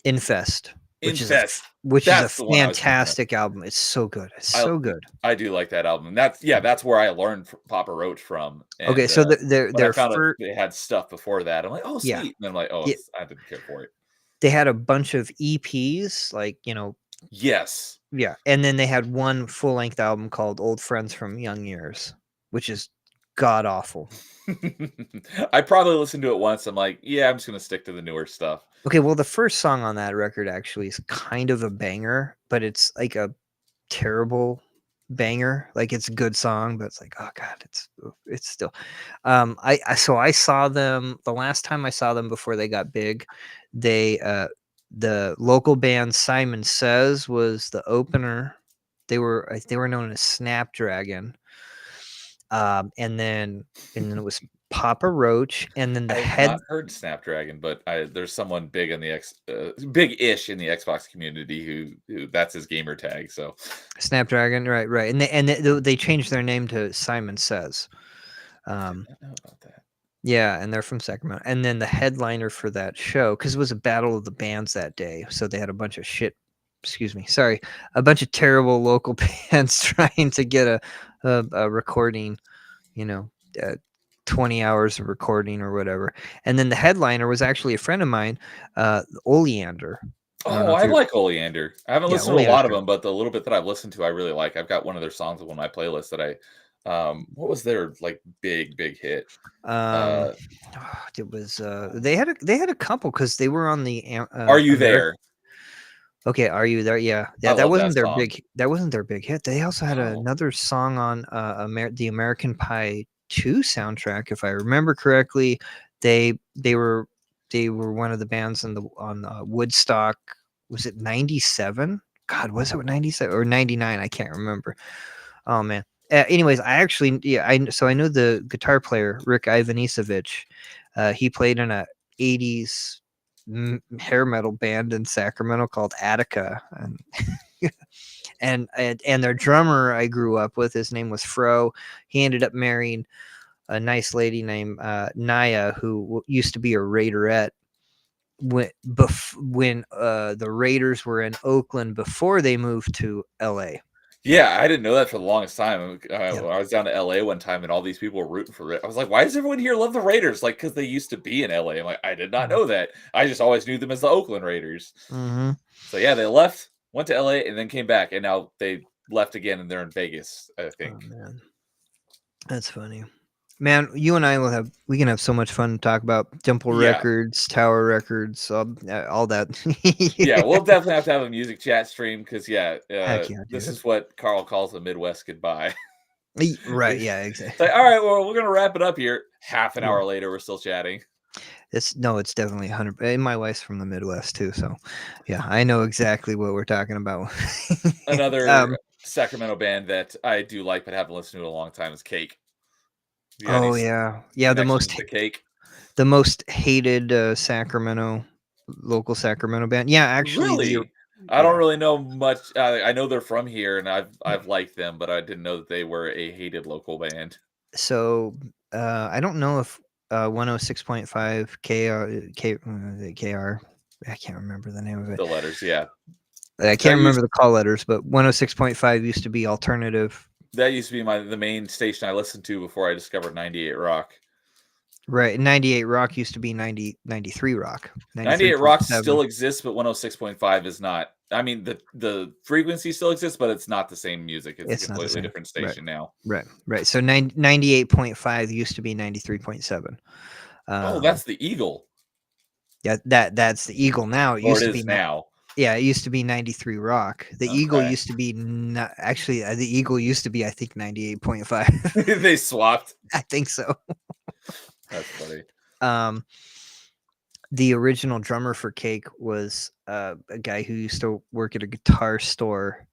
Infest, Infest. which is a That's the one I was thinking of. fantastic album. It's so good. It's I so good. I do like that album. That's where I learned Papa Roach from. Okay, And so when I their found out first, they had stuff before that, I'm like, "Oh, yeah, sweet." And I'm like, "Oh, yeah, I didn't care for it." they had a bunch of EPs, Yes. yeah, and then they had one full length album called Old Friends from Young Years, which is god awful. I probably listened to it once. I'm like, "Yeah, I'm just gonna stick to the newer stuff." Okay, well, the first song on that record actually is kind of a banger, but it's like a terrible banger. Like it's a good song, but it's like, oh god, it's still. I saw them the last time I saw them before they got big. They the local band Simon Says was the opener. They were known as Snapdragon. And then it was Papa Roach, and then the I have head not heard Snapdragon, but there's someone big in the big-ish in the Xbox community who that's his gamer tag. So Snapdragon, right, and they changed their name to Simon Says. I did Um, not know about that. yeah, and they're from Sacramento. And then the headliner for that show, because it was a battle of the bands that day, so they had a bunch of shit. Excuse me, sorry, a bunch of terrible local bands trying to get a recording, you know, 20 hours of recording or whatever. And then the headliner was actually a friend of mine, Oleander. I don't know Oh, if I you're, like Oleander. I haven't yeah, listened to a lot Oleander's of great. them, but the little bit that I've listened to, I really like. I've got one of their songs on my playlist that what was their like big hit? Um, Uh, it was they had a couple because they were on the Are You American. There? Okay, Are You There? Yeah, I that love that wasn't their song. big. That wasn't their big hit. They also had Oh, another song on the American Pie 2 soundtrack, if I remember correctly. They were one of the bands on Woodstock. Was it 97? God, was it 97 or 99? I can't remember. Oh man. Anyways, I know the guitar player Rick Ivanisevich. He played in a 80s hair metal band in Sacramento called Attica, and and their drummer I grew up with. His name was Fro. He ended up marrying a nice lady named Naya, who used to be a Raiderette when the Raiders were in Oakland before they moved to L.A. yeah, I didn't know that for the longest time. Yeah. When I was down to LA one time and all these people were rooting for it, I was like, "Why does everyone here love the Raiders?" Like, because they used to be in LA. I'm like, I did not know that. I just always knew them as the Oakland Raiders. Mm-hmm. So yeah, they left, went to LA, and then came back, and now they left again, and they're in Vegas, I Oh think. man, that's funny. Man, you and I we can have so much fun to talk about Dimple Yeah, Records, Tower Records, all that. yeah, we'll definitely have to have a music chat stream because yeah, Heck yeah, this dude. is what Carl calls a Midwest goodbye. Right, It's yeah, exactly. like, all right, well, we're gonna wrap it up here. Half an Yeah. hour later, we're still chatting. It's definitely 100. And my wife's from the Midwest too, so yeah, I know exactly what we're talking about. Another um, Sacramento band that I do like but haven't listened to in a long time is Cake. You got any oh yeah, connections to Cake? the most hated Sacramento local Sacramento band. Yeah, actually, Really? I don't yeah. really know much. I know they're from here, and I've liked them, but I didn't know that they were a hated local band. So I don't know if 106.5 KR, KR I can't remember the name of it. The letters, yeah. I can't remember the call letters, but 106.5 used to be alternative. That used to be the main station I listened to before I discovered 98 Rock. Right. 98 Rock used to be 93 Rock. 98 Rock still exists, but 106.5 is not. I mean, the frequency still exists, but it's not the same music. It's a completely different station now. Right. So 98.5 used to be 93.7. Oh, that's the Eagle. Yeah, that's the Eagle now. It used to be now. Yeah, it used to be 93 Rock. The Eagle used to be actually the Eagle used to be, I think, 98.5. They swapped. I think so. That's funny. The original drummer for Cake was a guy who used to work at a guitar store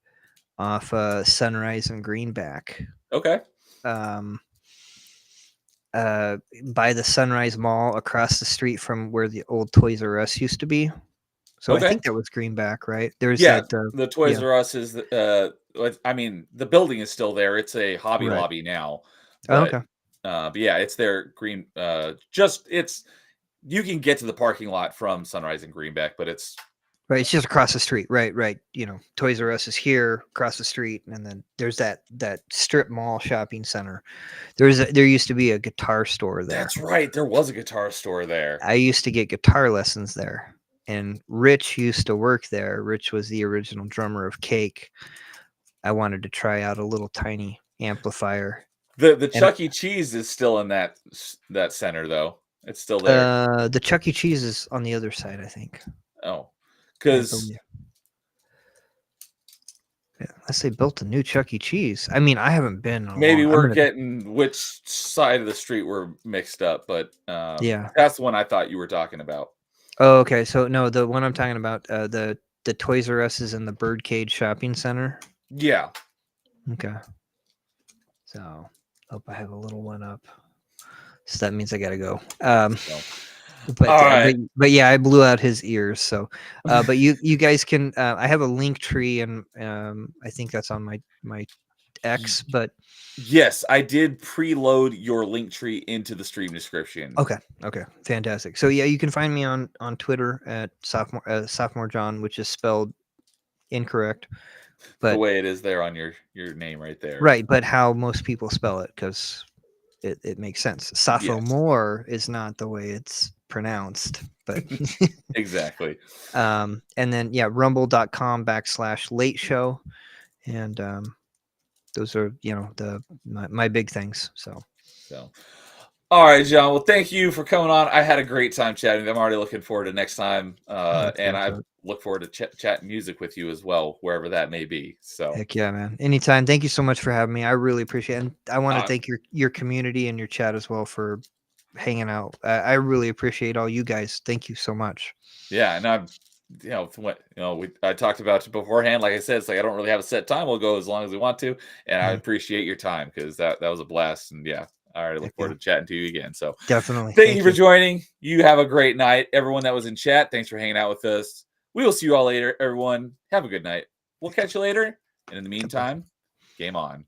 off Sunrise and Greenback. Okay. By the Sunrise Mall across the street from where the old Toys R Us used to be. So I think that was Greenback, right? There's the Toys R Us is I mean, the building is still there. It's a Hobby Lobby now. But, okay. But yeah, it's their green. You can get to the parking lot from Sunrise and Greenback, but it's right. It's just across the street. Right. You know, Toys R Us is here across the street, and then there's that strip mall shopping center. There used to be a guitar store there. That's right. There was a guitar store there. I used to get guitar lessons there, and Rich used to work there. Rich was the original drummer of Cake. I wanted to try out a little tiny amplifier. The Chuck E. Cheese is still in that center, though. It's still there. The Chuck E. Cheese is on the other side, I think. Oh, because unless they built a new Chuck E. Cheese. I mean, I haven't been. Maybe we're getting which side of the street we're mixed up, but yeah, that's the one I thought you were talking about. Oh, okay. So no, the one I'm talking about, the Toys R Us is in the Birdcage Shopping Center. Yeah. Okay. So, hope I have a little one up. So that means I gotta go. But yeah, I blew out his ears. So, but you guys can. I have a link tree, and I think that's on my X. But yes, I did preload your link tree into the stream description. Okay, fantastic. So yeah, you can find me on Twitter at Sophmore John, which is spelled incorrect. But the way it is there on your name right there. Right, but how most people spell it, because it makes sense. Sophomore is not the way it's pronounced, but exactly. And then rumble.com/late show, and those are my big things. So all right, John. Well, thank you for coming on. I had a great time chatting. I'm already looking forward to next time, and I look forward to chatting music with you as well, wherever that may be. So heck yeah, man. Anytime. Thank you so much for having me. I really appreciate it. And I want to thank your community and your chat as well for hanging out. I really appreciate all you guys. Thank you so much. Yeah, and I talked about it beforehand. Like I said, it's like I don't really have a set time. We'll go as long as we want to, and I appreciate your time because that was a blast. And yeah. I already look forward to chatting to you again. So definitely. Thank you for joining. You have a great night. Everyone that was in chat, thanks for hanging out with us. We will see you all later, everyone. Have a good night. We'll catch you later. And in the meantime, game on.